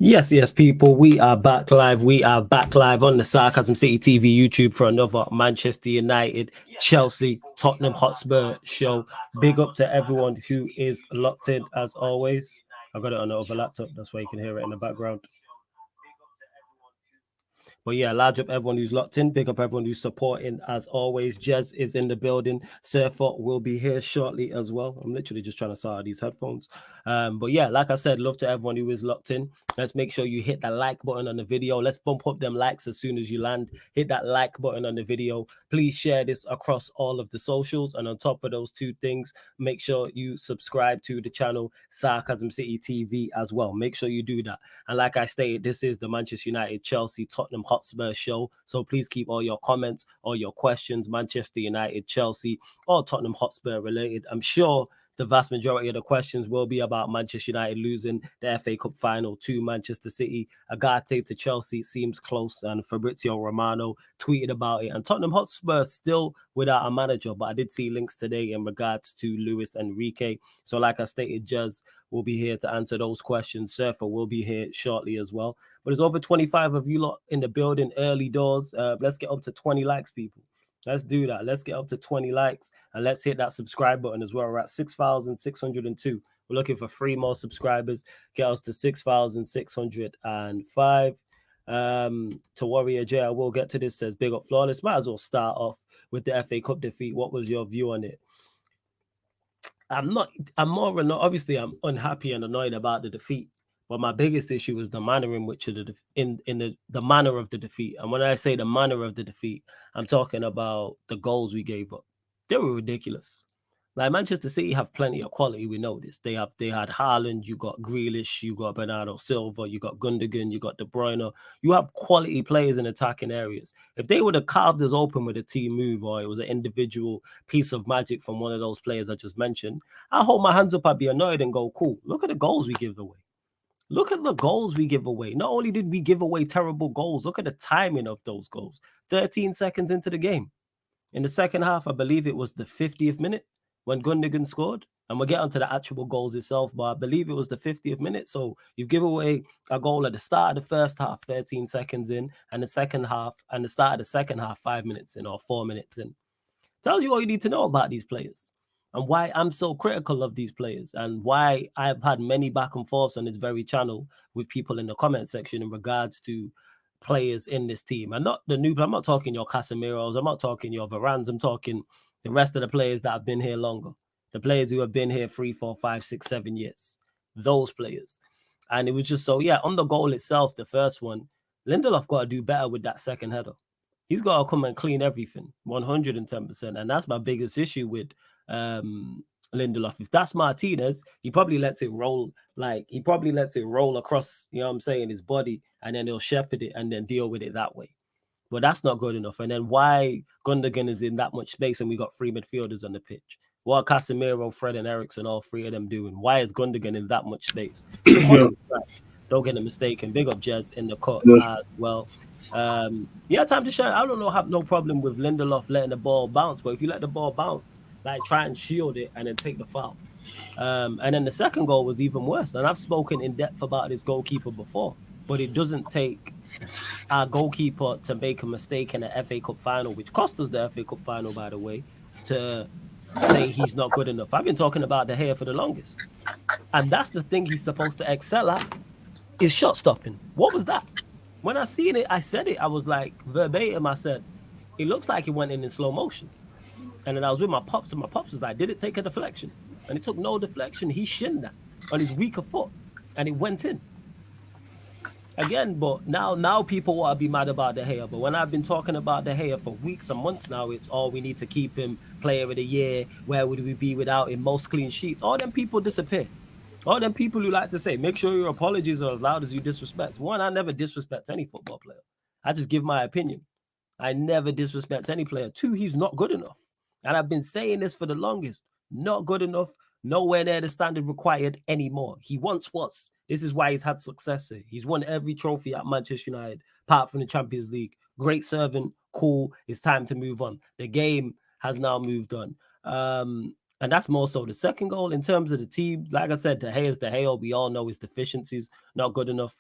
Yes, people. We are back live. We are back live on the Sarcasm City TV YouTube for another Manchester United, Chelsea, Tottenham Hotspur show. Big up to everyone who is locked in as always. I've got it on the other laptop. That's why you can hear it in the background. But yeah, large up everyone who's locked in. Big up everyone who's supporting as always. Jez is in the building. Surfer will be here shortly as well. I'm literally just trying to sort out these headphones. But yeah, like I said, love to everyone who is locked in. Let's make sure you hit that like button on the video. Let's bump up them likes as soon as you land. Hit that like button on the video. Please share this across all of the socials. And on top of those two things, make sure you subscribe to the channel Sarcasm City TV as well. Make sure you do that. And like I stated, this is the Manchester United, Chelsea, Tottenham Hotspur show. So please keep all your comments, all your questions, Manchester United, Chelsea, or Tottenham Hotspur related. I'm sure the vast majority of the questions will be about Manchester United losing the FA Cup final to Manchester City. Ugarte to Chelsea seems close, and Fabrizio Romano tweeted about it. And Tottenham Hotspur still without a manager, but I did see links today in regards to Luis Enrique. So like I stated, Jez will be here to answer those questions. Surfer will be here shortly as well. But there's over 25 of you lot in the building early doors. Let's get up to 20 likes, people. Let's do that. Let's get up to 20 likes and let's hit that subscribe button as well. We're at 6,602. We're looking for 3 more subscribers. Get us to 6,605. To Warrior J, I will get to this, says big up flawless. Might as well start off with the FA Cup defeat. What was your view on it? I'm obviously I'm unhappy and annoyed about the defeat. But my biggest issue is the manner in which the manner of the defeat. And when I say the manner of the defeat, I'm talking about the goals we gave up. They were ridiculous. Like Manchester City have plenty of quality. We know this. They had Haaland, you got Grealish, you got Bernardo Silva, you got Gundogan, you got De Bruyne. You have quality players in attacking areas. If they would have carved us open with a team move or it was an individual piece of magic from one of those players I just mentioned, I hold my hands up. I'd be annoyed and go, cool. Look at the goals we give away. Look at the goals we give away. Not only did we give away terrible goals, look at the timing of those goals. 13 seconds into the game. In the second half, I believe it was the 50th minute when Gundogan scored. And we'll get onto the actual goals itself, but I believe it was the 50th minute. So you've given away a goal at the start of the first half, 13 seconds in, and the second half, and the start of the second half, 5 minutes in or 4 minutes in. Tells you all you need to know about these players and why I'm so critical of these players and why I've had many back and forths on this very channel with people in the comment section in regards to players in this team. And not the new, I'm not talking your Casemiros, I'm not talking your Varans, I'm talking the rest of the players that have been here longer. The players who have been here 3, 4, 5, 6, 7 years. Those players. And it was just so, yeah, on the goal itself, the first one, Lindelof got to do better with that second header. He's got to come and clean everything, 110%. And that's my biggest issue with Lindelof. If that's Martinez, he probably lets it roll. He probably lets it roll across, you know what I'm saying, his body, and then he'll shepherd it and then deal with it that way. But that's not good enough. And then why Gundogan is in that much space and we got 3 midfielders on the pitch? What are Casemiro, Fred, and Eriksen, all 3 of them doing? Why is Gundogan in that much space? Don't get a mistaken. Big up Jez in the cut as well. Yeah, time to shine. I don't know, have no problem with Lindelof letting the ball bounce, but if you let the ball bounce, try and shield it and then take the foul. And then the second goal was even worse. And I've spoken in depth about this goalkeeper before, but it doesn't take our goalkeeper to make a mistake in the FA Cup final, which cost us the FA Cup final, by the way, to say he's not good enough. I've been talking about De Gea for the longest. And that's the thing he's supposed to excel at, is shot stopping. What was that? When I seen it, I said it. I was like, verbatim, I said, it looks like it went in slow motion. And then I was with my pops, and my pops was like, did it take a deflection? And it took no deflection. He shinned that on his weaker foot, and it went in. Again, but now people want to be mad about De Gea. But when I've been talking about De Gea for weeks and months now, it's we need to keep him player of the year. Where would we be without him? Most clean sheets. All them people disappear. All them people who like to say, make sure your apologies are as loud as you disrespect. One, I never disrespect any football player. I just give my opinion. I never disrespect any player. 2, he's not good enough. And I've been saying this for the longest. Not good enough. Nowhere near the standard required anymore. He once was. This is why he's had success here. He's won every trophy at Manchester United, apart from the Champions League. Great servant. Cool. It's time to move on. The game has now moved on. And that's more so the second goal in terms of the team. Like I said, De Gea is De Gea. We all know his deficiencies, not good enough.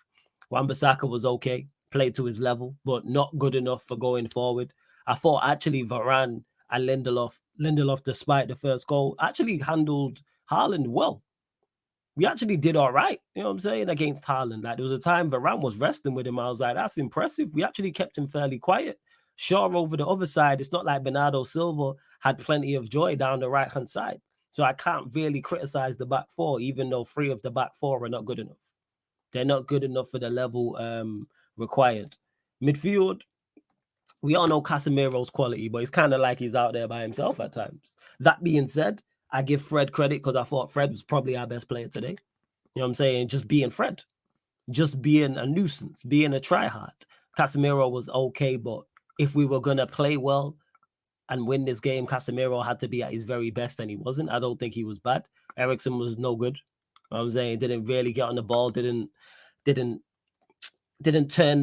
Wan-Bissaka was okay, played to his level, but not good enough for going forward. I thought actually Varane and Lindelof, despite the first goal, actually handled Haaland well. We actually did all right, you know what I'm saying, against Haaland. Like, there was a time Varane was resting with him. I was like, that's impressive. We actually kept him fairly quiet. Shaw over the other side, it's not like Bernardo Silva had plenty of joy down the right-hand side. So I can't really criticize the back four, even though 3 of the back 4 are not good enough. They're not good enough for the level required. Midfield, we all know Casemiro's quality, but it's kind of like he's out there by himself at times. That being said, I give Fred credit because I thought Fred was probably our best player today. You know what I'm saying? Just being Fred, just being a nuisance, being a tryhard. Casemiro was okay, but if we were going to play well and win this game, Casemiro had to be at his very best, and he wasn't. I don't think he was bad. Eriksen was no good. You know what I'm saying? Didn't really get on the ball, didn't turn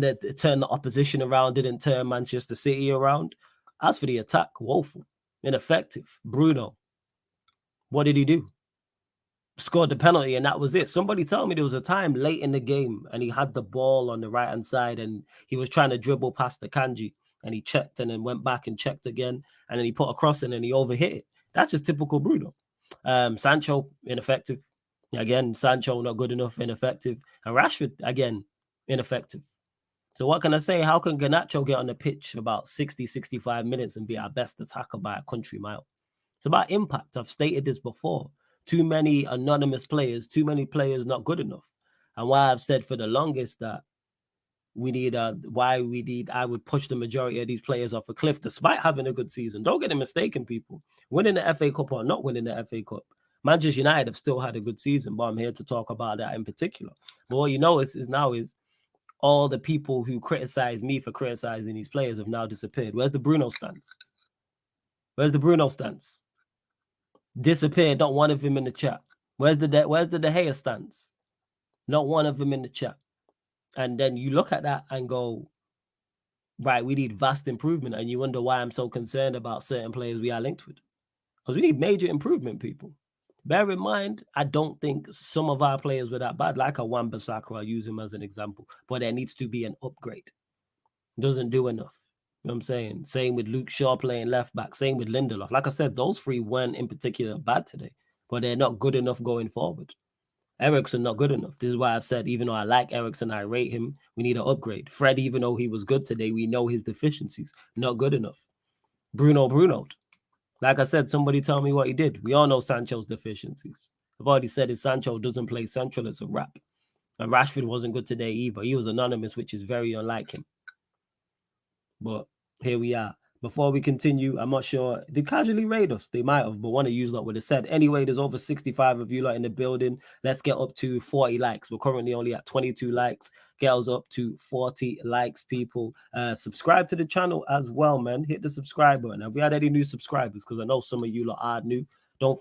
the opposition around, didn't turn Manchester City around. As for the attack, woeful, ineffective. Bruno, what did he do? Scored the penalty, and that was it. Somebody tell me there was a time late in the game and he had the ball on the right-hand side and he was trying to dribble past the Kanji and he checked and then went back and checked again and then he put a cross in and he overhit it. That's just typical Bruno. Sancho, ineffective. Again, Sancho not good enough, ineffective. And Rashford, again, ineffective. So what can I say? How can Garnacho get on the pitch about 60, 65 minutes and be our best attacker by a country mile? It's about impact. I've stated this before. Too many anonymous players, too many players not good enough. And why I've said for the longest that I would push the majority of these players off a cliff despite having a good season. Don't get it mistaken, people. Winning the FA Cup or not winning the FA Cup, Manchester United have still had a good season, but I'm here to talk about that in particular. But what you notice is all the people who criticize me for criticizing these players have now disappeared. Where's the Bruno stance? Where's the Bruno stance? Disappeared. Not one of them in the chat. Where's the De Gea stance? Not one of them in the chat. And then you look at that and go, right, we need vast improvement. And you wonder why I'm so concerned about certain players we are linked with. Because we need major improvement, people. Bear in mind, I don't think some of our players were that bad, like a Wan-Bissaka. I'll use him as an example. But there needs to be an upgrade. Doesn't do enough. You know what I'm saying? Same with Luke Shaw playing left back. Same with Lindelof. Like I said, those 3 weren't in particular bad today. But they're not good enough going forward. Eriksen not good enough. This is why I've said, even though I like Eriksen, I rate him, we need an upgrade. Fred, even though he was good today, we know his deficiencies. Not good enough. Bruno. Like I said, somebody tell me what he did. We all know Sancho's deficiencies. I've already said if Sancho doesn't play central, it's a wrap. And Rashford wasn't good today either. He was anonymous, which is very unlike him. But here we are. Before we continue, I'm not sure. They casually raid us. They might have, but one of you lot would have said. Anyway, there's over 65 of you lot in the building. Let's get up to 40 likes. We're currently only at 22 likes. Get us up to 40 likes, people. Subscribe to the channel as well, man. Hit the subscribe button. Have we had any new subscribers? Because I know some of you lot are new. Don't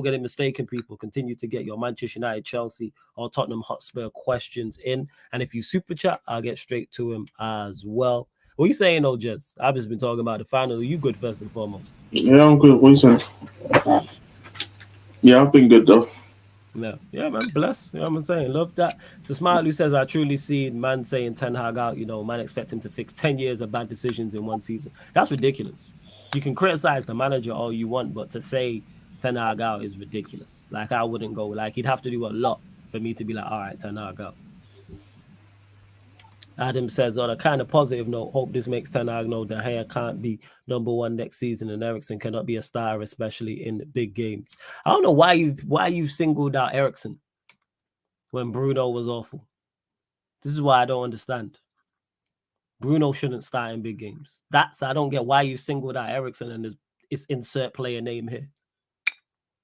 get it mistaken, people. Continue to get your Manchester United, Chelsea, or Tottenham Hotspur questions in. And if you super chat, I'll get straight to him as well. What are you saying, though, Jez? I've just been talking about the final. Are you good first and foremost? Yeah, I'm good. What are you saying? Yeah, I've been good, though. Yeah, man, bless. You know what I'm saying? Love that. So Smiley says, I truly see man saying Ten Hag out, man expect him to fix 10 years of bad decisions in one season. That's ridiculous. You can criticize the manager all you want, but to say Ten Hag out is ridiculous. Like, I wouldn't go. Like, he'd have to do a lot for me to be like, all right, Ten Hag out. Adam says, on a kind of positive note, hope this makes Ten Hag know that De Gea can't be #1 next season and Eriksen cannot be a star, especially in big games. I don't know why you've singled out Eriksen when Bruno was awful. This is why I don't understand. Bruno shouldn't start in big games. I don't get why you singled out Eriksen and it's insert player name here.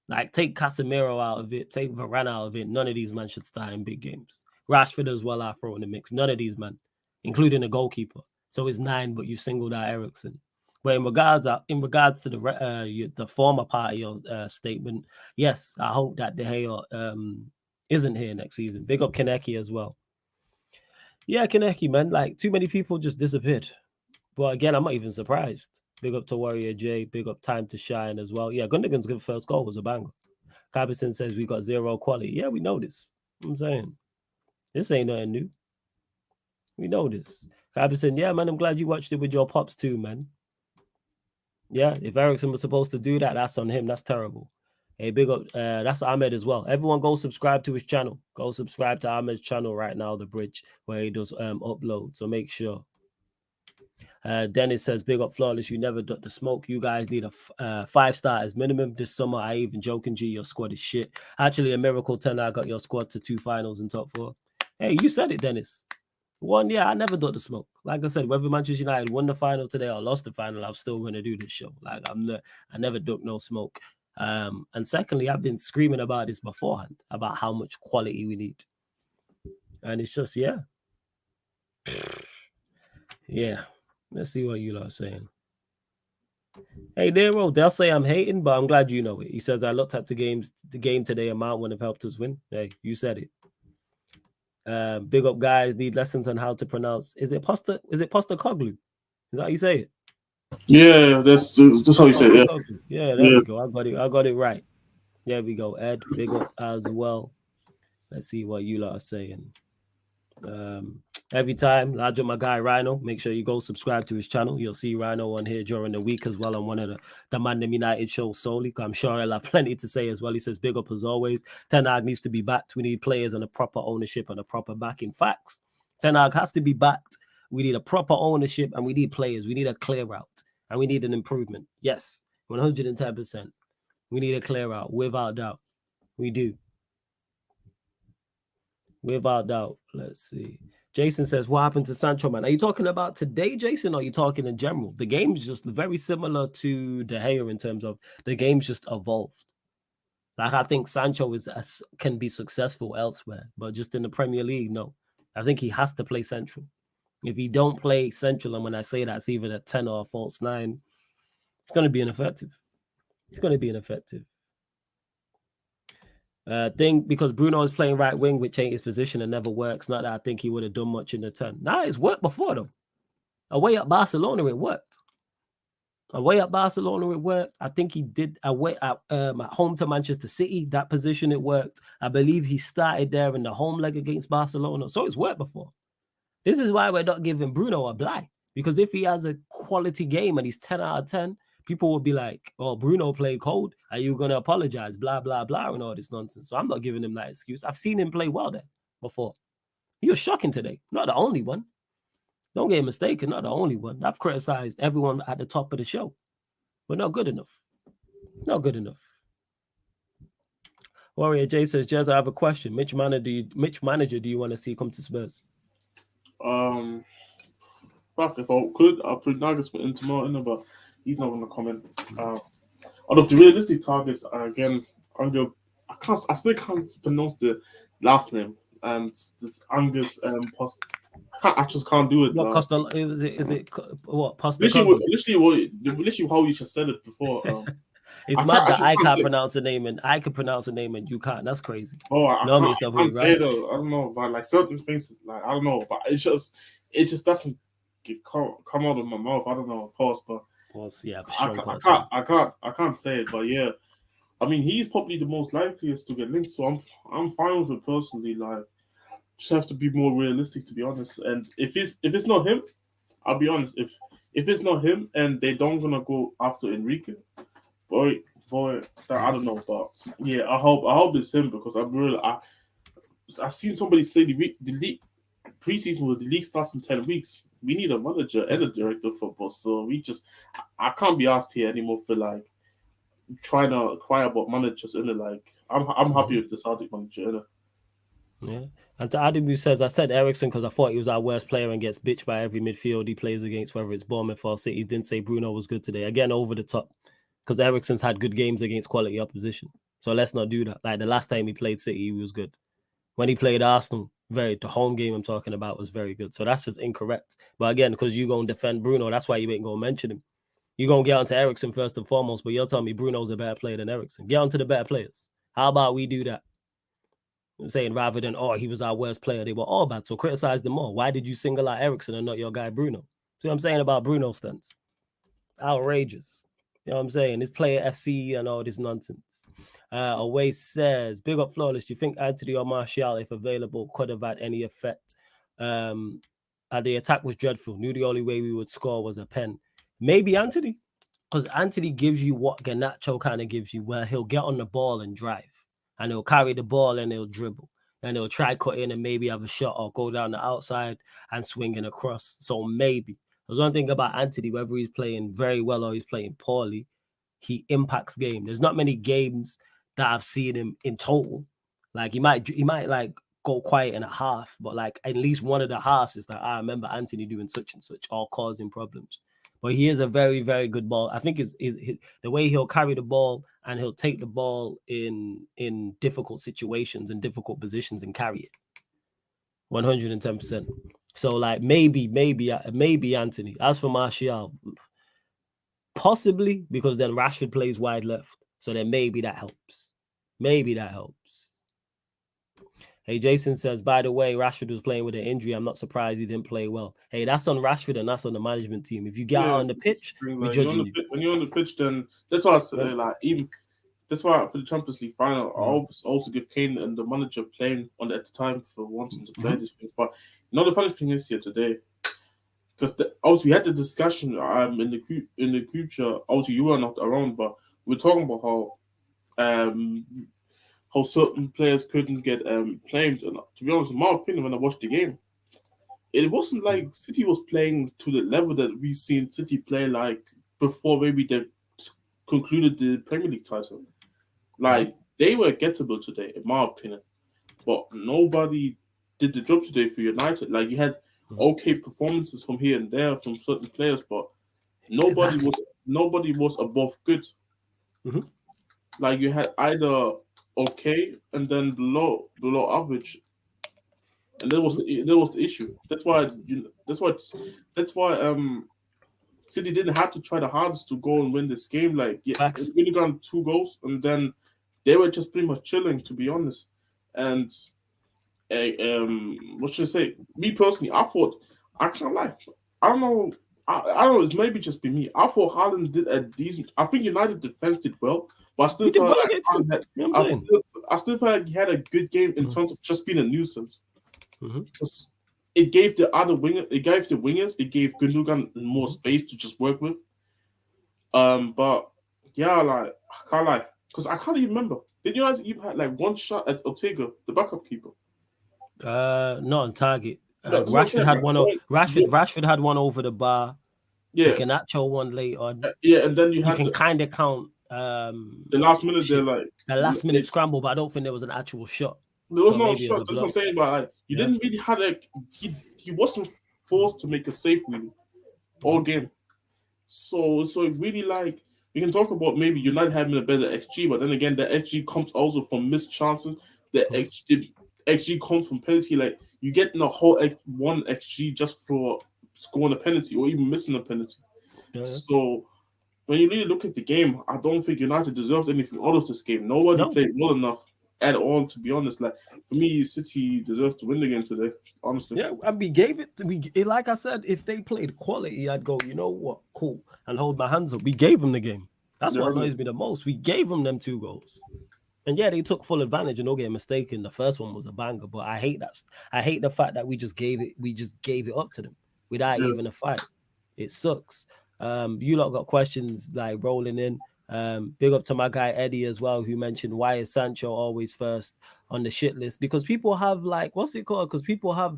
Like, take Casemiro out of it, take Varane out of it. None of these men should start in big games. Rashford as well, I throw in the mix. None of these men, including the goalkeeper. So it's 9, but you singled out Eriksen. But in regards to the former part of your statement, yes, I hope that De Gea isn't here next season. Big up Kaneki as well. Yeah, Kaneki, man. Like, too many people just disappeared. But again, I'm not even surprised. Big up to Warrior J. Big up Time to Shine as well. Yeah, Gundogan's good first goal was a banger. Cabison says we got 0 quality. Yeah, we know this. I'm saying this ain't nothing new. We know this. Cabison, yeah, man, I'm glad you watched it with your pops too, man. Yeah, if Ericsson was supposed to do that, that's on him. That's terrible. Hey, big up. That's Ahmed as well. Everyone go subscribe to his channel. Go subscribe to Ahmed's channel right now, The Bridge, where he does upload. So make sure. Dennis says, big up Flawless. You never duck the smoke. You guys need a 5 stars minimum this summer. I even joking, G, your squad is shit. Actually, a miracle 10. I got your squad to 2 finals and top 4. Hey, you said it, Dennis. I never duck the smoke. Like I said, whether Manchester United won the final today or lost the final, I'm still going to do this show. Like I never duck no smoke. And secondly, I've been screaming about this beforehand, about how much quality we need. And it's just, yeah. Yeah. Let's see what you lot are saying. Hey, Nero, they'll say I'm hating, but I'm glad you know it. He says, I looked at the game today and Mount wouldn't have helped us win. Hey, you said it. Big up guys, need lessons on how to pronounce. Is it Postecoglou? Is that how you say it? Yeah, that's how you say it. Yeah, there we go. I got it right. There we go. Ed, big up as well. Let's see what you lot are saying. Every time, large up my guy Rhino. Make sure you go subscribe to his channel. You'll see Rhino on here during the week as well on one of the Man United shows solely. I'm sure he'll have plenty to say as well. He says, big up as always. Ten Hag needs to be backed. We need players and a proper ownership and a proper backing. Facts. Ten Hag has to be backed. We need a proper ownership and we need players. We need a clear route and we need an improvement. Yes, 110%. We need a clear route without doubt. We do. Without doubt. Let's see. Jason says, what happened to Sancho, man? Are you talking about today, Jason, or are you talking in general? The game's just very similar to De Gea in terms of the game's just evolved. Like, I think Sancho can be successful elsewhere, but just in the Premier League, no. I think he has to play central. If he don't play central, and when I say that, it's either a 10 or a false 9, it's going to be ineffective. It's going to be ineffective. Because Bruno is playing right wing, which ain't his position and never works. Not that I think he would have done much in the turn. Nah, it's worked before though. Away at Barcelona, it worked. Away at Barcelona, it worked. I think he did away at home to Manchester City. That position, it worked. I believe he started there in the home leg against Barcelona. So it's worked before. This is why we're not giving Bruno a bye. Because if he has a quality game and he's 10 out of 10, people will be like, oh, Bruno played cold. Are you going to apologize? Blah, blah, blah, and all this nonsense. So I'm not giving him that excuse. I've seen him play well there before. He was shocking today. Not the only one. Don't get mistaken. Not the only one. I've criticized everyone at the top of the show. But not good enough. Not good enough. Warrior J says, Jez, I have a question. Which manager do you want to see come to Spurs? If I could, I'll put Nuggets for Inter, but he's not going to comment. Out of the realistic targets, again, I still can't pronounce the last name. This Angus I just can't do it. What Costa? Is it what Pasta? Literally how you just said it before. It's mad that I can't pronounce a name and I can pronounce a name and you can't. That's crazy. Oh, I can't say it. I don't know, but like certain things, like I don't know, but it just doesn't come out of my mouth. I don't know, of course, but yeah, I can't say it, but yeah, I mean he's probably the most likeliest to get linked, so I'm fine with it personally. Like, just have to be more realistic, to be honest. And if it's not him, I'll be honest. If it's not him and they don't gonna go after Enrique, boy, I don't know, but yeah, I hope it's him because I've seen somebody say the league preseason with the league starts in 10 weeks. We need a manager and a director of football, so I can't be asked here anymore for like trying to cry about managers in it. Like I'm happy with the Celtic manager in it. Yeah, and to Adam who says, I said Ericsson because I thought he was our worst player and gets bitched by every midfield he plays against, whether it's Bournemouth or City. Didn't say Bruno was good today. Again, over the top, because Ericsson's had good games against quality opposition. So let's not do that. Like the last time he played City, he was good. When he played Arsenal, the home game I'm talking about was very good. So that's just incorrect. But again, because you're going to defend Bruno, that's why you ain't going to mention him. You're going to get onto Ericsson first and foremost, but you'll tell me Bruno's a better player than Ericsson. Get onto the better players. How about we do that? I'm saying rather than, he was our worst player. They were all bad, so criticize them all. Why did you single out Ericsson and not your guy Bruno? See what I'm saying about Bruno stunts? Outrageous. You know what I'm saying? This player FC and all this nonsense. Away says, big up Flawless. Do you think Anthony or Martial, if available, could have had any effect the attack was dreadful. Knew the only way we would score was a pen. Maybe Anthony, because Anthony gives you what Garnacho kind of gives you, where he'll get on the ball and drive, and he'll carry the ball and he'll dribble, and he'll try cut in and maybe have a shot or go down the outside and swing it across. So maybe there's one thing about Anthony, whether he's playing very well or he's playing poorly, he impacts game. There's not many games that I've seen him in total. Like he might like go quiet in a half, but like at least one of the halves is like, I remember Anthony doing such and such or causing problems. But he is a very, very good ball. I think is the way he'll carry the ball and he'll take the ball in difficult situations and difficult positions and carry it. 110%. So like maybe Anthony. As for Martial, possibly, because then Rashford plays wide left. So then maybe that helps. Maybe that helps. Hey, Jason says, by the way, Rashford was playing with an injury. I'm not surprised he didn't play well. Hey, that's on Rashford and that's on the management team. If you get out on the pitch, we're judging you. When you're on the pitch, then that's why I say, like, even that's why for the Champions League final, I also give Kane and the manager playing on at the time for wanting to play this thing. But the funny thing is here today, because obviously we had the discussion in the group chat. Obviously you were not around, but we're talking about how certain players couldn't get claimed. And to be honest, in my opinion, when I watched the game, it wasn't like City was playing to the level that we've seen City play like before maybe they concluded the Premier League title. Like, they were gettable today, in my opinion. But nobody did the job today for United. Like, you had okay performances from here and there from certain players, but nobody was above good. Mm-hmm. Like, you had either okay and then below average, and that was the issue. That's why City didn't have to try the hardest to go and win this game. Like, it's really gone 2 goals, and then they were just pretty much chilling, to be honest. And what should I say? Me personally, I thought, I can't lie, I don't know. I don't know. It's maybe just be me. I thought Haaland did a decent. I think United defense did well, but I still felt like I still felt like he had a good game in terms of just being a nuisance. It gave the other winger, it gave Gundogan more space to just work with. But yeah, like I can't lie, because I can't even remember. Did you guys even had like one shot at Ortega, the backup keeper? Not on target. Rashford had one. Rashford had one over the bar. Yeah, the Garnacho one late on. And then you can kind of count the last minute there, like the last minute scramble, but I don't think there was an actual shot. There was no shot. That's what I'm saying. But like, you didn't really have he wasn't forced to make a save really all game. So it really, like, we can talk about maybe United having a better XG, but then again, the XG comes also from missed chances. The XG comes from penalty. Like, you get in a whole 1 XG just for scoring a penalty or even missing a penalty. Yeah. So when you really look at the game, I don't think United deserves anything out of this game. Nobody played well enough at all, to be honest. Like, for me, City deserves to win the game today, honestly. Yeah, and we gave it. Like I said, if they played quality, I'd go, you know what, cool, and hold my hands up. We gave them the game. That's what annoys me the most. We gave them them 2 goals. And yeah, they took full advantage, and don't get mistaken, the first one was a banger, but I hate that. I hate the fact that we just gave it up to them without even a fight. It sucks. You lot got questions like rolling in. Big up to my guy Eddie as well, who mentioned, why is Sancho always first on the shit list? Because people have, like, what's it called? Because people have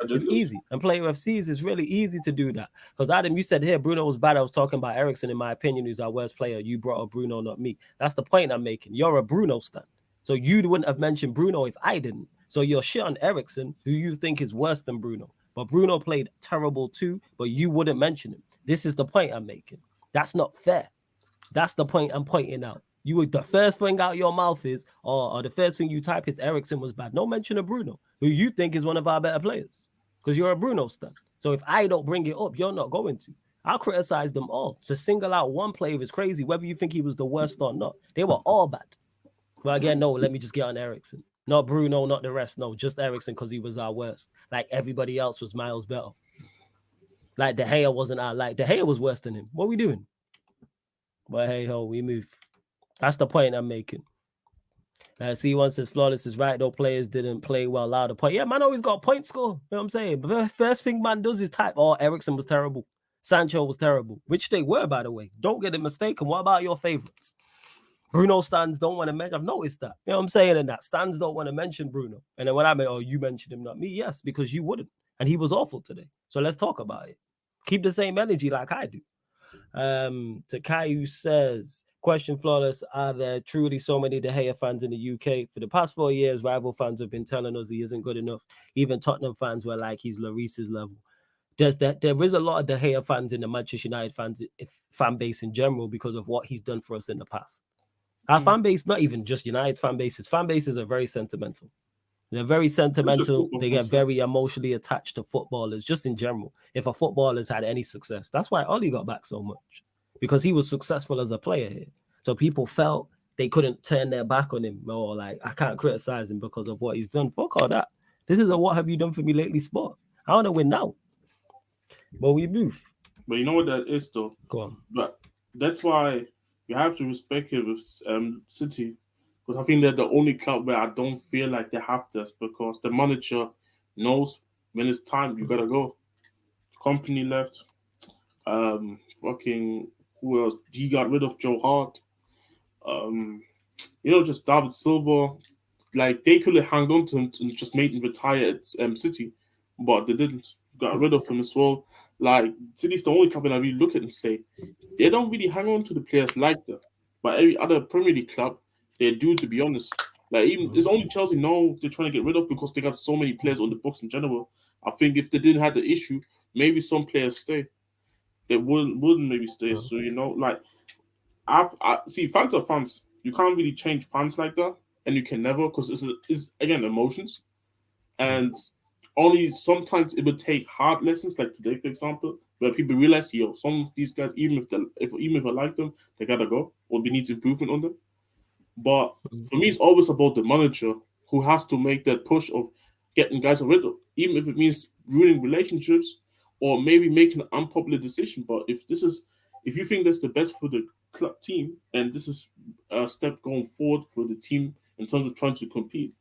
it's easy, and playing UFCs is really easy to do that. Because Adam, you said here Bruno was bad. I was talking about Eriksen, in my opinion, who's our worst player. You brought up Bruno, not me. That's the point I'm making. You're a Bruno stan, so you wouldn't have mentioned Bruno if I didn't. So you're shit on Eriksen, who you think is worse than Bruno. But Bruno played terrible too, but you wouldn't mention him. This is the point I'm making. That's not fair. That's the point I'm pointing out. The first thing out your mouth is, or the first thing you type is Eriksen was bad. No mention of Bruno, who you think is one of our better players, because you're a Bruno stan. So if I don't bring it up, you're not going to. I'll criticize them all. To single out one player is crazy, whether you think he was the worst or not. They were all bad. But again, no, let me just get on Eriksen. Not Bruno, not the rest. No, just Eriksen, because he was our worst. Like, everybody else was miles better. Like, De Gea wasn't our, like, De Gea was worse than him. What are we doing? But hey ho, we move. That's the point I'm making. C1 says Flawless is right though. Players didn't play well. Louder point. Yeah, man always got a point score. You know what I'm saying? But the first thing man does is type, oh, Ericsson was terrible. Sancho was terrible. Which they were, by the way. Don't get it mistaken. What about your favorites? Bruno stands don't want to mention. I've noticed that. You know what I'm saying? And that stands don't want to mention Bruno. And then when I meant, oh, you mentioned him, not me. Yes, because you wouldn't. And he was awful today. So let's talk about it. Keep the same energy like I do. Takayu says, question Flawless, are there truly so many De Gea fans in the UK? For the past 4 years, rival fans have been telling us he isn't good enough. Even Tottenham fans were like, he's Lloris's level. There is a lot of De Gea fans in the Manchester United fan base in general because of what he's done for us in the past. Our fan base, not even just United fan bases are very sentimental. They're very sentimental. They get very emotionally attached to footballers, just in general. If a footballer's had any success, that's why Ollie got back so much, because he was successful as a player here. So people felt they couldn't turn their back on him, or like, I can't criticize him because of what he's done. Fuck all that. This is a what have you done for me lately sport. I want to win now. But we move. But you know what that is, though? Go on. But that's why you have to respect it with City. Because I think they're the only club where I don't feel like they have this, because the manager knows when it's time, you gotta go. Company left. Fucking who else? He got rid of Joe Hart. Just David Silva. Like, they could have hung on to him and just made him retire at City, but they didn't. Got rid of him as well. Like, City's the only club that I really look at and say they don't really hang on to the players like that. But every other Premier League club, they do, to be honest. Like, even it's only Chelsea now they're trying to get rid of because they got so many players on the books in general. I think if they didn't have the issue, maybe some players stay. They wouldn't maybe stay. So like, I see, fans are fans. You can't really change fans like that, and you can never, because it's again emotions, and only sometimes it would take hard lessons, like today, for example, where people realize, some of these guys, even if I like them, they gotta go, or they need improvement on them. But for me, it's always about the manager who has to make that push of getting guys rid of, even if it means ruining relationships or maybe making an unpopular decision. But if you think that's the best for the club team, and this is a step going forward for the team in terms of trying to compete,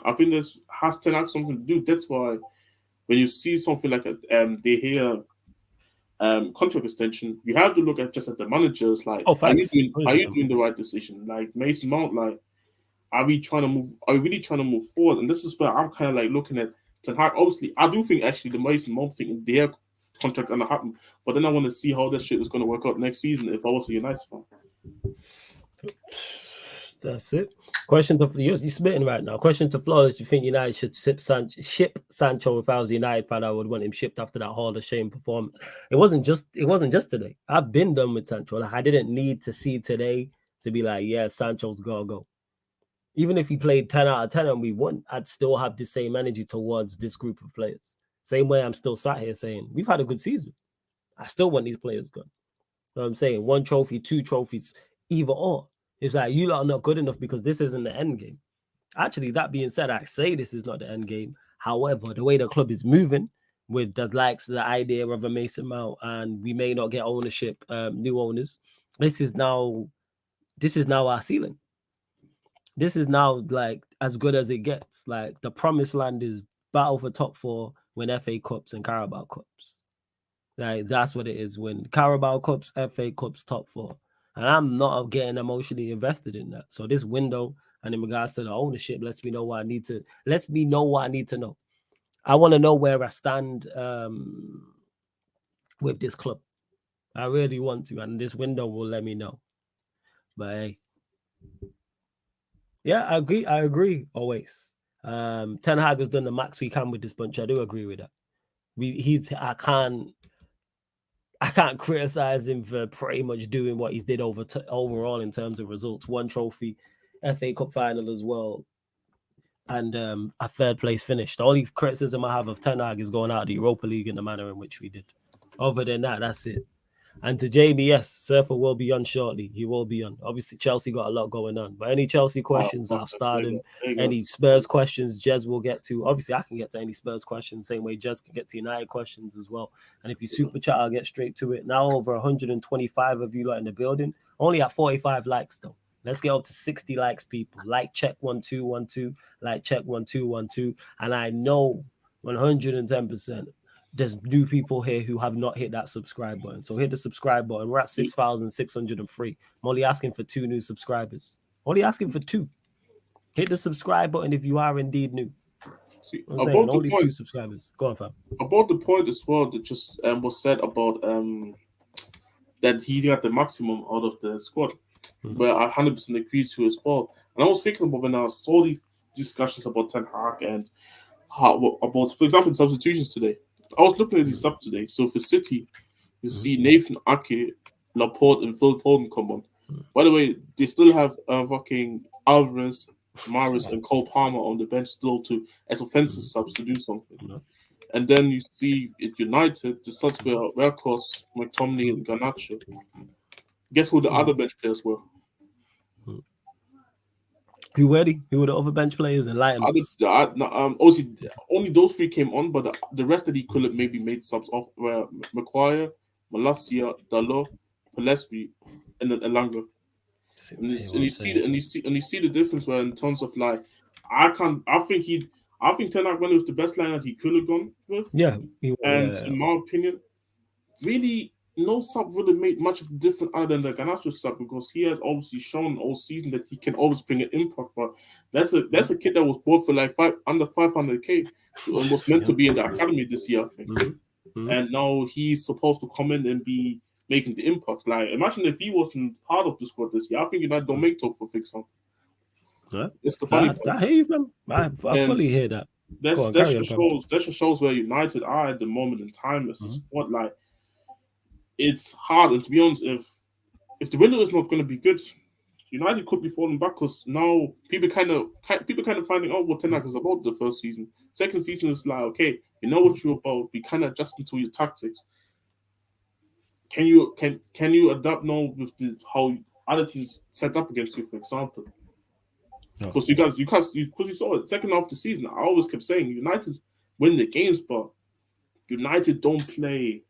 I think this has to have something to do. That's why when you see something like they hear contract extension, you have to look at the managers. Like, are you doing the right decision? Like Mason Mount, like, are we really trying to move forward? And this is where I'm kind of like looking at Ten Hag. Obviously, I do think actually the Mason Mount thing in their contract gonna happen, but then I want to see how that shit is gonna work out next season if I was a United fan. That's it. Question to you're spitting right now. Question to Flawless: you think United should ship Sancho? If I was a United fan, I would want him shipped after that Hall of Shame performance. It wasn't just today. I've been done with Sancho. Like, I didn't need to see today to be like, yeah, Sancho's gotta go. Even if he played 10 out of 10 and we won, I'd still have the same energy towards this group of players. Same way I'm still sat here saying we've had a good season. I still want these players gone. You know what I'm saying? 1 trophy, 2 trophies, either or. It's like, you lot are not good enough because this isn't the end game. Actually, that being said, I say this is not the end game. However, the way the club is moving with the idea of a Mason Mount, and we may not get ownership, new owners, this is now our ceiling. This is now like as good as it gets. Like, the promised land is battle for top 4, win FA Cups and Carabao Cups. Like, that's what it is. Win Carabao Cups, FA Cups, top 4. And I'm not getting emotionally invested in that. So this window, and in regards to the ownership, lets me know what I need to know. I want to know where I stand with this club. I really want to, and this window will let me know. But hey, yeah, I agree always. Ten Hag has done the max we can with this bunch. I do agree with that. I can't criticize him for pretty much doing what he's did overall in terms of results. 1 trophy, FA Cup final as well, and a 3rd place finish. The only criticism I have of Ten Hag is going out of the Europa League in the manner in which we did. Other than that, that's it. And to Jamie, yes, Surfer will be on shortly. He will be on. Obviously, Chelsea got a lot going on. But any Chelsea questions, I'll start him. Any Spurs questions, Jez will get to. Obviously, I can get to any Spurs questions, same way Jez can get to United questions as well. And if you super chat, I'll get straight to it. Now over 125 of you lot in the building. Only at 45 likes, though. Let's get up to 60 likes, people. Like check 1212, like check 1212. And I know 110% there's new people here who have not hit that subscribe button. So hit the subscribe button. We're at 6,603. I'm only asking for 2 new subscribers. Only asking for 2. Hit the subscribe button if you are indeed new. See, I'm saying about the only 2 point, subscribers. Go on, fam. about the point as well that just was said about that he got the maximum out of the squad. But I 100% agree to as well. And I was thinking about when I saw these discussions about Ten Hag and how about, for example, substitutions today. I was looking at these sub today. So for City, you see Nathan Ake, Laporte, and Phil Foden come on. By the way, they still have fucking Alvarez, Maris, and Cole Palmer on the bench still to as offensive subs to do something. And then you see at United, the subs were Welkos, McTominay, and Garnacho. Guess who the other bench players were? Who were the other bench players? Enlighten us. Obviously, only those 3 came on, but the rest that he could have maybe made subs off were Maguire, Malacia, Dalot, Palespi, and then Elanga. And you see the difference where in terms of like, I think Ten Hag was the best line that he could have gone with. Yeah, and in my opinion, really no sub would have made much of a difference other than the Garnacho sub, because he has obviously shown all season that he can always bring an impact. But that's a kid that was bought for like under 500k and was meant to be in the academy this year, I think. And now he's supposed to come in and be making the impact. Like, imagine if he wasn't part of the squad this year. I think United don't make top for fixing. Yeah. It's the funny part. I hear you, fam. I fully hear that. That just shows where United are at the moment in time as a squad. Like, it's hard, and to be honest, if the window is not going to be good, United could be falling back, because now people kind of finding out what Ten Hag is about the first season. Second season is like, okay, you know what you're about. Be kind of adjusting to your tactics. Can you adapt now with how other teams set up against you, for example? Because you saw it second half of the season. I always kept saying United win the games, but United don't play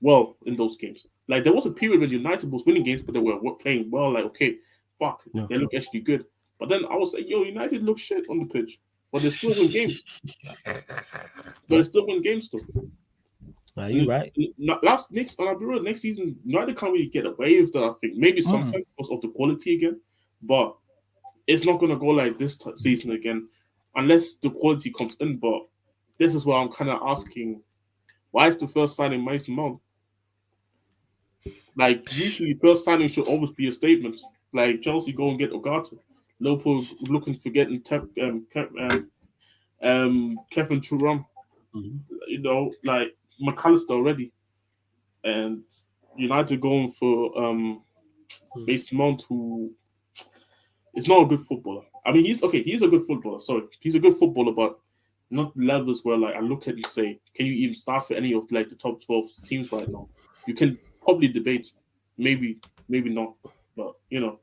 well in those games. Like, there was a period when United was winning games, but they were playing well. Like, okay, fuck, they look actually good. But then I was like, yo, United look shit on the pitch, but they still win games. Though. Are you right? Next season, United can't really get away with that. I think maybe sometimes because of the quality again, but it's not gonna go like this season again, unless the quality comes in. But this is where I'm kind of asking, why is the first signing Mason Mount? Like, usually first signing should always be a statement. Like, Chelsea go and get Ugarte. Liverpool looking for getting Kevin Thuram. You know, like McAllister already. And United going for Mason Mount, who is not a good footballer. I mean, he's a good footballer. Sorry. He's a good footballer, but not levels where, like, I look at and say, can you even start for any of like the top 12 teams right now? You can probably debate, maybe not, but you know.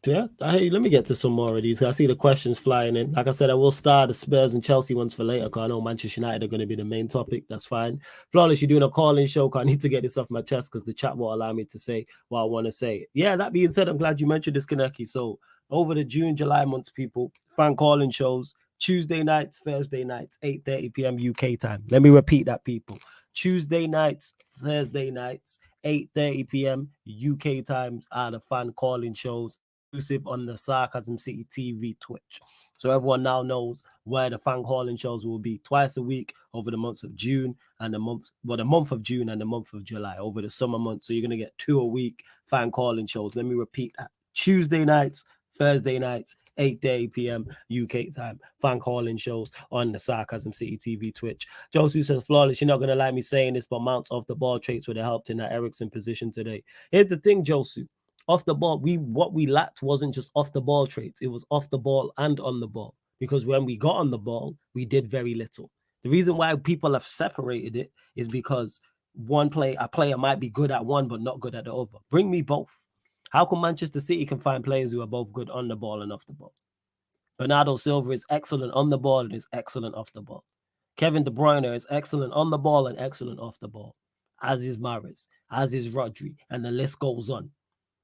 Yeah, let me get to some more of these. I see the questions flying in. Like I said, I will start the Spurs and Chelsea ones for later, because I know Manchester United are going to be the main topic. That's fine. Flawless, you're doing a call-in show, because I need to get this off my chest, because the chat won't allow me to say what I want to say. Yeah, that being said, I'm glad you mentioned this, Kaneki. So over the June, July months, people, fan call-in shows, Tuesday nights, Thursday nights, 8:30 p.m. UK time. Let me repeat that, people. Tuesday nights, Thursday nights, 8:30 p.m. UK times are the fan call-in shows, exclusive on the Sarcasm City TV Twitch. So everyone now knows where the fan calling shows will be twice a week over the months of June and the month of June and the month of July over the summer months. So you're going to get 2 a week fan calling shows. Let me repeat that. Tuesday nights, Thursday nights, 8:30 p.m. UK time, fan calling shows on the Sarcasm City TV Twitch. Josu says, Flawless, you're not going to like me saying this, but Mount's off the ball traits would have helped in that Ericsson position today. Here's the thing, Josu. Off the ball, what we lacked wasn't just off the ball traits, it was off the ball and on the ball. Because when we got on the ball, we did very little. The reason why people have separated it is because a player might be good at one but not good at the other. Bring me both. How come Manchester City can find players who are both good on the ball and off the ball? Bernardo Silva is excellent on the ball and is excellent off the ball. Kevin De Bruyne is excellent on the ball and excellent off the ball. As is Mahrez, as is Rodri, and the list goes on.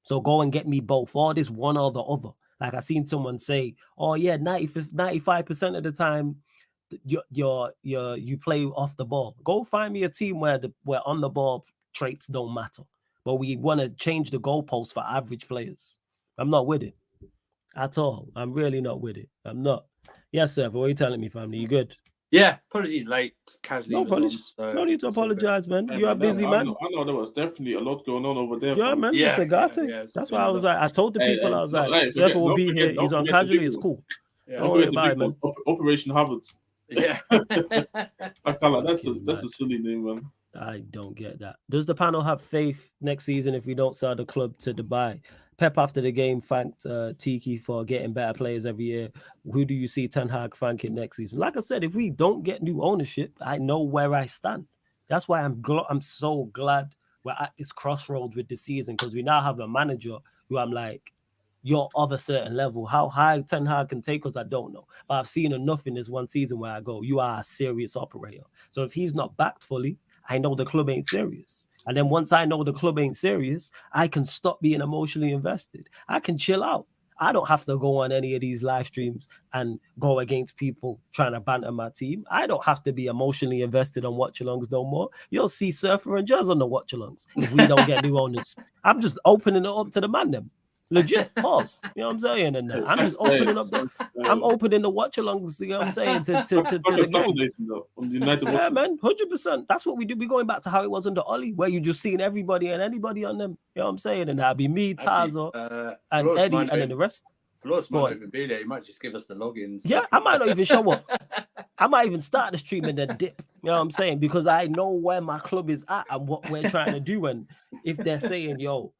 So go and get me both, or this one or the other. Like I seen someone say, "Oh yeah, 95% of the time, you play off the ball." Go find me a team where on the ball traits don't matter, but we want to change the goalposts for average players. I'm not with it at all. I'm really not with it. I'm not. Yes, sir. What are you telling me, family? You good? Yeah, apologies late. Casually No was on, apologies. so No need to it's all good. apologize, man. Yeah, You are man, busy, I man. know there was definitely a lot going on over there. Yeah, fam. man. Yeah, It's Ugarte. yeah, it's That's been why I a was lot. like, I told the people, I was like, Surfer will be here. He's on casually. It's cool. Yeah. Don't worry about it, man. Operation Harvard. Yeah. I can't like that's Fucking a mad. silly name, man. I don't get that. Does the panel have faith next season if we don't sell the club to Dubai? Pep after the game thanked Tiki for getting better players every year. Who do you see Ten Hag thanking next season? Like I said, if we don't get new ownership, I know where I stand. That's why I'm so glad we're at this crossroads with the season, because we now have a manager who I'm like, you're of a certain level. How high Ten Hag can take us, I don't know. But I've seen enough in this one season where I go, you are a serious operator. So if he's not backed fully, I know the club ain't serious. And then once I know the club ain't serious, I can stop being emotionally invested. I can chill out. I don't have to go on any of these live streams and go against people trying to banter my team. I don't have to be emotionally invested on watch-alongs no more. You'll see Surfer and Jazz on the watch-alongs if we don't get new owners. I'm just opening it up to the man them. Legit, pause. You know what I'm saying? And I'm just opening up I'm opening the watch-alongs, you know what I'm saying, to the gang. Yeah, man, 100%. That's what we do. We're going back to how it was under Ollie, where you just seen everybody and anybody on them. You know what I'm saying? And that'd be me, Tazo, and Eddie, and then the rest. Flores might not even be there. He might just give us the logins. Yeah, I might not even show up. I might even start the stream and then dip. You know what I'm saying? Because I know where my club is at and what we're trying to do. And if they're saying, yo,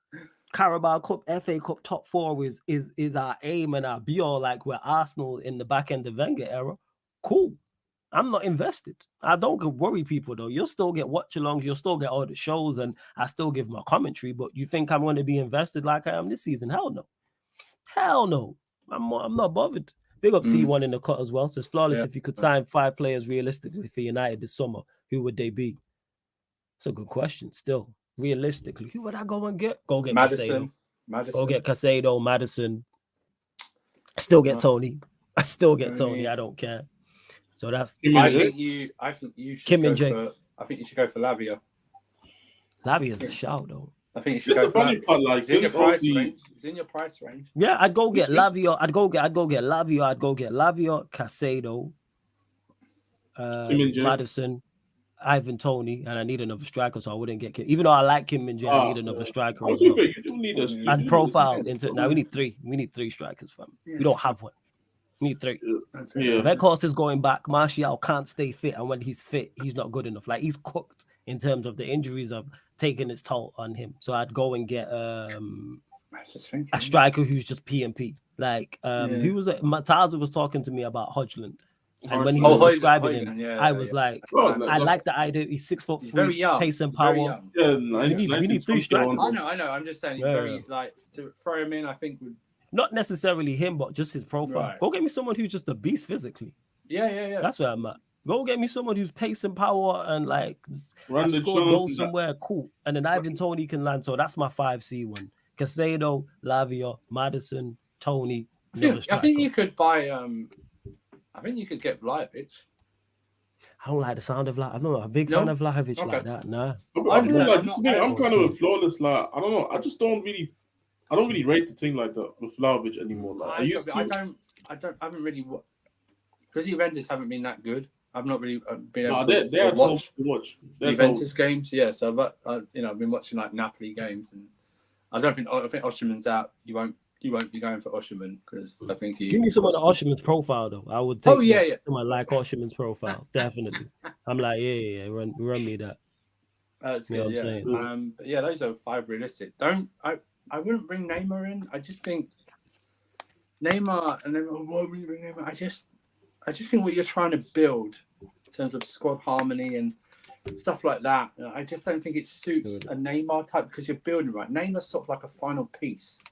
Carabao Cup, FA Cup top four is our aim and our be all, like we're Arsenal in the back end of Wenger era, cool. I'm not invested. I don't worry people though. You'll still get watch-alongs, you'll still get all the shows, and I still give my commentary. But you think I'm going to be invested like I am this season? Hell no. Hell no. I'm not bothered. Big up C1 in the cut as well. Says Flawless, if you could sign 5 players realistically for United this summer, who would they be? It's a good question still. Realistically, who would I go and get? Go get Madison. Go get Casado, Madison. I still get Tony. I still get Tony. I don't care. So that's. I think you should Kim go and Jay. I think you should go for Lavia. Lavia's a shout though. I think you should go for Lavia. Part, like, it's in your price range. It's in your price range. Yeah, I'd go get Lavia. I'd go get Lavia. I'd go get Lavia, Casado, Madison, Ivan Tony, and I need another striker, so I wouldn't get Kim. Even though I like Kim and Jay, I need another striker. I was well. You do need and profile into now. We need 3. We need 3 strikers, fam. Yeah. We don't have one. We need 3. Yeah. Veghorst is going back. Martial can't stay fit, and when he's fit, he's not good enough. Like he's cooked in terms of the injuries have taken its toll on him. So I'd go and get a striker who's just P&P. Like who was it? Mataza was talking to me about Hodgland. And when he was describing him, I was like, I like the idea. He's 6'3", very young, pace and power. Yeah, we need 3 strikers. I know. I'm just saying, he's very like to throw him in. I think would not necessarily him, but just his profile. Right. Go get me someone who's just a beast physically. Yeah. That's where I'm at. Go get me someone who's pace and power and like score goals somewhere cool. And then Ivan Tony can land. So that's my 5C one. Casado, Lavia, Madison, Tony. I think you could buy. I think you could get Vlahovic. I don't like the sound of Vlahovic. I'm not a big fan of Vlahovic like that. Nah. I'm kind of a flawless. Like I don't know. I don't really rate the thing like that with Vlahovic anymore. Like I haven't really because Juventus haven't been that good. I've not really been able to watch Juventus games. Yeah, so I've been watching like Napoli games, and I think Osimhen's out. You won't be going for Osimhen because I think give me someone of Osimhen's profile though. I would take someone like Osimhen's profile definitely. I'm like run me that. That's good. What I'm saying? Those are 5 realistic. I wouldn't bring Neymar in. I just think Neymar and then why would you bring Neymar? I just think what you're trying to build in terms of squad harmony and stuff like that. I just don't think it suits a Neymar type because you're building right. Neymar's sort of like a final piece.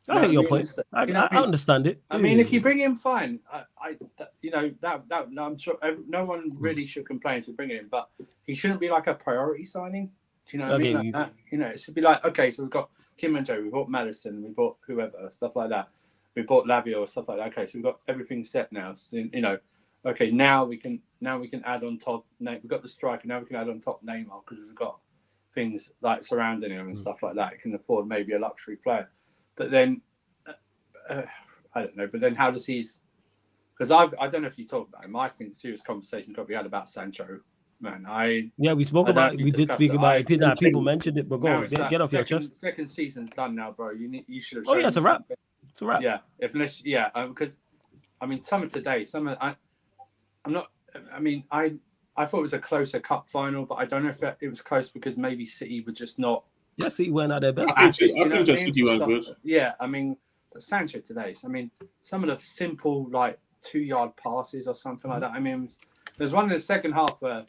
I hear your point. I understand it. I mean, if you bring him, fine. I'm sure no one really should complain if you bring him in, but he shouldn't be like a priority signing. Do you know what I mean? It should be like, okay, so we've got Kim and Joe, we bought Madison, we bought whoever, stuff like that. We bought Lavio or stuff like that. Okay, so we've got everything set now. So, you know, okay, now we can add on top. We've got the striker. Now we can add on top Neymar because we've got things like surrounding him and stuff like that. He can afford maybe a luxury player, but then I don't know. But then how does he's? Because I don't know if you talked about him. I think serious conversation got to be had about Sancho. Man, we spoke about it. We did speak about it. People mentioned it, but go on, get off your chest. Second season's done now, bro. You should have. Oh yeah, it's a wrap. It's a wrap. Yeah, because I mean, some of today, I'm not. I mean, I thought it was a closer cup final, but I don't know if it was close because maybe City were just not. Yeah, City weren't at their best. I think just City weren't good. Yeah, I mean, but Sancho today. I mean, some of the simple 2-yard passes or something like that. I mean, there's one in the second half where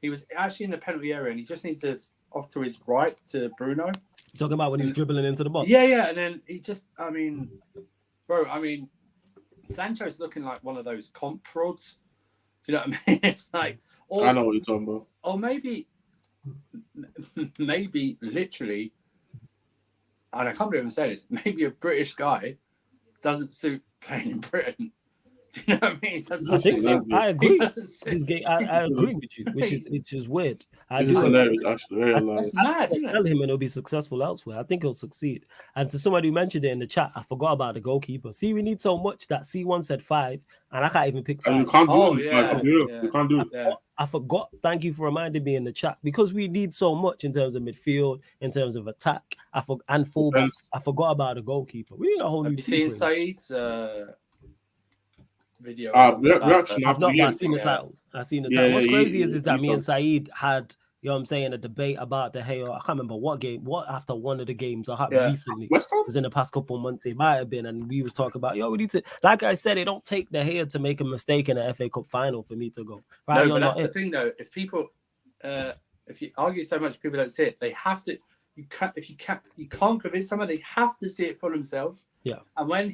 he was actually in the penalty area and he just needs to off to his right to Bruno. You're talking about when he's dribbling into the box? Yeah, and then he just, Sancho's looking like one of those comp frauds. Do you know what I mean? It's like, I know what you're talking about. Or maybe literally, and I can't believe I'm saying this, maybe a British guy doesn't suit playing in Britain. Do you know what I mean? I think so. I agree. I agree with you, which is weird. It's hilarious, actually. Very hilarious. That's mad, isn't Tell him and he'll be successful elsewhere. I think he'll succeed. And to somebody who mentioned it in the chat, I forgot about the goalkeeper. See, we need so much that C1 said 5, and I can't even pick 5. And you can't do it. You can't do it. Yeah. I forgot. Thank you for reminding me in the chat because we need so much in terms of midfield, in terms of attack, and fullbacks. I forgot about the goalkeeper. We need a whole new team. Have you seen Saeed's video? I've not seen the title. I've seen the title. What's crazy is that me and Saeed had, you know what I'm saying, a debate about De Gea. I can't remember what after one of the games I had recently. It was in the past couple of months. It might have been, and we was talking about, we need to, like I said, it don't take De Gea to make a mistake in the FA Cup final for me to go. Right? No, but that's the thing though. If people, if you argue so much, people don't see it. They have to. You can't convince someone. They have to see it for themselves. Yeah. And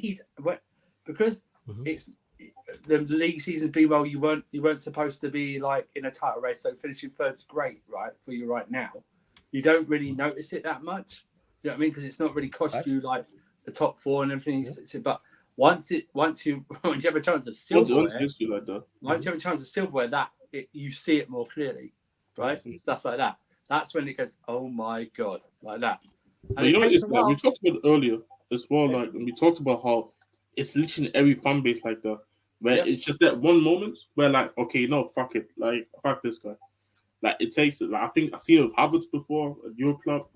because it's the league season's been well, you weren't supposed to be in a title race, so finishing third is great, right, for you right now. You don't really notice it that much. You know what I mean? Because it's not really cost you the top 4 and everything. Yeah. But once you have a chance of silverware, once you have a chance of silverware, you see it more clearly, right? And stuff like that. That's when it goes, oh my god, like that. And you know what it is, we talked about earlier as well. We talked about how it's literally every fan base like that. Where it's just that one moment where okay, no, fuck it. Fuck this guy. It takes it. I think I've seen it with Havertz before at your club.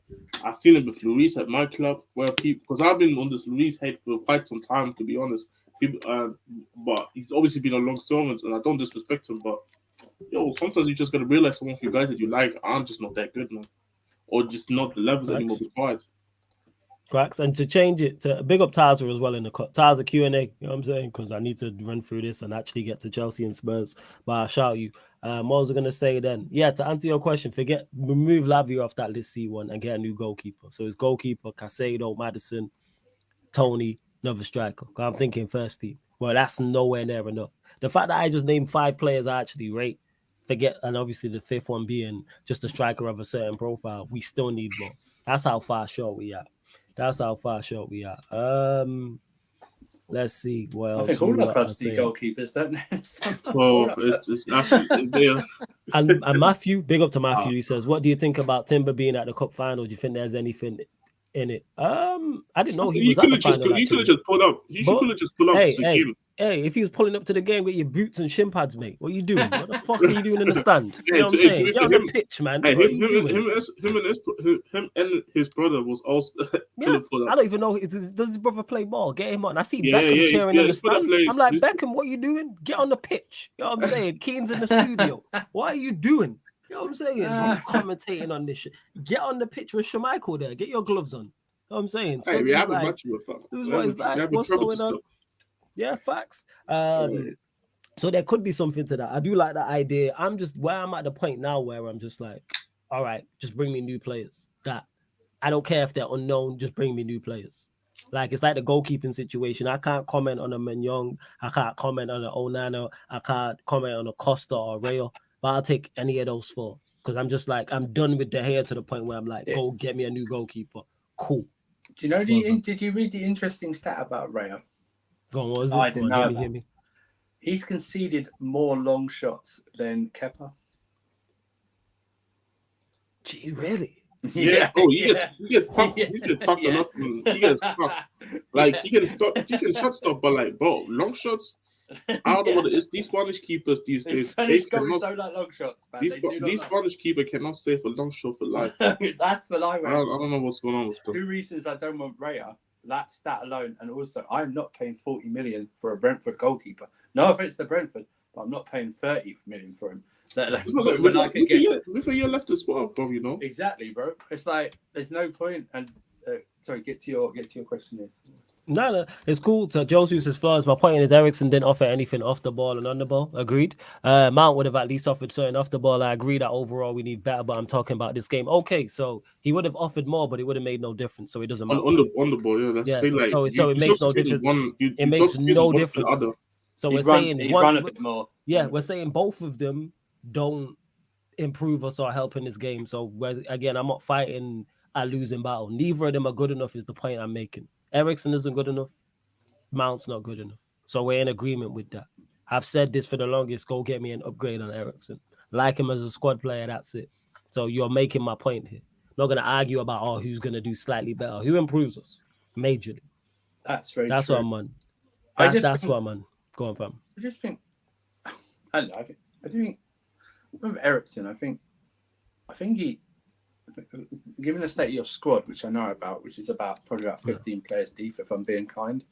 I've seen it with Lloris at my club, where people, because I've been on this Lloris hate for quite some time, to be honest. People, but he's obviously been a long servant, and I don't disrespect him, but sometimes you just gotta realize some of you guys that you like aren't just not that good, man. Or just not the levels anymore required. Cracks. And to change it to big up Taza as well in the cut. Taza Q&A, you know what I'm saying? Because I need to run through this and actually get to Chelsea and Spurs. But I'll shout you. What was I going to say then? Yeah, to answer your question, remove Lavio off that list C1 and get a new goalkeeper. So it's goalkeeper, Caicedo, Madison, Tony, another striker. I'm thinking first team. Well, that's nowhere near enough. The fact that I just named 5 players I actually rate, and obviously the 5th one being just a striker of a certain profile, we still need more. That's how far short we are. Let's see. Well, I think all the clubs need goalkeepers, don't they? Well, it's actually there. And Matthew, big up to Matthew. He says, "What do you think about Timber being at the cup final? Do you think there's anything in it?" I didn't know he was at the final. He could have just pulled up. He could have just pulled up to the game. Hey, if he was pulling up to the game with your boots and shin pads, mate, what are you doing? What the fuck are you doing in the stand? You know what I'm saying? Get on the pitch, man. Him and his brother was also. I don't even know. Does his brother play ball? Get him on. I see Beckham cheering in the stands. I'm like, Beckham, what are you doing? Get on the pitch. You know what I'm saying? Keane's in the studio. What are you doing? You know what I'm saying? You're commentating on this shit. Get on the pitch with Schmeichel there. Get your gloves on. You know what I'm saying? Hey, we haven't much of a This is what it's like. What's going on? Yeah, facts. So there could be something to that. I do like that idea. I'm at the point now where I'm just like, all right, just bring me new players. That I don't care if they're unknown, just bring me new players. It's like the goalkeeping situation. I can't comment on a Mignon. I can't comment on an Onana. I can't comment on a Costa or Rayo. But I'll take any of those 4. Because I'm just I'm done with De Gea to the point where I'm like, go get me a new goalkeeper. Cool. Do you know did you read the interesting stat about Raya? Go on, what was it? I didn't know hit me. He's conceded more long shots than Kepa. Gee, really? Yeah. Oh, he gets pumped. He gets pumped enough. He gets pumped. Like he can shot stop, but like, bro, long shots. I don't know what it is. These Spanish keepers these days, Spanish goalies don't like long shots, man. These Spanish keeper cannot save a long shot for life. That's what I don't know what's going on with them. 2 reasons I don't want Raya. That stat alone, and also I'm not paying 40 million for a Brentford goalkeeper. No offense to Brentford, but I'm not paying 30 million for him. With a year left as well, bro. You know exactly, bro. It's like there's no point. And sorry, get to your question here. No, it's cool. So Josu says Flores. My point is Eriksen didn't offer anything off the ball and on the ball. Agreed. Mount would have at least offered certain off the ball. I agree that overall we need better, but I'm talking about this game. Okay, so he would have offered more, but it would have made no difference. So it doesn't matter. On the ball, yeah. So it makes no difference. It makes no difference. So we're saying run a bit more. Yeah, we're saying both of them don't improve us or help in this game. So again, I'm not fighting a losing battle. Neither of them are good enough is the point I'm making. Eriksen isn't good enough. Mount's not good enough. So we're in agreement with that. I've said this for the longest. Go get me an upgrade on Eriksen. Like him as a squad player, that's it. So you're making my point here. Not going to argue about who's going to do slightly better. Who improves us majorly? That's very That's true. what I'm on. That's what I'm on. Go on, fam. I just think, I don't know. I think with Eriksen, I think he, given the state of your squad, which I know about, which is probably about 15 players deep, if I'm being kind,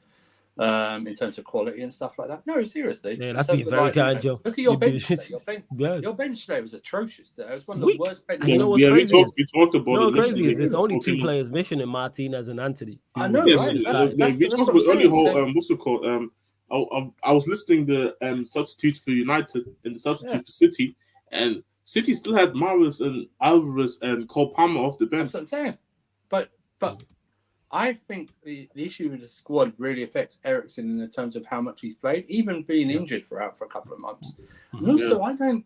in terms of quality and stuff like that. No, seriously. Yeah, that's being very kind, Joe. Look at your bench today. Your bench today was atrocious. It was one of the worst benches. You know what's crazy? We talked about it. Crazy is it's only 2 players missing in Martinez and Anthony. I know, right? We talked about earlier what's it called? I was listing the substitutes for United and the substitute for City, and City still had Mahrez and Alvarez and Cole Palmer off the bench. That's what I'm saying. But I think the issue with the squad really affects Eriksen in the terms of how much he's played, even being injured for a couple of months. And also, I don't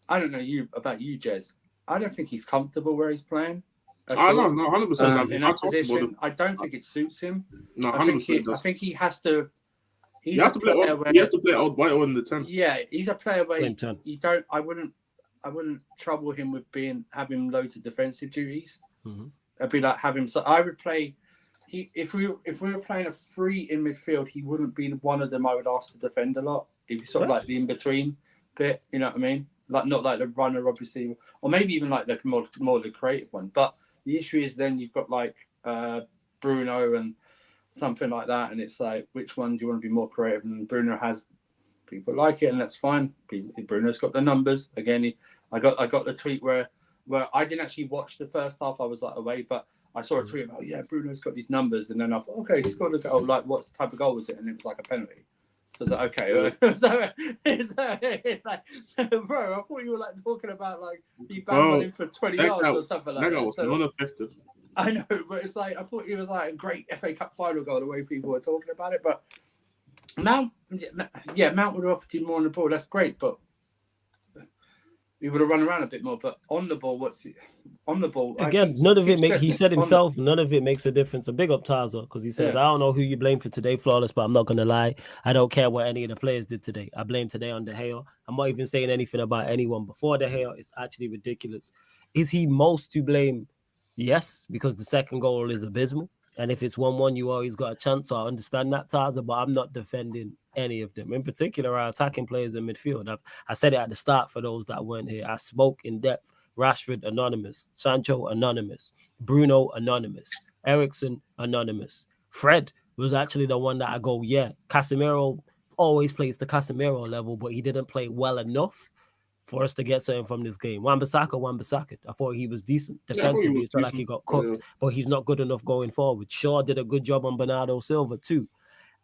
know about you, Jez. I don't think he's comfortable where he's playing. I don't know, 100%. In that position, I don't think it suits him. No, 100%. I think he has to. He has to play out wide on the 10. Yeah, he's a player where you don't. I wouldn't trouble him with having loads of defensive duties. Mm-hmm. I'd be like having. So I would play. If we were playing a 3 in midfield, he wouldn't be one of them I would ask to defend a lot. He'd be sort of like the in between bit. You know what I mean? Like not like the runner, obviously, or maybe even like the more the creative one. But the issue is then you've got like Bruno and something like that, and it's like which ones you want to be more creative. And Bruno has people like it, and that's fine. Bruno's got the numbers again. I got the tweet where I didn't actually watch the first half. I was like away, but I saw a tweet about Bruno's got these numbers, and then I thought, okay, he scored a goal. Like what type of goal was it? And it was like a penalty. So I was like, okay. So it's like, bro, I thought you were like talking about like he banged him for 20 yards or something like that. That was non-effective. I know, but it's like I thought it was like a great FA Cup final goal the way people were talking about it. But Mount would have offered you more on the ball. That's great, but we would have run around a bit more. But on the ball, again? None of it makes. He said himself, none of it makes a difference. A big up Taza because he says, I don't know who you blame for today, Flawless, but I'm not gonna lie. I don't care what any of the players did today. I blame today on De Gea. I'm not even saying anything about anyone before De Gea. It's actually ridiculous. Is he most to blame? Yes, because the second goal is abysmal. And if it's 1-1, you always got a chance. So I understand that, Taza, but I'm not defending any of them. In particular, our attacking players in midfield. I said it at the start for those that weren't here. I spoke in depth. Rashford, anonymous. Sancho, anonymous. Bruno, anonymous. Eriksen, anonymous. Fred was actually the one that I go, Casemiro always plays the Casemiro level, but he didn't play well enough for us to get something from this game. Wan-Bissaka. I thought he was decent defensively. It's not like he got cooked, but he's not good enough going forward. Shaw did a good job on Bernardo Silva too.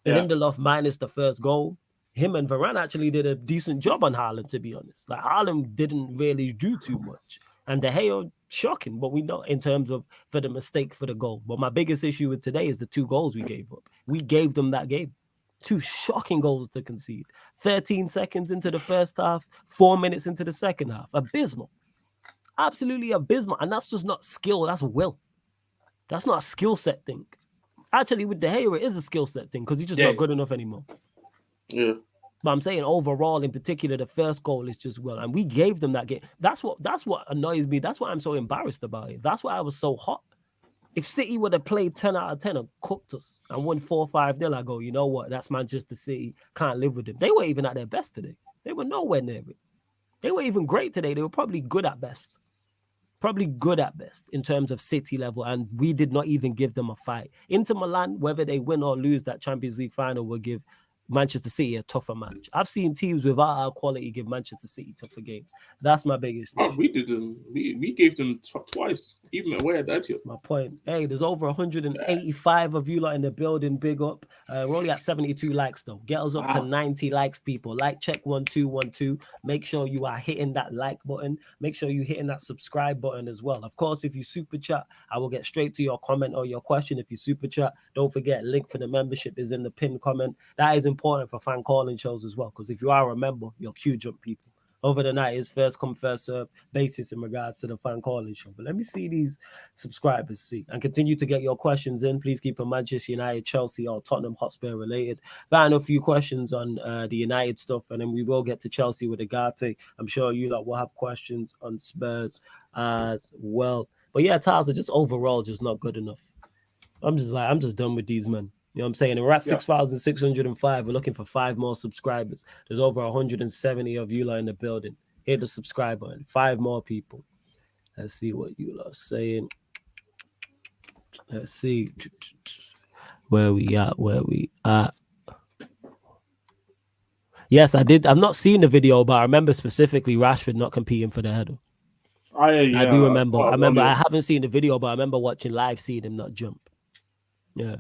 Lindelof minus the first goal. Him and Varane actually did a decent job on Haaland, to be honest. Like Haaland didn't really do too much. And De Gea, shocking, but we know in terms of for the mistake for the goal. But my biggest issue with today is the 2 goals we gave up. We gave them that game. 2 shocking goals to concede. 13 seconds into the first half, 4 minutes into the second half. Abysmal. Absolutely abysmal. And that's just not skill, that's will. That's not a skill set thing. Actually, with De Gea, it is a skill set thing because he's just not good enough anymore. Yeah. But I'm saying overall, in particular, the first goal is just and we gave them that game. That's what annoys me. That's why I'm so embarrassed about it. That's why I was so hot. If City would have played 10 out of 10 and cooked us and won 4-5-0, I go, you know what? That's Manchester City. Can't live with them. They weren't even at their best today. They were nowhere near it. They were even great today. They were probably good at best. Probably good at best in terms of City level, and we did not even give them a fight. Inter Milan, whether they win or lose that Champions League final, will give Manchester City a tougher match. I've seen teams without our quality give Manchester City tougher games. That's my biggest issue. We didn't. We gave them twice, even away at that. My point. Hey, there's over 185 of you lot in the building. Big up. We're only at 72 likes though. Get us up to 90 likes, people. Like check 1212. Make sure you are hitting that like button. Make sure you're hitting that subscribe button as well. Of course, if you super chat, I will get straight to your comment or your question. If you super chat, don't forget, link for the membership is in the pinned comment. That is important for fan calling shows as well, because if you are a member, you'll queue jump people. Over the night is first come, first serve basis in regards to the fan calling show. But let me see these subscribers see and continue to get your questions in. Please keep them Manchester United, Chelsea, or Tottenham Hotspur related. Found a few questions on the United stuff, and then we will get to Chelsea with Ugarte. I'm sure you lot will have questions on Spurs as well. But yeah, Taz are just overall just not good enough. I'm just done with these men. You know what I'm saying? And we're at 6,605. We're looking for 5 more subscribers. There's over 170 of you lot in the building. Hit the subscribe button. 5 more people. Let's see what you lot are saying. Let's see where we at. Yes, I did. I've not seen the video, but I remember specifically Rashford not competing for the header. I do remember. I haven't seen the video, but I remember watching live, seeing him not jump. Yeah.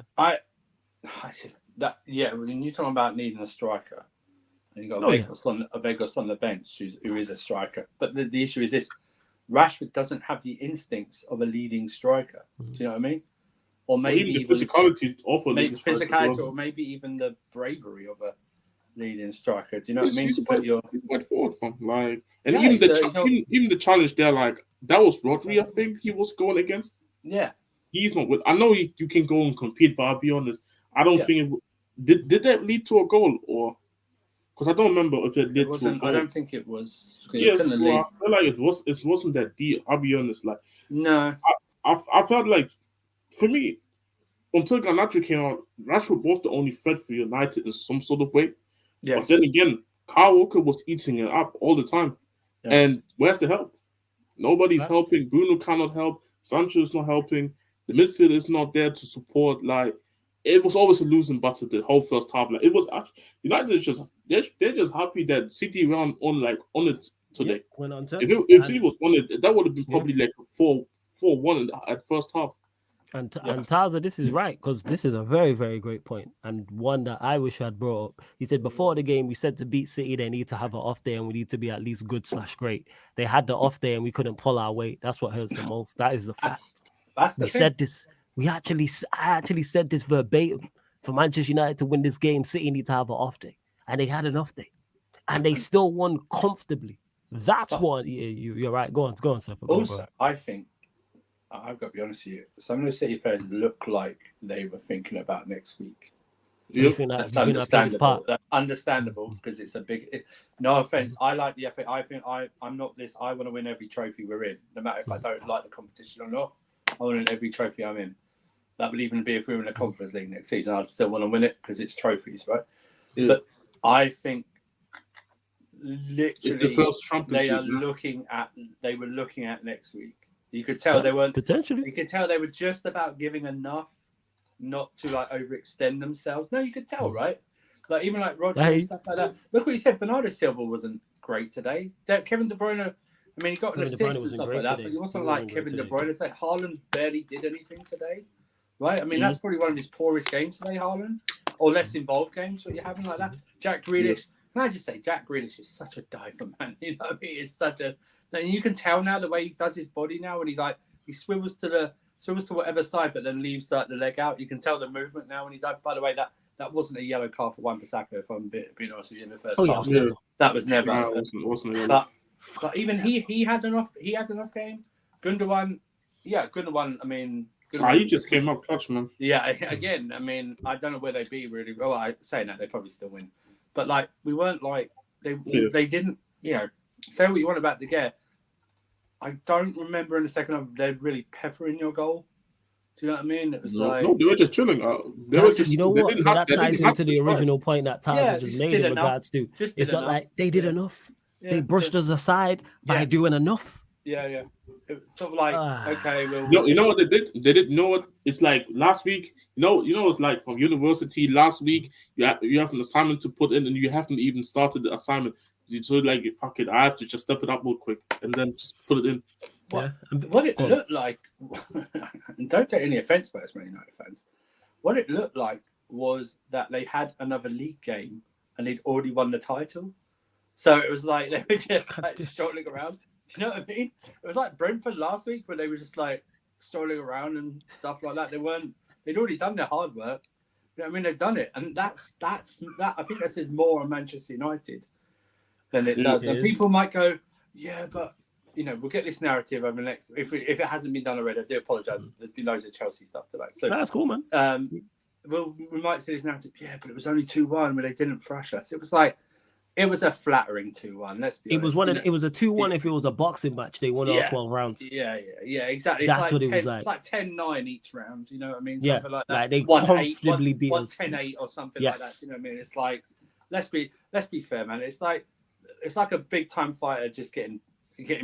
When you're talking about needing a striker, and you've got Vegas on the bench who is a striker. But the issue is this: Rashford doesn't have the instincts of a leading striker. Do you know what I mean? Or maybe even the physicality of a leading striker, or maybe even the bravery of a leading striker. Do you know what I mean? He's quite forward from even the challenge there, like that was Rodri. I think he was going against. Yeah. He's not with. I know you can go and compete, but I'll be honest. I don't think it did that lead to a goal, or because I don't remember if it led to a goal. I don't think it was. Yes, I feel like it wasn't that deep. I'll be honest. Like no, I felt like for me until Garnacho came out, Rashford was the only threat for United in some sort of way. Yes. But then again, Kyle Walker was eating it up all the time, and where's the help? Nobody's helping. Bruno cannot help. Sancho's not helping. The midfield is not there to support. Like it was always a losing battle the whole first half. Like it was actually United they're just happy that City ran on it today. If City was on it, that would have been probably like a 4-1 at first half. And Taza, this is right, because this is a very, very great point, and one that I wish I had brought up. He said before the game, we said to beat City, they need to have an off day, and we need to be at least good/great. They had the off day, and we couldn't pull our weight. That's what hurts the most. That is the fact. We said this. I actually said this verbatim. For Manchester United to win this game, City need to have an off day, and they had an off day, and they still won comfortably. That's what you're right. Go on, sir. Also, I think I've got to be honest with you. Some of the City players look like they were thinking about next week. That's understandable. That's understandable because it's a big. No offense. I like the FA. I think I'm not this. I want to win every trophy we're in, no matter if I don't like the competition or not. I want to win every trophy I'm in. That would even be if we were in the Conference League next season. I'd still want to win it because it's trophies, right? Yeah. But I think literally the first they were looking at next week. You could tell they weren't potentially. You could tell they were just about giving enough not to overextend themselves. No, you could tell, right? Like even like Roger and stuff like that. Look what he said. Bernardo Silva wasn't great today. Kevin De Bruyne. I mean, he got an assist and stuff like that, but he wasn't like Kevin De Bruyne. It's like Haaland barely did anything today, right? I mean, that's probably one of his poorest games today, Haaland, or less involved games. What you're having like that. Jack Grealish. Can I just say, Jack Grealish is such a diver, man. You know, he is such a. And you can tell now the way he does his body now, when he swivels to whatever side, but then leaves the leg out. You can tell the movement now when he dives. By the way, that wasn't a yellow card for Wan-Bissaka, if I'm being honest with you, in the first half. Yeah. That was never. No, it wasn't. But even he had enough game. Gundogan, I mean, He just came up clutch, man. Yeah, again, I mean, I don't know where they'd be really. Well, saying that, they probably still win. But, like, we weren't like, they didn't, say what you want about De Gea. I don't remember in the second half they'd really pepper in your goal. Do you know what I mean? It was no, they were just chilling. You know what? That ties into the original point that Taza just made in regards to it's not like they did enough. Yeah, they brushed us aside by doing enough. Yeah. It was sort of like, okay, well, you know what they did? They didn't know what it's like last week. You know, it's like from university last week. You have an assignment to put in, and you haven't even started the assignment. So like, fuck it, I have to just step it up real quick and then just put it in. What it looked like, and don't take any offense by us, Man United fans. What it looked like was that they had another league game and they'd already won the title. So it was like they were just like strolling around. You know what I mean? It was like Brentford last week where they were just like strolling around and stuff like that. They'd already done their hard work. You know what I mean? They've done it, and that's that. I think that says more on Manchester United than it does. And people might go, yeah, but we'll get this narrative over the next. If it hasn't been done already, I do apologise. There's been loads of Chelsea stuff today, so that's cool, man. We might see this narrative. Yeah, but it was only 2-1 where they didn't thrash us. It was like. It was a flattering 2-1. Let's be honest. It was a 2-1 if it was a boxing match. They won all 12 rounds. Yeah, exactly. That's what it was like. It's like 10-9 each round. You know what I mean? Something like that. Like they comfortably beat us. 10-8 or something like that. You know what I mean? It's like let's be fair, man. It's like a big time fighter just getting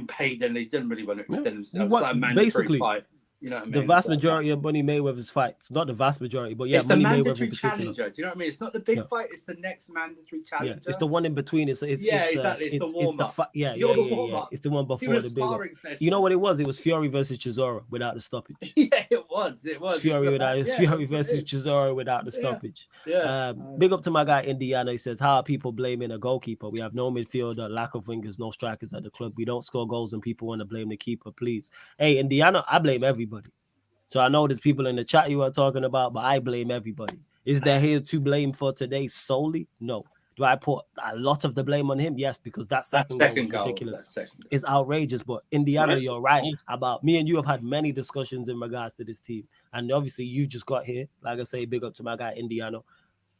paid and they didn't really want to extend themselves. It's like a mandatory fight. You know what I mean? The vast majority of Money Mayweather's fights, not the vast majority, but it's Money the Mayweather mandatory in particular. Challenger. Do you know what I mean? It's not the big fight; it's the next mandatory challenger. Yeah, it's the one in between. It's exactly. It's the warm up. You're the warm up. It's the one before the big one. You know what it was? It was Fury versus Chisora without the stoppage. Yeah, it was. Fury versus Chisora without the stoppage. Yeah. Big up to my guy Indiana. He says, "How are people blaming a goalkeeper? We have no midfielder, lack of wingers, no strikers at the club. We don't score goals, and people want to blame the keeper. Please, hey Indiana, I blame everybody." So I know there's people in the chat you are talking about, but I blame everybody. Is there here to blame for today solely? No. Do I put a lot of the blame on him? Yes, because that second goal is ridiculous. It's outrageous. But Indiana, you're right about me and you have had many discussions in regards to this team. And obviously you just got here. Like I say, big up to my guy Indiana.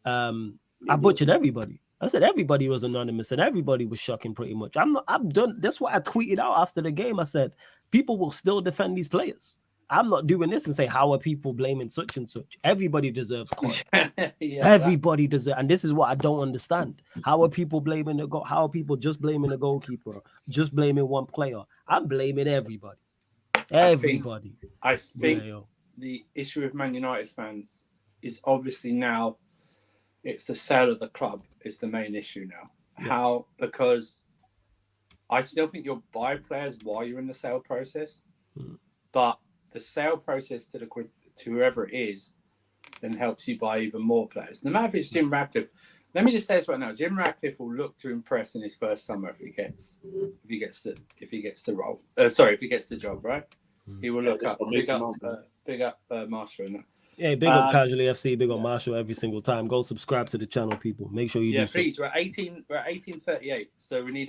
I butchered everybody. I said everybody was anonymous and everybody was shocking pretty much. I'm done. That's what I tweeted out after the game. I said, people will still defend these players. I'm not doing this and say, how are people blaming such and such? Everybody deserves court. Everybody deserves, and this is what I don't understand. How are people blaming the goal? How are people just blaming the goalkeeper? Just blaming one player? I'm blaming everybody. Everybody. I think the issue with Man United fans is obviously now it's the sale of the club is the main issue now. Yes. Because I still think you'll buy players while you're in the sale process, but the sale process to whoever it is then helps you buy even more players. No matter if it's Jim Ratcliffe. Let me just say this right now. Jim Ratcliffe will look to impress in his first summer if he gets the role. If he gets the job, right? He will look up. Big up Marshall and that. Yeah, big up Casually FC, big up Marshall every single time. Go subscribe to the channel, people. Make sure you do. Yeah, please. We're 1838, so we're near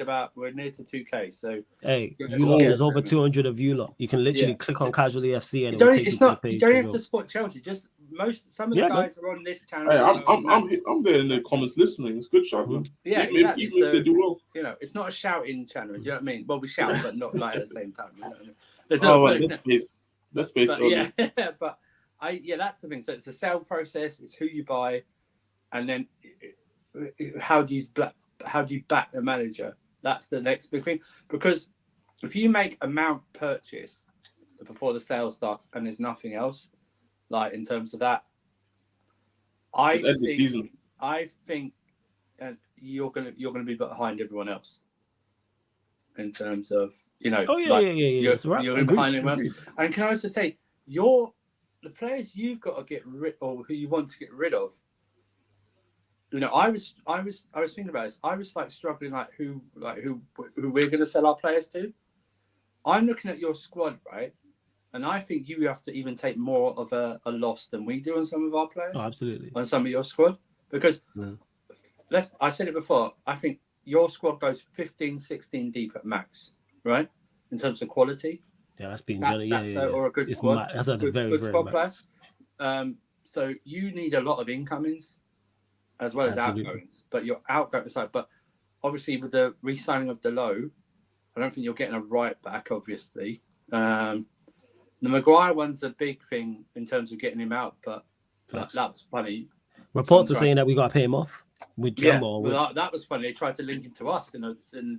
to 2K. So hey, there's over 200 of you lot. You can literally click on Casually FC and you don't have to support Chelsea. Just some of the guys are on this channel. Hey, I'm there in the comments listening. It's good shout, man. Yeah, exactly. Even if they do well. It's not a shouting channel. Do you know what I mean? Well, we shout, but not like at the same time. You know what I mean? That's space. But that's the thing. So it's a sale process. It's who you buy, and then how do you back the manager? That's the next big thing. Because if you make a mount purchase before the sale starts and there's nothing else, like in terms of that, I think you're gonna be behind everyone else in terms of You're behind everyone else. And can I also say the players you've got to get rid, or who you want to get rid of. I was thinking about this. I was like struggling, who we're going to sell our players to. I'm looking at your squad, right, and I think you have to even take more of a loss than we do on some of our players. Oh, absolutely. On some of your squad, because I said it before. I think your squad goes 15, 16 deep at max, right, in terms of quality. Yeah, that's been or a good squad. That's at the very squad max. So you need a lot of incomings as well as outgoings. But your outgoings, but obviously with the re-signing of Delo, I don't think you're getting a right back. Obviously, the Maguire one's a big thing in terms of getting him out, but that was funny. Reports are saying that we got to pay him off with Jumbo. That was funny. They tried to link him to us in a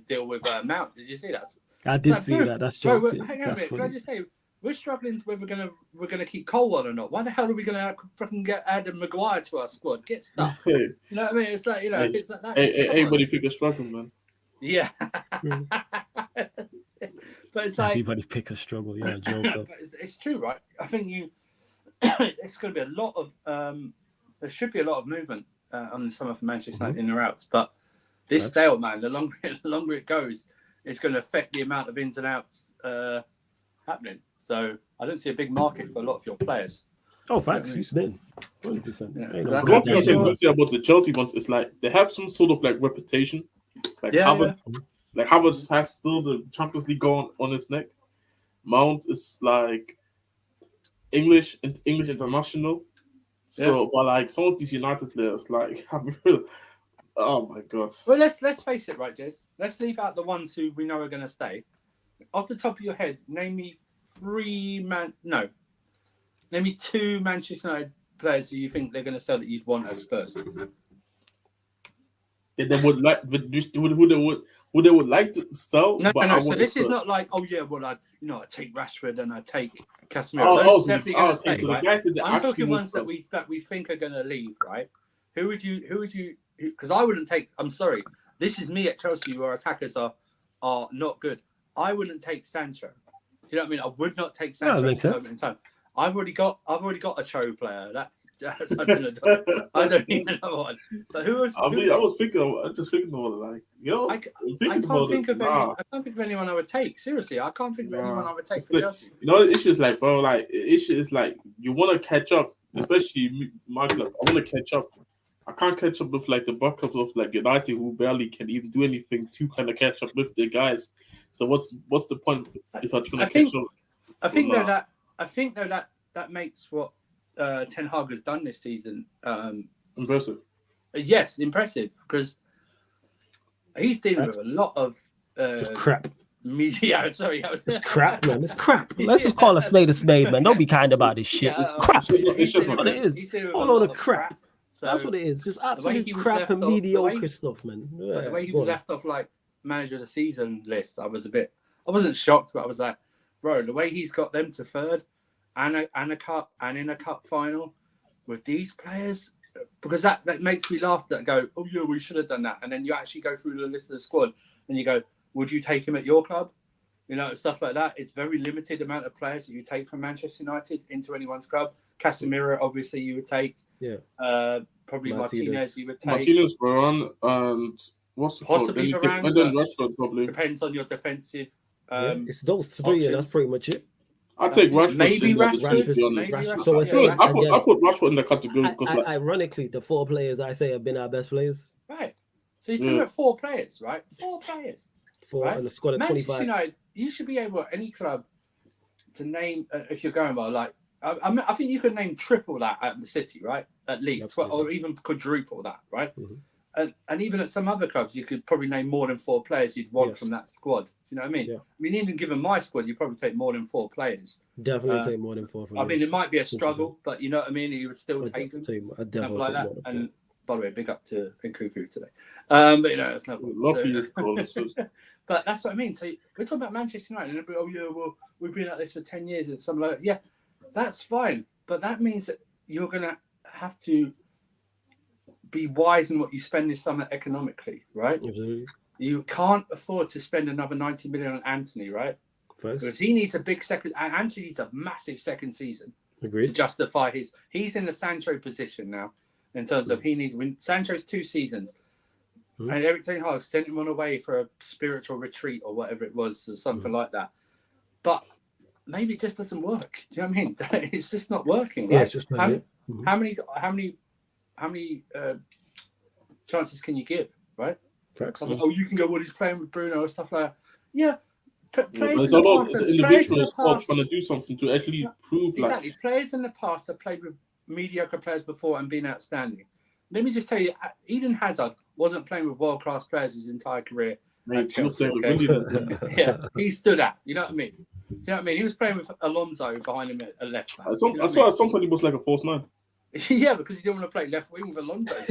deal with Mount. Did you see that? I did see that. That's true. Hang on a minute. Can I just say, we're struggling to whether we're gonna keep Cole on or not. Why the hell are we gonna fucking get Adam Maguire to our squad? Get stuck. You know what I mean? It's like, you know, it's like that. Everybody pick a struggle, man. Yeah. But it's like everybody pick a struggle. Yeah, Joker. It's true, right? I think it's going to be a lot of there should be a lot of movement on the summer for Manchester United in or outs. But this stale, man, the longer it goes, it's going to affect the amount of ins and outs happening. So I don't see a big market for a lot of your players. Oh, facts. You spin 100%. Yeah. One thing I say about the Chelsea ones is like they have some sort of like reputation. Like Havertz has still the Champions League going on his neck. Mount is like English international. So, but like some of these United players, like, oh my god. Well, let's face it, right, Jez? Let's leave out the ones who we know are going to stay. Off the top of your head, name me name me 2 Manchester United players who you think they're going to sell that you'd want at Spurs. They would like who they would like to sell. No. So this is not like, I take Rashford and I take Casemiro. Those definitely going to stay, right? I'm talking ones that we think are going to leave, right? Who would you? Because I wouldn't take. I'm sorry. This is me at Chelsea, where attackers are not good. I wouldn't take Sancho. Do you know what I mean? I would not take Sancho. That makes sense. I've already got a Cho player. That's I don't need another one. But who was? I'm just thinking of like, I can't think of anyone I would take. Seriously, I can't think of anyone I would take for Chelsea. You know, it's just like, bro, like it's just like you want to catch up, especially my club. I want to catch up. I can't catch up with like the backups of like United, who barely can even do anything to kind of catch up with the guys. So what's the point if I'm trying to catch up? I think that makes what Ten Hag has done this season impressive. Yes, impressive, because he's dealing with a lot of just crap. Media. Sorry, it's crap, man. It's crap. Let's just call a spade, man. Don't be kind about this shit. It's crap. It's just what it is. All on the crap. So that's what it is. Just absolute crap and mediocre stuff, man. Yeah, the way he was left off like manager of the season list, I wasn't shocked, but I was like, bro, the way he's got them to third and a cup and in a cup final with these players, because that makes me laugh. That go, oh yeah, we should have done that. And then you actually go through the list of the squad and you go, would you take him at your club? You know, stuff like that. It's very limited amount of players that you take from Manchester United into anyone's club. Casemiro, obviously, you would take. Yeah. Probably Martinez you would take. Martinez, Varane, and what's the possibly Varane? And then Rashford, probably. Depends on your defensive. It's those 3. Yeah, that's pretty much it. I take Rashford. Maybe Rashford. So I put Rashford in the category because, ironically, the 4 players I say have been our best players. Right. So you're talking about 4 players, right? 4 players. 4 in a squad of 25. Manchester United, you should be able, any club, to name, if you're going well, like, I think you could name triple that at the City, right? At least, or even quadruple that, right? Mm-hmm. And even at some other clubs, you could probably name more than 4 players you'd want from that squad. You know what I mean? Yeah. I mean, even given my squad, you'd probably take more than 4 players. Definitely take more than 4 from. I mean, it might be a struggle, but you know what I mean. You would still take them. I'd definitely like that. And by the way, big up to Nkuku today. But you know, it's not. But that's what I mean. So we're talking about Manchester United, and oh yeah, well, we've been at this for 10 years, and something like that. Yeah, that's fine. But that means that you're gonna have to be wise in what you spend this summer economically, right? Absolutely. You can't afford to spend another 90 million on Anthony, right? Because he needs a big second. Anthony needs a massive second season to justify his. He's in the Sancho position now, in terms of he needs. When Sancho's 2 seasons, and Eric Ten Hag sent him on away for a spiritual retreat or whatever it was, or something like that. But maybe it just doesn't work. Do you know what I mean? It's just not working. Yeah, right? it's just how many chances can you give, right? Facts. You can go, well, he's playing with Bruno or stuff like that. Yeah, It's about individuals as well trying to do something to actually prove. Exactly. Players in the past have played with mediocre players before and been outstanding. Let me just tell you, Eden Hazard wasn't playing with world-class players his entire career. Mate, Chelsea, yeah, he stood out. You know what I mean? Do you know what I mean? He was playing with Alonso behind him at left back. I saw at some point he was like a false nine. Yeah, because he didn't want to play left wing with Alonso. I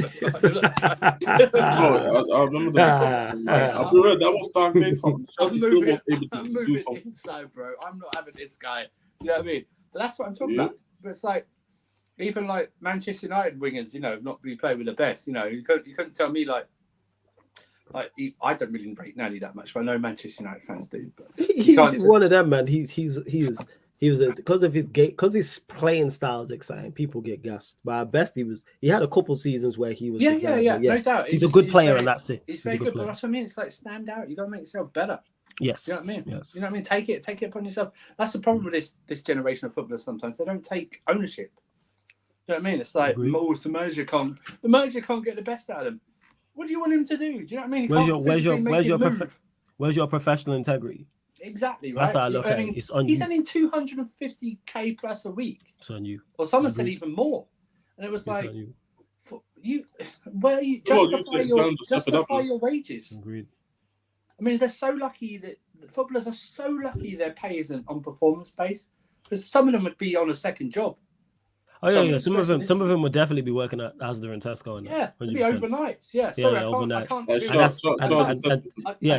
remember that. That was dark days. I'm moving inside, bro. I'm not having this guy. Do you know what I mean? But that's what I'm talking about. But it's like, even like Manchester United wingers, not really play with the best. You couldn't tell me like I don't really rate Nani that much, but I know Manchester United fans do. But he's one of them, man. He was because of his his playing style is exciting. People get gassed. But at best, he had a couple seasons where he was no doubt. He's a good player, and that's it. He's very good, but that's what I mean. It's like stand out. You got to make yourself better. Yes. You know what I mean? Yes. You know what I mean? Take it upon yourself. That's the problem with this generation of footballers. Sometimes they don't take ownership. You know what I mean? It's like, the manager can't get the best out of him. What do you want him to do? Do you know what I mean? Where's your professional integrity? Exactly, right? That's how I look at it. It's on you. He's earning 250k plus a week. It's on you. Or someone said even more. And it was like, where are you justify your wages? Agreed. I mean, they're so lucky that footballers are so lucky their pay isn't on performance based, because some of them would be on a second job. Oh yeah. Some of them would definitely be working at Asda and Tesco. Yeah, it'd be overnights. Yeah, sorry, overnight. I can't.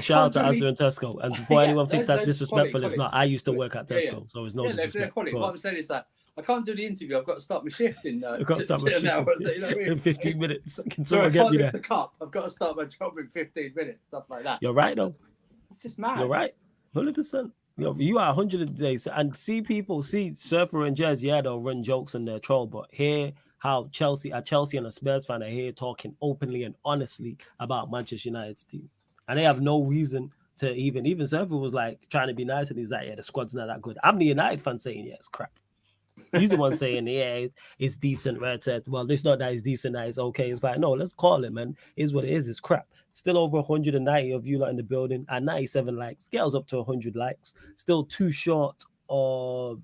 Shout out to Asda and Tesco. And before anyone thinks that's disrespectful, it's not. I used to work at Tesco, so it's no disrespect. What I'm saying is that I can't do the interview. I've got to start my shift in. I've got to start my shift in 15 minutes. Can someone get me there? The cup. I've got to start my job in 15 minutes. Stuff like that. You're right, though. It's just mad. You're right. 100%. You are 100 days, and see Surfer and Jazz, they'll run jokes and they're troll, but hear how Chelsea and a Spurs fan are here talking openly and honestly about Manchester United's team, and they have no reason to even Surfer was like trying to be nice, and he's like, the squad's not that good. I'm the United fan saying, it's crap. He's the one saying, it's decent, right? Well, it's not that it's decent, that it's okay. It's like, no, let's call it, man. It's what it is. It's crap. Still over 190 of you lot in the building and 97 likes. Scales up to 100 likes. Still too short of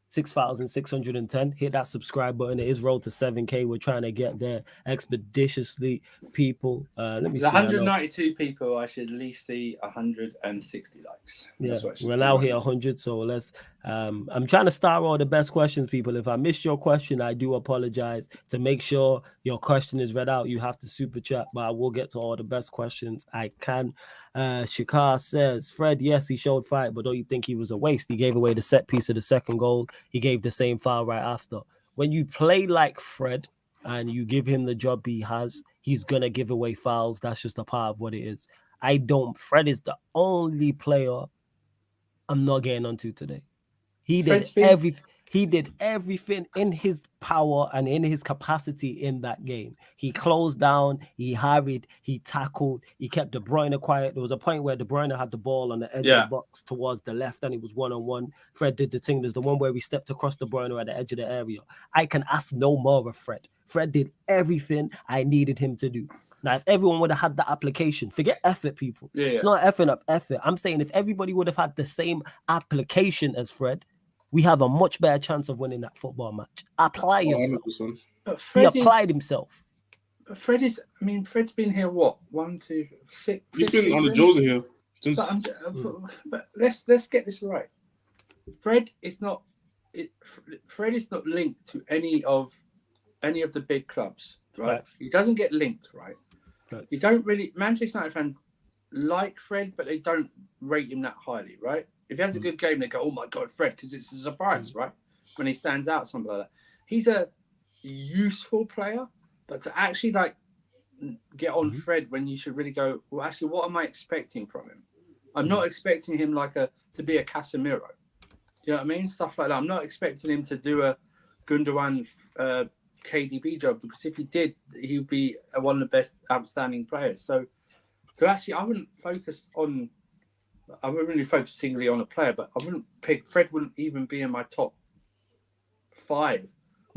6,610. Hit that subscribe button. It is rolled to 7K. We're trying to get there expeditiously, people. Let me see. 192 people. I should at least see 160 likes. Yeah, we're now here 100. So let's. I'm trying to start all the best questions, people. If I missed your question, I do apologize. To make sure your question is read out, you have to super chat. But I will get to all the best questions I can. Shikar says, Fred, yes, he showed fight, but don't you think he was a waste? He gave away the set piece of the second goal. He gave the same foul right after. When you play like Fred and you give him the job he has, he's going to give away fouls. That's just a part of what it is. Fred is the only player I'm not getting onto today. He did everything in his power and in his capacity in that game. He closed down, he harried, he tackled, he kept De Bruyne quiet. There was a point where De Bruyne had the ball on the edge of the box towards the left, and it was one-on-one. Fred did the thing. There's the one where we stepped across De Bruyne at the edge of the area. I can ask no more of Fred. Fred did everything I needed him to do. Now, if everyone would have had that application, forget effort, people. It's not effort of effort. I'm saying if everybody would have had the same application as Fred, we have a much better chance of winning that football match. Apply himself. He applied himself. Fred's been here, what? 1, 2, 6. He's been on the Jose here. But let's get this right. Fred is not linked to any of the big clubs, right? Facts. He doesn't get linked, right? Facts. You don't really. Manchester United fans like Fred, but they don't rate him that highly, right? If he has a good game, they go, "Oh my God, Fred!" Because it's a surprise, right? When he stands out, something like that. He's a useful player, but to actually get on Fred when you should really go, well, actually, what am I expecting from him? I'm not expecting him to be a Casemiro. Do you know what I mean? Stuff like that. I'm not expecting him to do a Gundogan KDB job, because if he did, he would be one of the best outstanding players. So I wouldn't really focus singly on a player, but I wouldn't pick Fred. Wouldn't even be in my top 5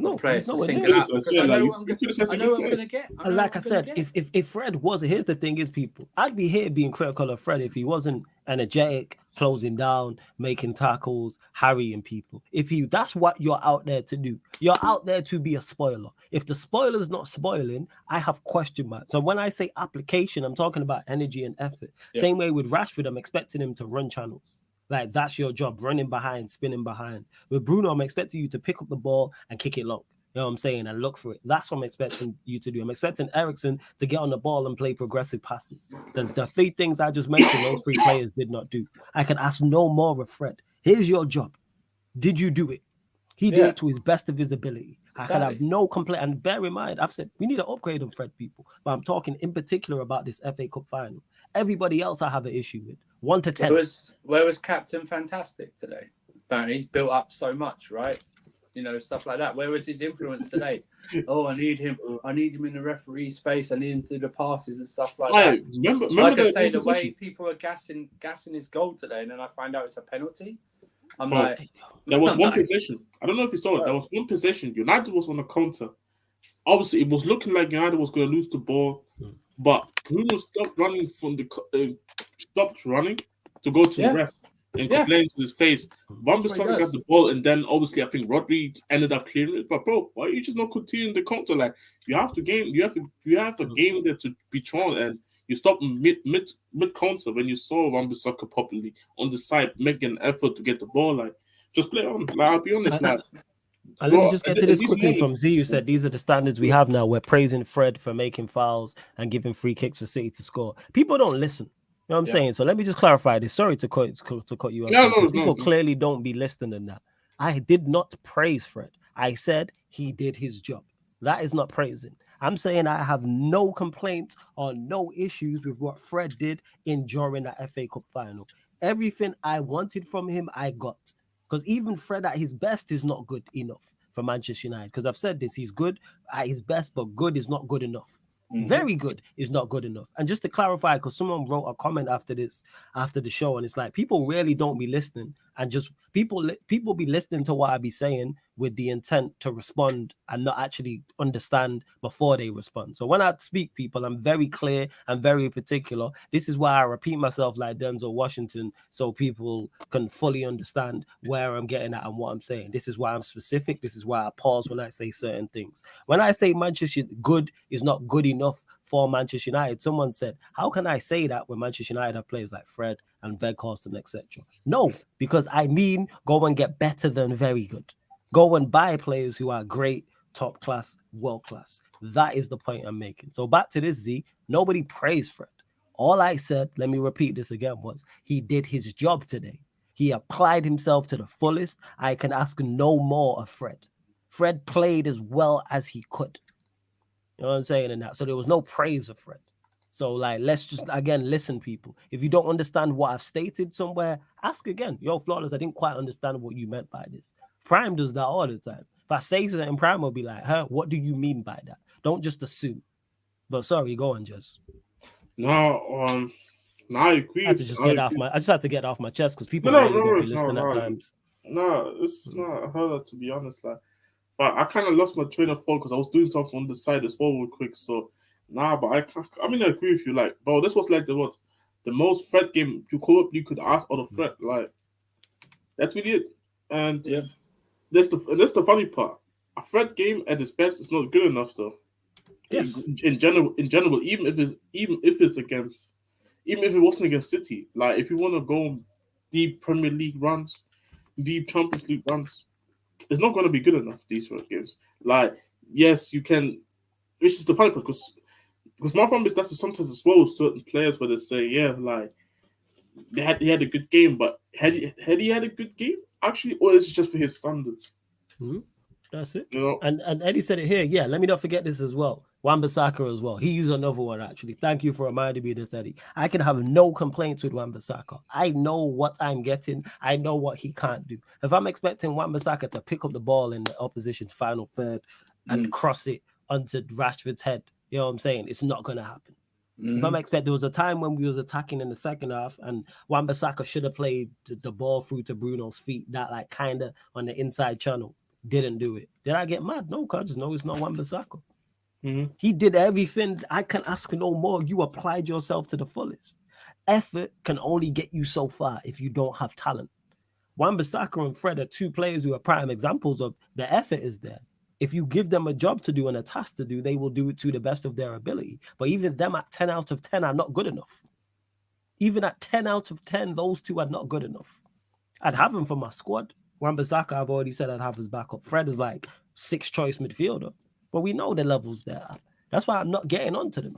No, players to no, single out because I know what I'm going to get. And like I said, if Fred was, here's the thing is, people, I'd be here being critical of Fred if he wasn't energetic, closing down, making tackles, harrying people. That's what you're out there to do. You're out there to be a spoiler. If the spoiler's not spoiling, I have question marks. So when I say application, I'm talking about energy and effort. Yeah. Same way with Rashford, I'm expecting him to run channels. Like, that's your job, running behind, spinning behind. With Bruno, I'm expecting you to pick up the ball and kick it long. You know what I'm saying? And look for it. That's what I'm expecting you to do. I'm expecting Eriksen to get on the ball and play progressive passes. The three things I just mentioned, those three players did not do. I can ask no more of Fred. Here's your job. Did you do it? He did it to his best of his ability. Exactly. I can have no complaint. And bear in mind, I've said we need to upgrade on Fred, people. But I'm talking in particular about this FA Cup final. Everybody else I have an issue with. 1 to 10. Where was Captain Fantastic today? Apparently he's built up so much, right? You know, stuff like that. Where was his influence today? Oh, I need him in the referee's face. I need him to do the passes and stuff like that. Remember like I say, the way people are gassing his goal today, and then I find out it's a penalty. I'm like, there was one possession. I don't know if you saw it. There was one possession. United was on the counter. Obviously, it was looking like United was going to lose the ball, but Bruno stopped running to go to the ref and complain to his face. Wan-Bissaka got the ball, and then obviously I think Rodri ended up clearing it. But bro, why are you just not continuing the counter? Like, you have a game there to be thrown, and you stop mid counter when you saw Wan-Bissaka properly on the side making an effort to get the ball. Like, just play on. Like, I'll be honest, man. Let me just get to this quickly from Z, who said these are the standards we have now. We're praising Fred for making fouls and giving free kicks for City to score. People don't listen. You know what I'm saying? So let me just clarify this. Sorry to cut you off. People clearly don't be listening in that. I did not praise Fred. I said he did his job. That is not praising. I'm saying I have no complaints or no issues with what Fred did during that FA Cup final. Everything I wanted from him, I got. Because even Fred at his best is not good enough for Manchester United. Because I've said this, he's good at his best, but good is not good enough. Very good is not good enough. And just to clarify, because someone wrote a comment after the show, and it's like, people really don't be listening, and just people be listening to what I be saying with the intent to respond and not actually understand before they respond. So when I speak, people, I'm very clear and very particular. This is why I repeat myself like Denzel Washington, so people can fully understand where I'm getting at and what I'm saying. This is why I'm specific. This is why I pause when I say certain things. When I say Manchester good is not good enough for Manchester United, someone said, how can I say that when Manchester United have players like Fred and Weghorst and etc.? No, because I mean go and get better than very good. Go and buy players who are great, top class, world class. That is the point I'm making. So back to this, Z, nobody praised Fred. All I said, let me repeat this again, was he did his job today. He applied himself to the fullest. I can ask no more of Fred. Fred played as well as he could. You know what I'm saying? And that. So there was no praise of Fred. So, like, let's just, again, listen, people. If you don't understand what I've stated somewhere, ask again. Yo, Flawless, I didn't quite understand what you meant by this. Prime does that all the time. If I say something, Prime will be like, what do you mean by that? Don't just assume. But sorry, go on, Jess. No, I agree. I just had to get off my chest because people really don't be listening at times. No, it's not hard to be honest. Like, but I kind of lost my train of thought because I was doing something on the side as well real quick. So, but I agree with you. Like, bro, this was like the most Fred game you could ask on a Fred. Like, that's really it. And that's the funny part. A Fred game at its best is not good enough though. Yes. In general, even if it wasn't against City, like if you want to go deep Premier League runs, deep Champions League runs, it's not going to be good enough. These Fred games, like, yes, you can. Which is the funny part because my problem is that's sometimes as well with certain players where they say, like he had a good game, but had he had a good game actually, or is it just for his standards? Mm-hmm. That's it. You know? And Eddie said it here. Yeah, let me not forget this as well. Wan-Bissaka as well. He used another one, actually. Thank you for reminding me this, Eddie. I can have no complaints with Wan-Bissaka. I know what I'm getting. I know what he can't do. If I'm expecting Wan-Bissaka to pick up the ball in the opposition's final third and cross it onto Rashford's head, you know what I'm saying? It's not going to happen. If I'm expecting, there was a time when we was attacking in the second half and Wan-Bissaka should have played the ball through to Bruno's feet, that like kind of on the inside channel. didn't do it. Did I get mad? No, because I just know it's not Wan-Bissaka. Mm-hmm. He did everything. I can ask no more. You applied yourself to the fullest. Effort can only get you so far if you don't have talent. Wan-Bissaka and Fred are two players who are prime examples of the effort is there. If you give them a job to do and a task to do, they will do it to the best of their ability. But even them at 10 out of 10 are not good enough. Even at 10 out of 10, those two are not good enough. I'd have him for my squad. Wan-Bissaka, I've already said I'd have his backup. Fred is like 6th choice midfielder. But we know the levels there. That's why I'm not getting onto them.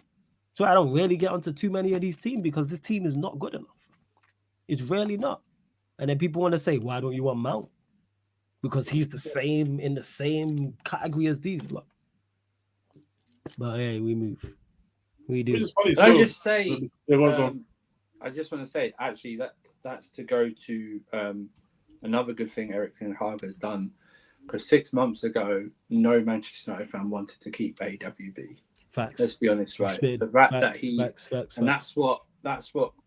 So I don't really get onto too many of these teams because this team is not good enough. It's really not. And then people want to say, why don't you want Mount? Because he's in the same category as these. Like. But hey, we move. We do. I just say, I just want to say, actually, that's to go to another good thing Erik ten Hag has done. Because 6 months ago, no Manchester United fan wanted to keep AWB. Facts. Let's be honest, right? The fact that he, and that's what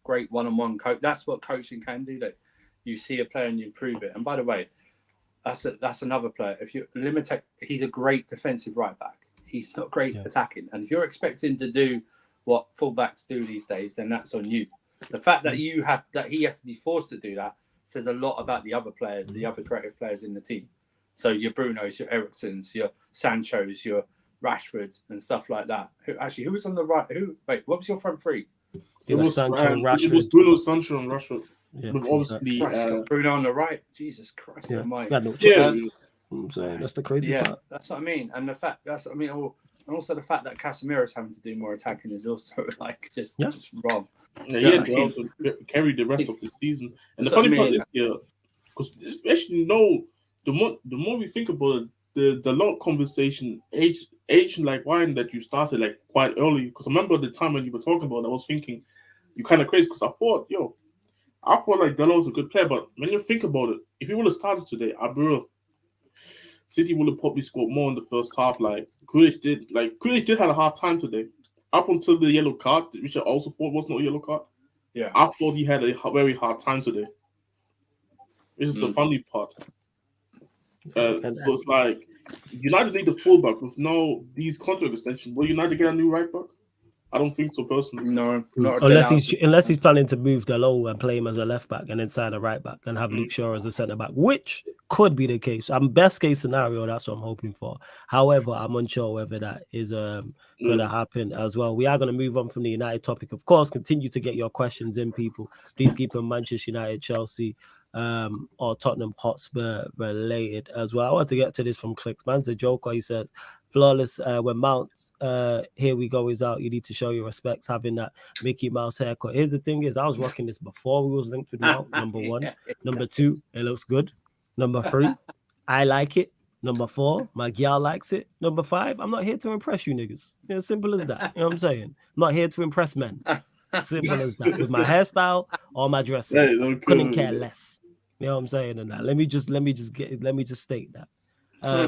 great one-on-one coach. That's what coaching can do. That you see a player and you improve it. And by the way, that's another player. If you limit, he's a great defensive right back. He's not great attacking. And if you're expecting to do what fullbacks do these days, then that's on you. The fact that he has to be forced to do that says a lot about the other players, the other creative players in the team. So your Brunos, your Ericssons, your Sanchos, your Rashfords, and stuff like that. Who was on the right? What was your front three? It was Sancho and Rashford. It was Bruno, Sancho, and Rashford. Yeah, with obviously Bruno on the right. Jesus Christ, yeah. I'm saying that's the crazy part. That's what I mean. And the fact and also the fact that Casemiro's having to do more attacking is also like just wrong. Yeah, to carry the rest of the season. And the funny part is because especially the more we think about it, the long conversation aging like wine that you started like quite early. Because I remember the time when you were talking about it, I was thinking you kind of crazy because I thought like Delo was a good player, but when you think about it, if he would have started today, City would have probably scored more in the first half. Like Grealish did. Like Grealish did have a hard time today, up until the yellow card, which I also thought was not a yellow card. Yeah, I thought he had a very hard time today. This is the funny part. So it's like United need a fullback with these contract extensions. Will United get a new right back? I don't think so personally. No, unless he's planning to move Delo and play him as a left back and then sign a right back and have Luke Shaw as a centre back, which could be the case. Best case scenario, that's what I'm hoping for. However, I'm unsure whether that is going to happen as well. We are going to move on from the United topic. Of course, continue to get your questions in, people. Please keep them Manchester United, Chelsea, or Tottenham Hotspur related as well. I want to get to this from Clicks. Man's a joker. He said, flawless when Mount here we go is out, you need to show your respects having that Mickey Mouse haircut. Here's the thing is I was rocking this before we was linked with Mount. Number 1. Number 2, it looks good. Number 3, I like it. Number 4, my gal likes it. Number 5, I'm not here to impress you niggas. Simple as that. You know what I'm saying? I'm not here to impress men. Simple as that. With my hairstyle or my dress sense. Couldn't care less. You know what I'm saying? And that. Let me just state that.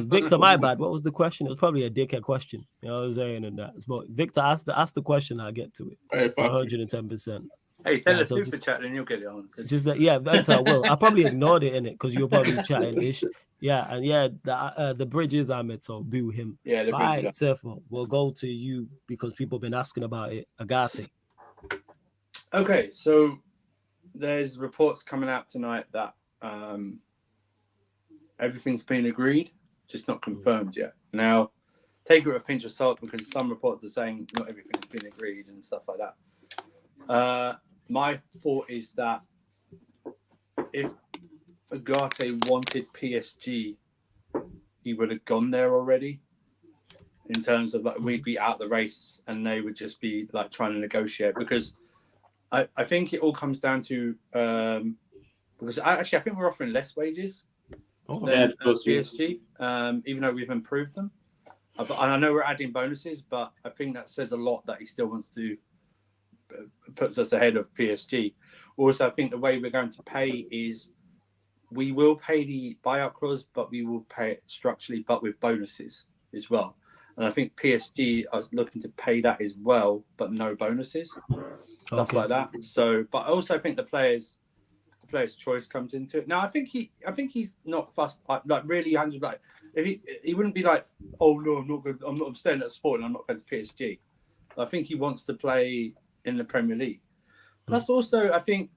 Victor, my bad. What was the question? It was probably a dickhead question. You know what I'm saying? And that. But Victor, ask the question. I'll get to it. 110%. Hey, send a super chat and you'll get it answered. Just that, Victor, I will. I probably ignored it in it because you're probably chatting ish. Yeah, and the bridge is Ahmed, so boo him. Yeah, the bridge. All right, Sefo, we'll go to you because people have been asking about it. Ugarte. Okay, so there's reports coming out tonight that everything's been agreed, just not confirmed yet. Now, take it with a pinch of salt because some reports are saying not everything's been agreed and stuff like that. My thought is that if Ugarte wanted PSG, he would have gone there already. In terms of like we'd be out the race and they would just be like trying to negotiate because I think it all comes down to because I think we're offering less wages than PSG, even though we've improved them. And I know we're adding bonuses, but I think that says a lot that he still wants to puts us ahead of PSG. Also, I think the way we're going to pay is we will pay the buyout clause, but we will pay it structurally, but with bonuses as well. And I think PSG are looking to pay that as well, but no bonuses, stuff like that. So, but I also think the players player's choice comes into it. Now, I think he's not fussed, like really hands like if he wouldn't be like, oh no, I'm staying at Sport and I'm not going to PSG. I think he wants to play in the Premier League. Plus, also, I think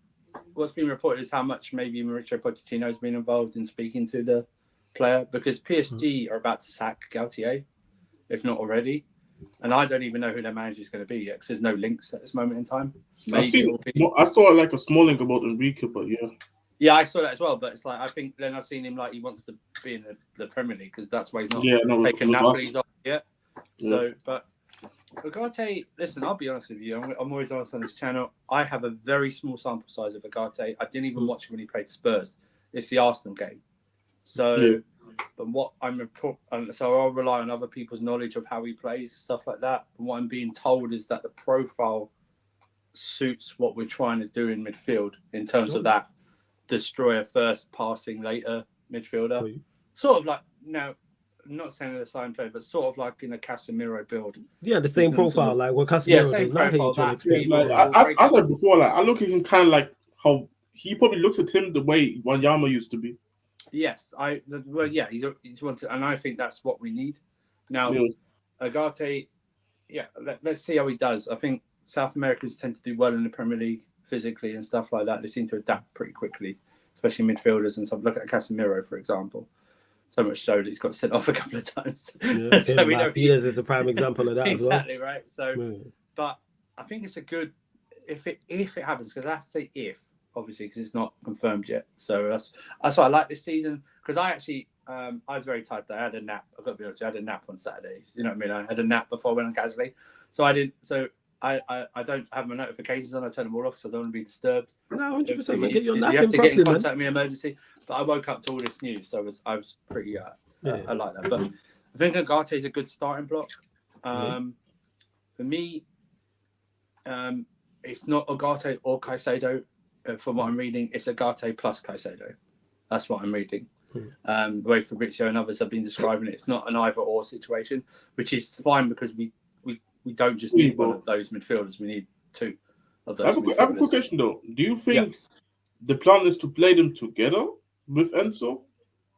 what's been reported is how much maybe Mauricio Pochettino has been involved in speaking to the player, because PSG are about to sack Galtier, if not already. And I don't even know who their manager is going to be yet, because there's no links at this moment in time. I saw like a small link about Enrique, but yeah. Yeah, I saw that as well. But it's like, I think then I've seen him like he wants to be in the Premier League, because that's why he's not taking Napoli's off yet. So, but Ugarte, listen, I'll be honest with you. I'm always honest on this channel. I have a very small sample size of Ugarte. I didn't even watch him when he played Spurs. It's the Arsenal game. So, but what so I'll rely on other people's knowledge of how he plays, stuff like that. And what I'm being told is that the profile suits what we're trying to do in midfield in terms of that destroyer first, passing later midfielder. Sort of like, now, I'm not saying the same player, but sort of like in a Casemiro build. Yeah, the same profile, like what Casemiro does not hate to an extent. I said before, like I look at him kind of like how he probably looks at him the way Wanyama used to be. Yes, he's wanted, and I think that's what we need now. Ugarte, let's see how he does. I think South Americans tend to do well in the Premier League physically and stuff like that. They seem to adapt pretty quickly, especially midfielders and stuff. Look at Casemiro, for example. So much so that he's got sent off a couple of times. Yeah, so we know Martinez is a prime example of that exactly, as well. Right. So, but I think it's a good if it happens, because I have to say if, obviously, because it's not confirmed yet. So that's why I like this season, because I actually I was very tired. I had a nap. I've got to be honest, I had a nap on Saturdays. You know what I mean? I had a nap before I went on casually, so I didn't. So I don't have my notifications on. I turn them all off, so I don't want to be disturbed. No, 100%. Get your nap. You have to get in contact with me emergency. But I woke up to all this news, so I was pretty. I like that. But I think Ugarte is a good starting block. For me, it's not Ugarte or Caicedo. From what I'm reading, it's Ugarte plus Caicedo. That's what I'm reading. The way Fabrizio and others have been describing it, it's not an either or situation, which is fine, because we don't just need one of those midfielders. We need two of those. I have a quick question though. Do you think the plan is to play them together with Enzo,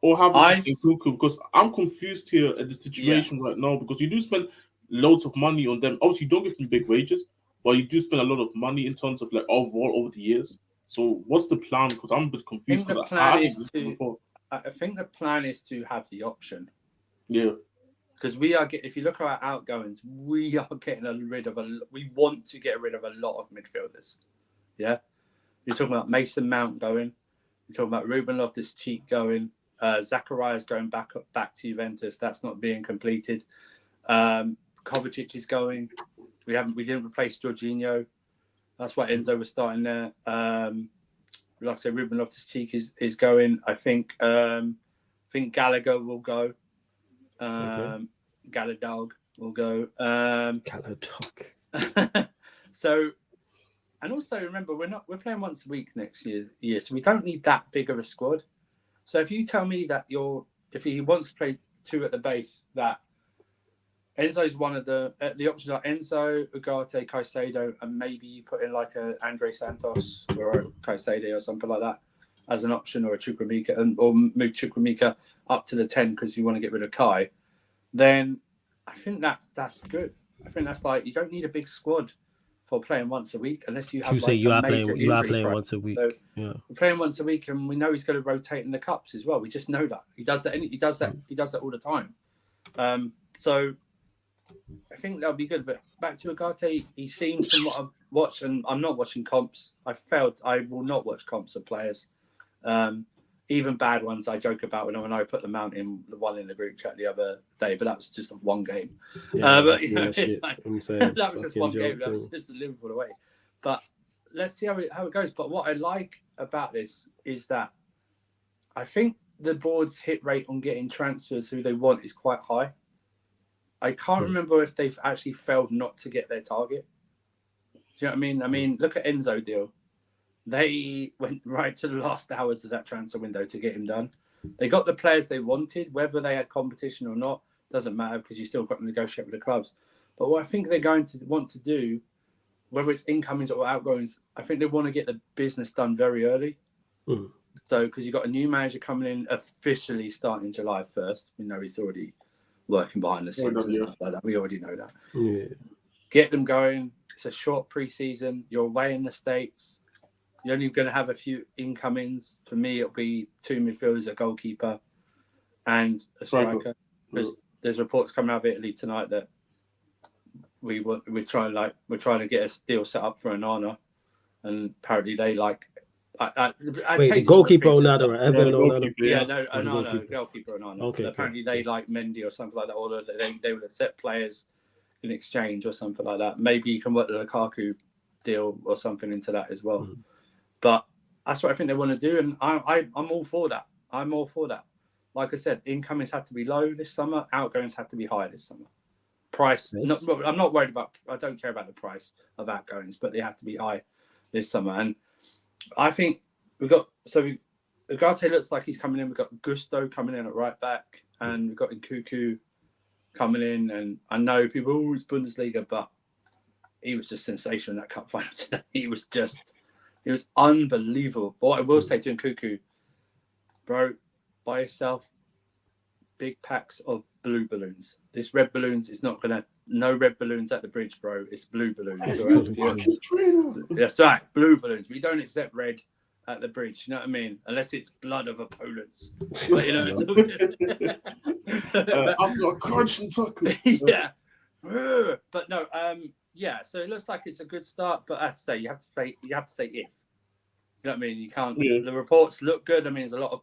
or have it in Cuckoo? Because I'm confused here at the situation right now, because you do spend loads of money on them. Obviously, you don't give them big wages, but you do spend a lot of money in terms of like overall over the years. So what's the plan? Because I'm a bit confused. I think the plan is to have the option. Yeah. Because if you look at our outgoings, we are getting rid of we want to get rid of a lot of midfielders. Yeah. You're talking about Mason Mount going. You're talking about Ruben Loftus-Cheek going. Zacharias going back to Juventus. That's not being completed. Kovacic is going. We didn't replace Jorginho. That's why Enzo was starting there. Like I said, Ruben Loftus-Cheek is going. I think Gallagher will go. Galadog will go. Galadog. So, and also remember, we're playing once a week next year, so we don't need that big of a squad. So if you tell me that if he wants to play two at the base, that Enzo's one of the options are Enzo, Ugarte, Caicedo, and maybe you put in like a Andre Santos or a Caicedo or something like that as an option, or a Chukwuemeka, or move Chukwuemeka up to the 10 because you want to get rid of Kai. Then I think that's good. I think that's like, you don't need a big squad for playing once a week unless you have. You are playing once a week. So we're playing once a week, and we know he's going to rotate in the cups as well. We just know that he does that. He does that all the time. So I think that'll be good. But back to Ugarte, he seems, from what I've watched, and I'm not watching comps. I will not watch comps of players, even bad ones. I joke about when I put the Mount in, the one in the group chat the other day, but that was just one game. But you know, that was just one game. That was just the Liverpool away. But let's see how it goes. But what I like about this is that I think the board's hit rate on getting transfers who they want is quite high. I can't remember if they've actually failed not to get their target. Do you know what I mean? I mean, look at Enzo deal. They went right to the last hours of that transfer window to get him done. They got the players they wanted, whether they had competition or not, doesn't matter, because you still got to negotiate with the clubs. But what I think they're going to want to do, whether it's incomings or outgoings, I think they want to get the business done very early. So, because you've got a new manager coming in, officially starting July 1st. We know he's already working behind the scenes and stuff like that. We already know that. Yeah. Get them going. It's a short pre-season. You're away in the States. You're only going to have a few incomings. For me, it'll be 2 midfielders, a goalkeeper, and a striker. Because there's reports coming out of Italy tonight that we're trying to get a deal set up for Onana, and apparently they like. Wait, goalkeeper Onana, right? Goalkeeper Onana. Okay, apparently they like Mendy or something like that, or they would accept players in exchange or something like that. Maybe you can work the Lukaku deal or something into that as well. But that's what I think they want to do, and I'm all for that. I'm all for that. Like I said, incomings have to be low this summer. Outgoings have to be high this summer. Price. Yes. I'm not worried about. I don't care about the price of outgoings, but they have to be high this summer. And I think Ugarte looks like he's coming in. We've got Gusto coming in at right back, and we've got Nkuku coming in. And I know people, it's Bundesliga, but he was just sensational in that cup final today. He was unbelievable. But what I will say to Nkuku, bro, by yourself, big packs of blue balloons. This red balloons is not gonna. No red balloons at the bridge, bro. It's blue balloons. That's right, blue balloons. We don't accept red at the bridge. You know what I mean? Unless it's blood of opponents. But, you know, I've got a crunch and tucker. Yeah, but no. Yeah. So it looks like it's a good start, but as I say, you have to say if. You know what I mean? You can't. Yeah. The reports look good. I mean, there's a lot of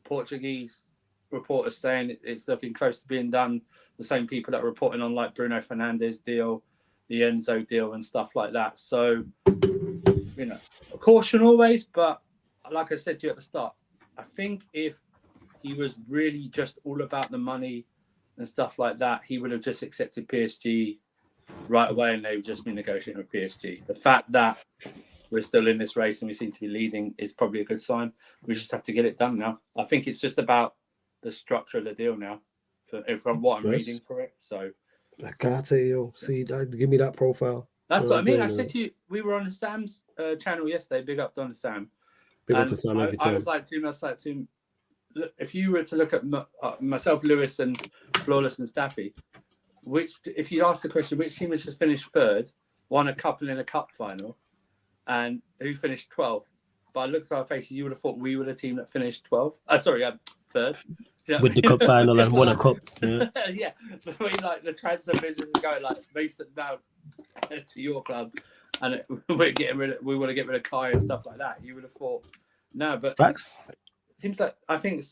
Portuguese reporters saying it's looking close to being done. The same people that are reporting on like Bruno Fernandes deal, the Enzo deal and stuff like that. So, you know, caution always, but like I said to you at the start, I think if he was really just all about the money and stuff like that, he would have just accepted PSG right away and they would just be negotiating with PSG. The fact that we're still in this race and we seem to be leading is probably a good sign. We just have to get it done now. I think it's just about the structure of the deal now. From what I'm reading for it, so Ugarte, yo, see, give me that profile. That's what I mean. I said to you, we were on Sam's channel yesterday. Big up Don Sam. Big up to Sam every time. I was like to him, look, if you were to look at myself, Lewis, and Flawless and Staffy, if you ask the question, which team has just finished third, won a couple in a cup final, and who finished 12th? But I looked at our faces, you would have thought we were the team that finished 12th. Third. You know with the cup final and won a cup. Yeah. Yeah. The way like the transfer business is going, like Mason Mount to your club, and we want to get rid of Kai and stuff like that. You would have thought no, but facts. It seems like I think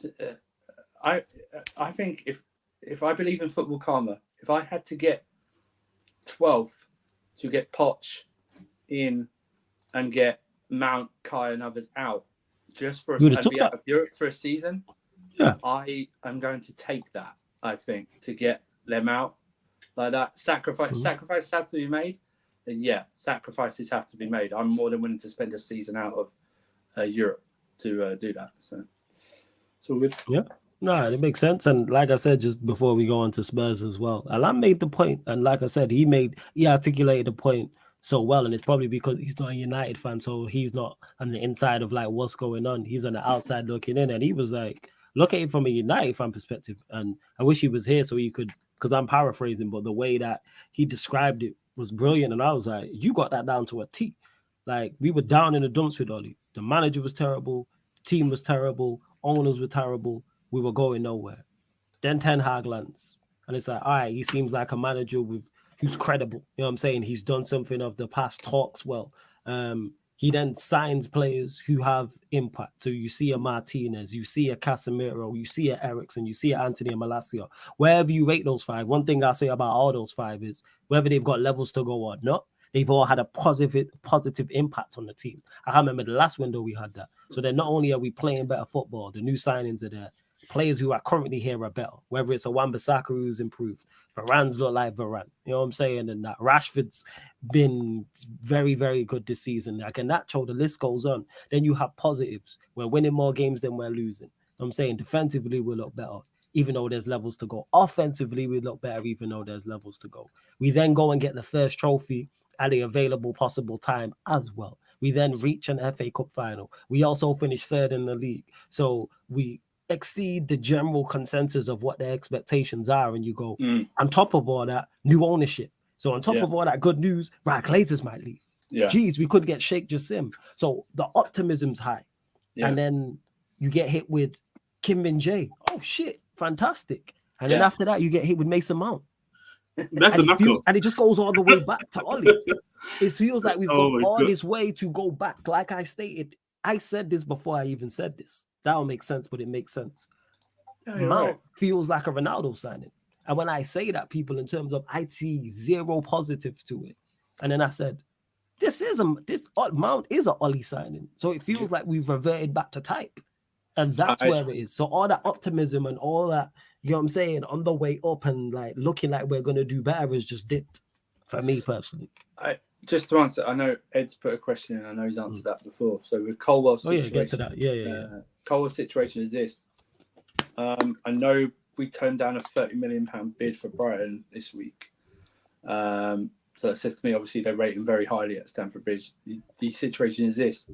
if I believe in football karma, if I had to get 12th to get Poch in and get Mount, Kai, and others out just for and be out of Europe for a season. Yeah, I am going to take that. I think to get them out like that. Sacrifices have to be made. Then yeah, sacrifices have to be made. I'm more than willing to spend a season out of Europe to do that. So it's all good. Yeah, no, it makes sense. And like I said, just before we go on to Spurs as well, Alan made the point, and like I said, he articulated the point so well, and it's probably because he's not a United fan, so he's not on the inside of like what's going on. He's on the outside looking in, and he was like, look at it from a United fan perspective. And I wish he was here so he could, because I'm paraphrasing, but the way that he described it was brilliant. And I was like, you got that down to a T. Like, we were down in the dumps with Ollie. The manager was terrible, the team was terrible, owners were terrible. We were going nowhere. Then Ten Hag lands, and it's like, all right, he seems like a manager who's credible. You know what I'm saying? He's done something of the past, talks well. He then signs players who have impact. So you see a Martinez, you see a Casemiro, you see a Eriksen, you see a Anthony Malacia. Wherever you rate those five, one thing I say about all those five is whether they've got levels to go or not, they've all had a positive impact on the team. I can't remember the last window we had that. So then not only are we playing better football, the new signings are there. Players who are currently here are better, whether it's a Wan-Bissaka who's improved. Varane's look like Varane. You know what I'm saying? And that Rashford's been very, very good this season. Like Nacho, the list goes on. Then you have positives. We're winning more games than we're losing. You know what I'm saying? Defensively, we look better, even though there's levels to go. Offensively, we look better, even though there's levels to go. We then go and get the first trophy at the available possible time as well. We then reach an FA Cup final. We also finish third in the league. So we exceed the general consensus of what the expectations are. And you go, on top of all that, new ownership. So on top of all that good news, right, Glazers might leave. Yeah. Geez, we couldn't get Sheikh Jassim. So the optimism's high. Yeah. And then you get hit with Kim Min-jae. Oh, shit, fantastic. And then after that, you get hit with Mason Mount. That's and it just goes all the way back to Ollie. It feels like we've gone all this way to go back. Like I stated, I said this before I even said this. That don't make sense, but it makes sense. Mount feels like a Ronaldo signing. And when I say that, people, in terms of, I see zero positives to it. And then I said, this Mount is an Ollie signing. So it feels like we've reverted back to type. And that's where it is. So all that optimism and all that, you know what I'm saying, on the way up and like looking like we're going to do better is just dipped for me personally. Just to answer, I know Ed's put a question in. I know he's answered that before. So with Colwell's situation. Get to that. Yeah. Colwell's situation is this. I know we turned down a £30 million bid for Brighton this week. So that says to me, obviously, they rate him very highly at Stamford Bridge. The situation is this.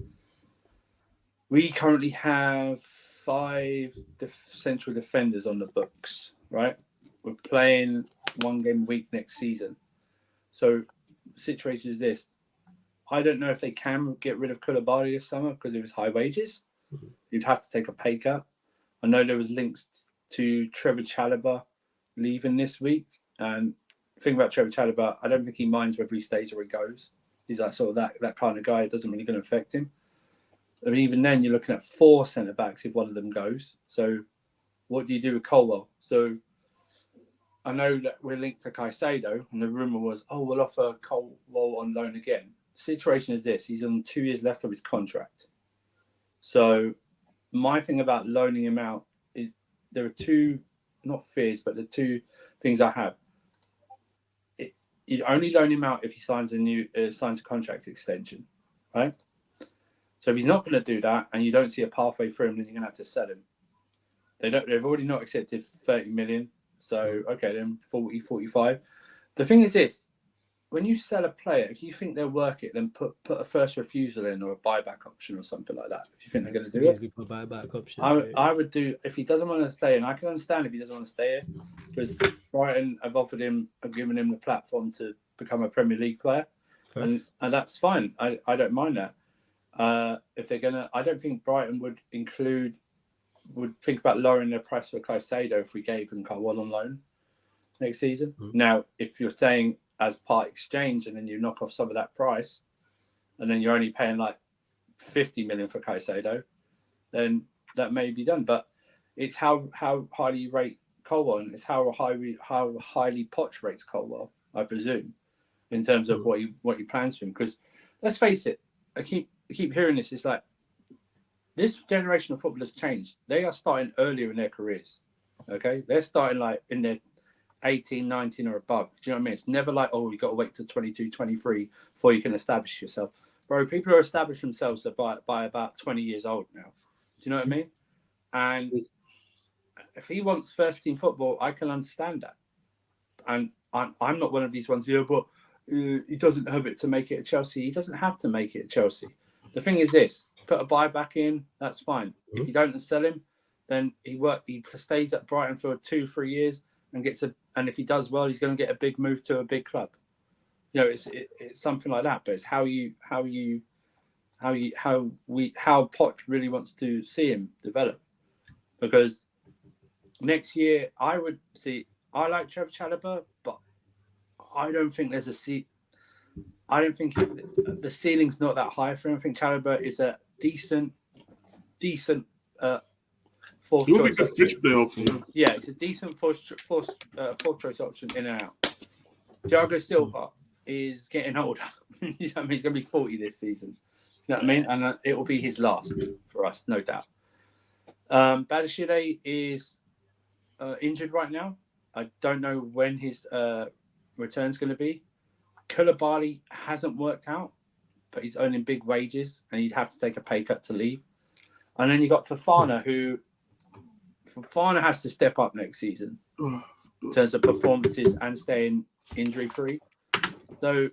We currently have 5 central defenders on the books, right? We're playing 1 game a week next season. So the situation is this. I don't know if they can get rid of Koulibaly this summer because of his high wages. You'd have to take a pay cut. I know there was links to Trevor Chalobah leaving this week. And the thing about Trevor Chalobah, I don't think he minds whether he stays or he goes. He's like sort of that kind of guy. It doesn't really going to affect him. I mean, even then, you're looking at 4 centre-backs if one of them goes. So what do you do with Colwell? So I know that we're linked to Caicedo, and the rumour was, we'll offer Colwell on loan again. The situation is this. He's on 2 years left of his contract. So my thing about loaning him out is there are 2, not fears, but the 2 things I have. You only loan him out if he signs a contract extension, right? So if he's not going to do that and you don't see a pathway for him, then you're going to have to sell him. They've already not accepted 30 million. So, okay, then 40, 45. The thing is this, when you sell a player, if you think they'll work it, then put a first refusal in or a buyback option or something like that. If you think they're going to do it. Put buyback option. I would do, if he doesn't want to stay, and I can understand if he doesn't want to stay here, because Brighton have given him the platform to become a Premier League player. And that's fine. I don't mind that. If they're gonna, I don't think Brighton would think about lowering their price for Caicedo if we gave him Colwell on loan next season. Now, if you're saying as part exchange and then you knock off some of that price, and then you're only paying like 50 million for Caicedo, then that may be done. But it's how highly you rate Colwell, and it's how highly Poch rates Colwell, I presume, in terms of what he plans for him. Because let's face it, I keep hearing this. It's like this generation of footballers changed. They are starting earlier in their careers. Okay, they're starting like in their 18, 19 or above. Do you know what I mean? It's never like, you've got to wait till 22, 23 before you can establish yourself. Bro, people are established themselves by about 20 years old now. Do you know what I mean? And if he wants first team football, I can understand that. And I'm not one of these ones, but he doesn't have it to make it at Chelsea. He doesn't have to make it at Chelsea. The thing is this, put a buyback in, that's fine. If you don't sell him, then he stays at Brighton for 2-3 years and and if he does well, he's going to get a big move to a big club. You know, it's something like that. But it's how Poch really wants to see him develop. Because next year, I like Trevor Chalobah, but I don't think there's a seat. I don't think the ceiling's not that high for him. I think Chalobah is a decent fourth choice option. Yeah, it's a decent fourth choice option in and out. Thiago Silva is getting older. You know what I mean? He's going to be 40 this season. You know what I mean? And it will be his last for us, no doubt. Badashile is injured right now. I don't know when his return's going to be. Koulibaly hasn't worked out, but he's earning big wages and he'd have to take a pay cut to leave. And then you got Fofana, who has to step up next season in terms of performances and staying injury free. So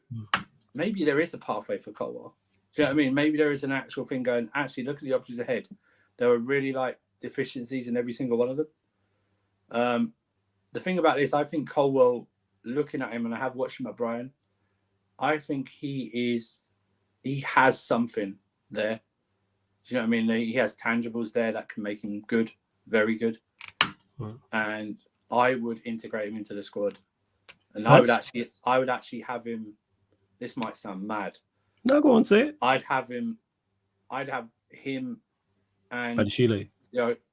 maybe there is a pathway for Colwell. Do you know what I mean? Maybe there is an actual thing going, actually, look at the options ahead. There are really like deficiencies in every single one of them. The thing about this, I think Colwell, looking at him, and I have watched him at Brighton, I think he has something there. Do you know what I mean? He has tangibles there that can make him good, very good. And I would integrate him into the squad. And I would actually have him. This might sound mad. No, go on, say it. I'd have him and Badashile.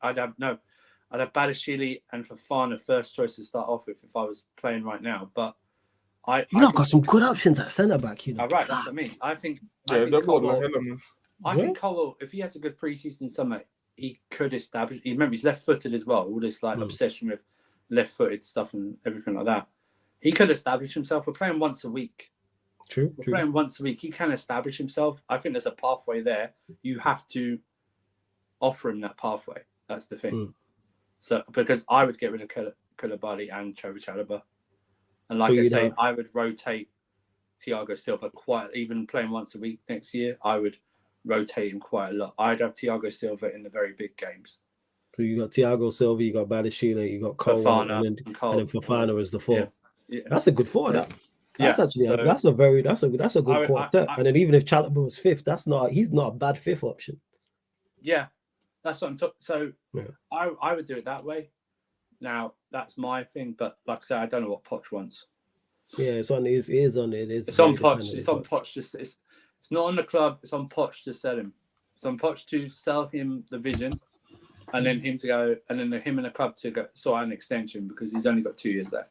I'd have Badashile and Fofana first choice to start off with if I was playing right now. But I got some good options at centre back, you know. All right, that's what I mean. I think Colwell, if he has a good preseason summer, he could establish. Remember, he's left-footed as well. All this like obsession with left-footed stuff and everything like that. He could establish himself. We're playing once a week. We're playing once a week. He can establish himself. I think there's a pathway there. You have to offer him that pathway. That's the thing. So, because I would get rid of Koulibaly and Trevor Chalobah. And like I say, I would rotate Thiago Silva even playing once a week next year, I would rotate him quite a lot. I'd have Thiago Silva in the very big games. So you got Thiago Silva, you got Badashile, you got Cole, and then Fofana as the four. Yeah. That's a good four. That's actually that's a good quartet. And then even if Chalobah was fifth, he's not a bad fifth option. Yeah, that's what I'm talking. So I would do it that way. Now that's my thing, but like I said, I don't know what Poch wants. Yeah, it's on Poch. It's on Poch. It's not on the club. It's on Poch to sell him. It's on Poch to sell him the vision, and then him to go, and then him and the club to go sort out an extension because he's only got 2 years left.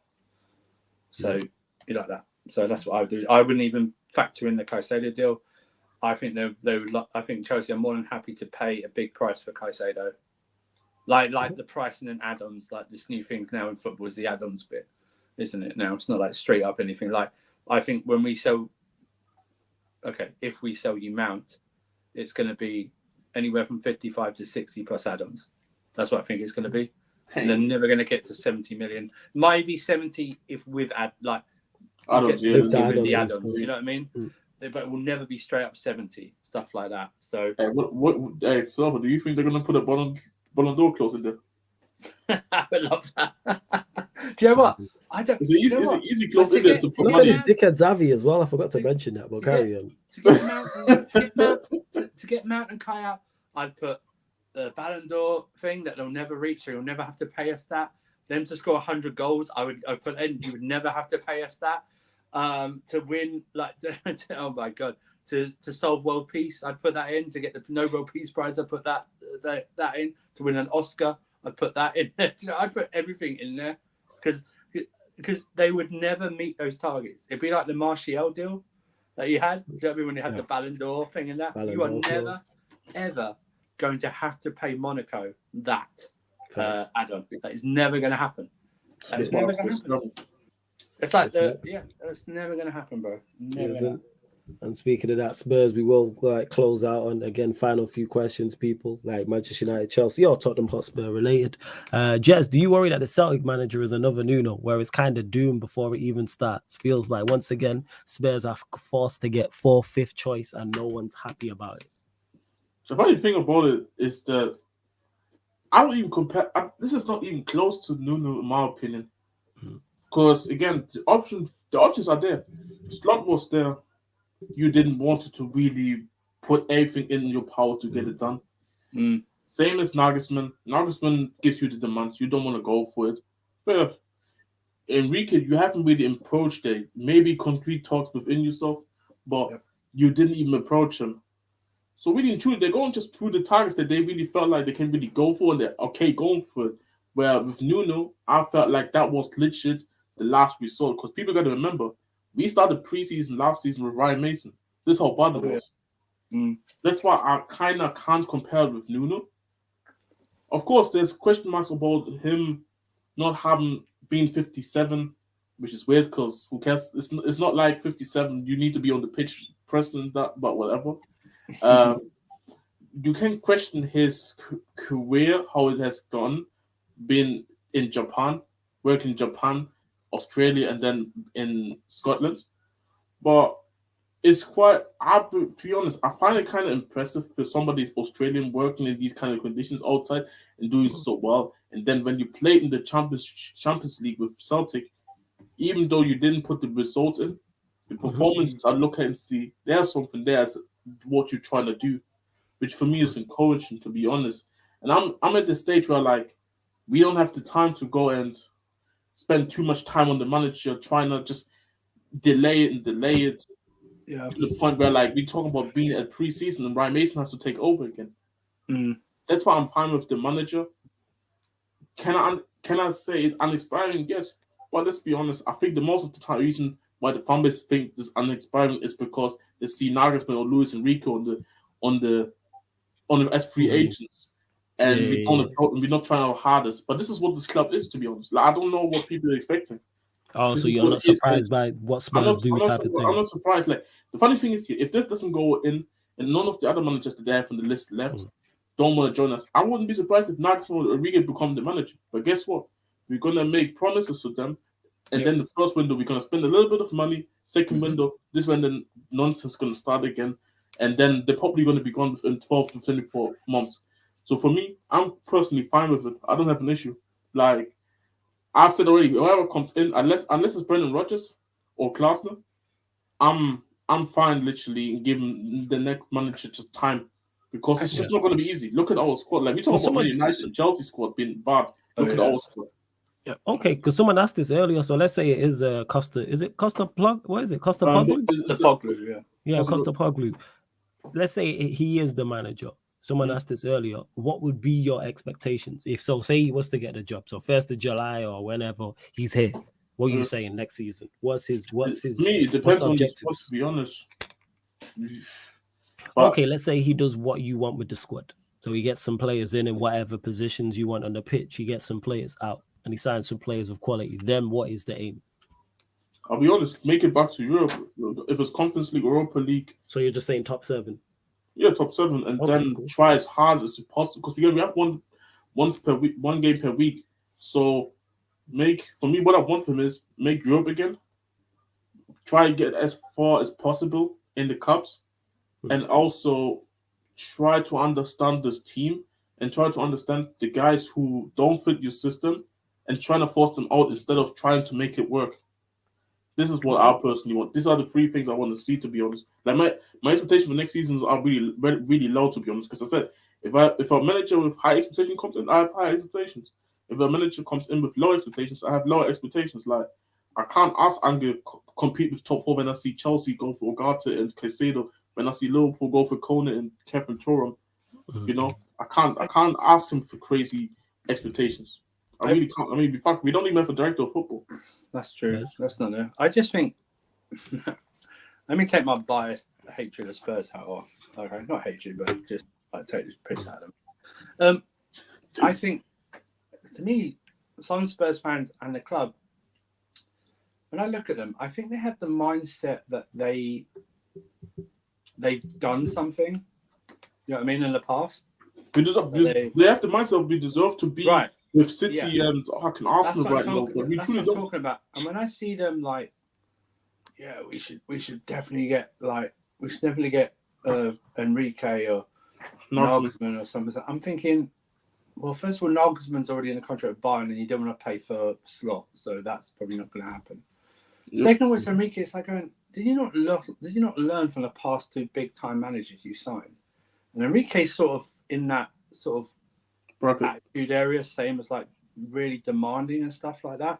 So you like that. So that's what I would do. I wouldn't even factor in the Caicedo deal. I think they would. I think Chelsea are more than happy to pay a big price for Caicedo. Like the pricing and add-ons, like this new thing now in football is the add-ons bit, isn't it? Now it's not like straight up anything. Like I think when we sell, if we sell you Mount, it's going to be anywhere from 55 to 60 plus add-ons. That's what I think it's going to be. And they're never going to get to 70 million. Maybe 70 if with add-ons. You know what I mean? But it will never be straight up 70 stuff like that. So, Silva, do you think they're going to put a Ballon d'Or clause in there? I would love that. Do you know what? I don't. It's an easy clause in there to put money. Look at his dickhead Xavi as well. I forgot to mention that, but carry on. To get Mount and Kai out, I'd put the Ballon d'Or thing that they'll never reach, so you'll never have to pay us that. Them to score 100 goals, I'd put in. You would never have to pay us that. To win, oh my god, to solve world peace, I'd put that in. To get the Nobel Peace Prize, I'd put that in. To win an Oscar, I'd put that in. I'd put everything in there because they would never meet those targets. It'd be like the Martial deal that you had. Do you know what I mean? When you had the Ballon d'Or thing and that, you are never ever going to have to pay Monaco that add-on. That is never going to happen. That is never going to happen. It's like it's never going to happen, bro. Never. And speaking of that, Spurs, we will close out on again final few questions, people like Manchester United, Chelsea, or Tottenham Hotspur related. Jez, do you worry that the Celtic manager is another Nuno, where it's kind of doomed before it even starts? Feels like once again Spurs are forced to get 4th, 5th choice, and no one's happy about it. The funny thing about it is that I don't even compare. This is not even close to Nuno, in my opinion. Because again, the options are there. Slot was there. You didn't want to really put everything in your power to get it done. Same as Nagelsmann. Nagelsmann gives you the demands. You don't want to go for it. But Enrique, you haven't really approached it. Maybe concrete talks within yourself, but you didn't even approach him. So really and truly, they're going just through the targets that they really felt like they can really go for, and they're okay going for it. Where with Nuno, I felt like that was legit the last resort. Because people got to remember, we started preseason last season with Ryan Mason. This whole bad was. That's why I kind of can't compare with Nuno. Of course, there's question marks about him not having been 57, which is weird because who cares? It's not like 57. You need to be on the pitch pressing that, but whatever. You can question his career, how it has gone, been in Japan, working in Japan, Australia, and then in Scotland. But it's quite. To be honest, I find it kind of impressive for somebody's Australian working in these kind of conditions outside and doing so well. And then when you play in the Champions League with Celtic, even though you didn't put the results in, the performances I look at and see there's something there as what you're trying to do, which for me is encouraging, to be honest. And I'm at the stage where like we don't have the time to go and spend too much time on the manager trying to just delay it. Yeah. To the point where like we talk about being at preseason and Ryan Mason has to take over again. That's why I'm fine with the manager. Can I say it's uninspiring? Yes. But let's be honest, I think the most of the time reason why the fan base think this uninspiring is because they see Nagelsmann or Luis Enrique on the as free agents. And we're not trying our hardest. But this is what this club is, to be honest. Like, I don't know what people are expecting. Oh, so you're not surprised by what Spurs do type of thing? I'm not surprised. Like, the funny thing is here, if this doesn't go in and none of the other managers that they have on the list left don't want to join us, I wouldn't be surprised if Nagelsmann or Enrique become the manager. But guess what? We're going to make promises to them. And then the first window, we're going to spend a little bit of money. Second window, this when the nonsense is going to start again. And then they're probably going to be gone within 12 to 24 months. So for me, I'm personally fine with it. I don't have an issue. Like, I've said already, whoever comes in, unless it's Brendan Rodgers or Glasner, I'm fine literally in giving the next manager just time. Because it's just not going to be easy. Look at our squad. Like, we talk about Man United and Chelsea squad being bad. Look at our squad. Yeah. Okay, because someone asked this earlier. So let's say it is Costa. Is it Costa Plug? What is it? Costa Poglu? Yeah, Costa Poglu. Let's say he is the manager. Someone asked this earlier. What would be your expectations if say he was to get the job? So 1st of July or whenever he's here. What are you saying next season? What's his? Me, it depends on the squad, to be honest. But, okay, let's say he does what you want with the squad. So he gets some players in whatever positions you want on the pitch. He gets some players out. And he signs some players of quality. Then what is the aim? I'll be honest, make it back to Europe. If it's Conference League, Europa League. So you're just saying top 7? Yeah, top 7. And then try as hard as possible. Because we have one game per week. So for me, what I want from him is make Europe again. Try to get as far as possible in the cups. And also try to understand this team. And try to understand the guys who don't fit your system and trying to force them out instead of trying to make it work. This is what I personally want. These are the 3 things I want to see, to be honest. Like my expectations for next season are really, really low, to be honest. Because I said, if a manager with high expectations comes in, I have high expectations. If a manager comes in with low expectations, I have lower expectations. Like, I can't ask Anger compete with top 4 when I see Chelsea go for Ugarte and Caicedo, when I see Liverpool go for Kone and Kevin Turam. You know, I can't ask him for crazy expectations. I really can't. I mean, we don't even have a director of football. That's true. Yes. That's not there. I just think. Let me take my biased hatred of Spurs hat off. Okay, not hatred, but just like take this piss out of them. I think, to me, some Spurs fans and the club, when I look at them, I think they have the mindset that they've done something. You know what I mean? In the past, they have the mindset of we deserve to be with City and Arsenal right now. But we truly don't. Talking about. And when I see them, like, we should definitely get Enrique or Nagelsmann or something. I'm thinking, well, first of all, Nagelsmann's already in a contract with Bayern, and you don't want to pay for slot, so that's probably not going to happen. Yep. Second was Enrique. It's like going, did you not learn from the past 2 big time managers you signed? And Enrique's sort of in that sort of attitude area, same as like really demanding and stuff like that.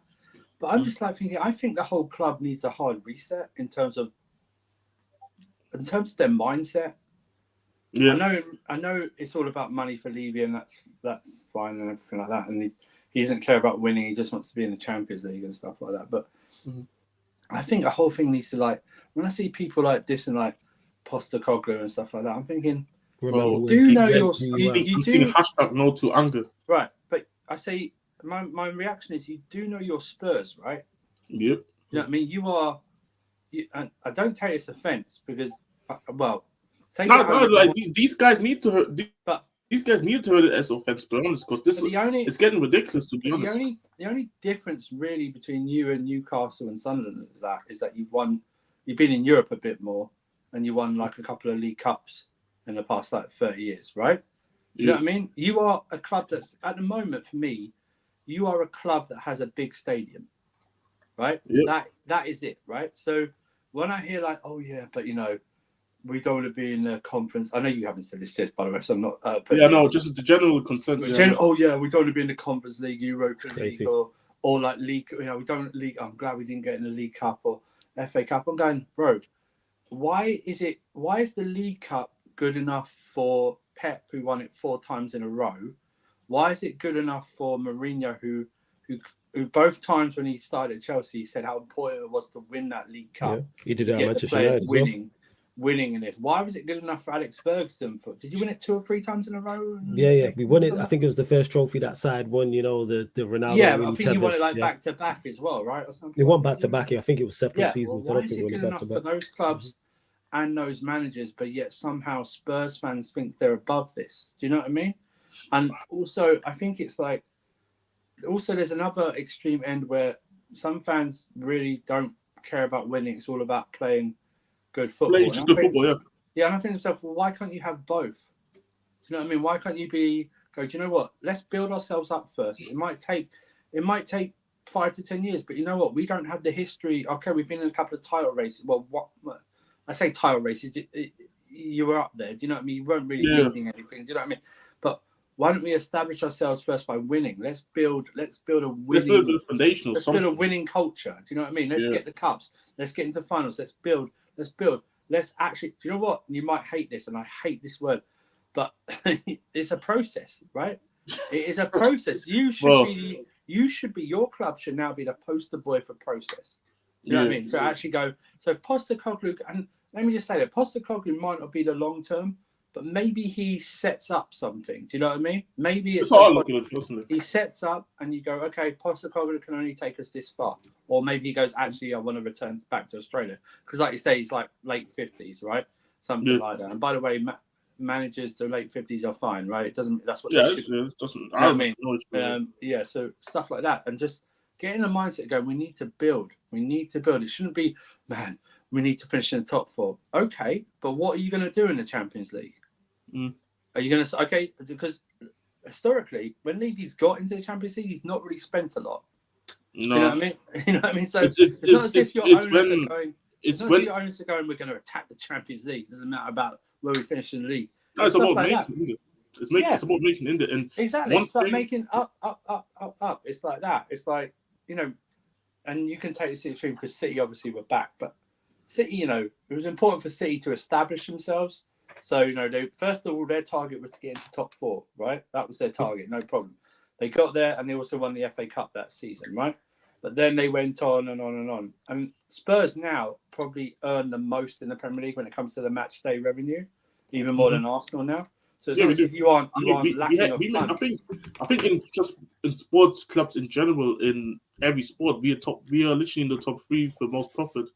But I'm just like thinking, I think the whole club needs a hard reset in terms of their mindset. Yeah. I know it's all about money for Levy, and that's fine and everything like that. And he doesn't care about winning; he just wants to be in the Champions League and stuff like that. But I think the whole thing needs to, like, when I see people like this and like Postecoglou and stuff like that, I'm thinking, bro, do you know I'm seeing hashtag no to anger. Right, but I say my reaction is you do know your Spurs, right? Yep. You know what I mean? You are. And I don't take this offense because, these guys need to hurt. These guys need to hurt it as offense, to be honest, because it's getting ridiculous, to be honest. The only difference really between you and Newcastle and Sunderland is that you've been in Europe a bit more, and you won like a couple of League Cups in the past like 30 years, right? Do you know what I mean? You are a club that's, at the moment, for me, you are a club that has a big stadium, right? Yeah. That is it, right? So when I hear like, oh yeah, but you know, we don't want to be in the conference. I know you haven't said this just by the way, so I'm not. Just the general consent. Oh yeah, we don't want to be in the Conference League, Europa League, or like League. You know, we don't league. I'm glad we didn't get in the League Cup or FA Cup. I'm going, bro. Why is the League Cup good enough for Pep, who won it 4 times in a row? Why is it good enough for Mourinho, who both times when he started at Chelsea, he said how important it was to win that League Cup. Yeah, he did that at Manchester United as well. Winning in this. Why was it good enough for Alex Ferguson? Did you win it 2 or 3 times in a row? Yeah, we won it. I think it was the first trophy that side won. You know, the Ronaldo. Yeah, but I think you won it like back to back as well, right? Or something. They won back to back. I think it was separate seasons. Why is it good enough for those clubs and those managers, but yet somehow Spurs fans think they're above this? Do you know what I mean? And also, I think it's like, also there's another extreme end where some fans really don't care about winning. It's all about playing good football. And I think to myself, well, why can't you have both? Do you know what I mean? Why can't you do you know what? Let's build ourselves up first. It might take 5 to 10 years, but you know what? We don't have the history. Okay, we've been in a couple of title races. Well, what I say title races, you were up there. Do you know what I mean? You weren't really winning anything. Do you know what I mean? But why don't we establish ourselves first by winning? Let's build a winning. Let's build a foundation. Let's build a winning culture. Do you know what I mean? Let's get the cups. Let's get into finals. Let's build. Let's actually. Do you know what? You might hate this, and I hate this word, but it's a process, right? It is a process. You should be. Your club should now be the poster boy for process. Do you know what I mean? So actually go. So Postecoglou, and let me just say that Postecoglou might not be the long term, but maybe he sets up something. Do you know what I mean? Maybe he sets up and you go, okay, Postecoglou can only take us this far. Or maybe he goes, actually, I want to return back to Australia. Because like you say, he's like late 50s, right? Something like that. And by the way, managers to late 50s are fine, right? It doesn't, that's what they should. It doesn't, I mean, so stuff like that. And just get in the mindset going, we need to build. It shouldn't be, man, we need to finish in the top 4. Okay, but what are you going to do in the Champions League? Are you going to, okay, because historically, when Levy's got into the Champions League, he's not really spent a lot. No. You know what I mean? You know what I mean? So it's not as if your owners are going, we're going to attack the Champions League. It doesn't matter about where we finish in the league. No, it's about making it. It's about making it. And exactly. It's like making up. It's like that. It's like, you know, and you can take this extreme because City obviously were back, but City, you know, it was important for City to establish themselves. So, you know, first of all, their target was to get into top 4, right? That was their target, no problem. They got there and they also won the FA Cup that season, right? But then they went on and on and on. And Spurs now probably earn the most in the Premier League when it comes to the match day revenue, even more than Arsenal now. So it's not as if you aren't lacking of funds. I think in sports clubs in general, in every sport, we are literally in the top 3 for most profit.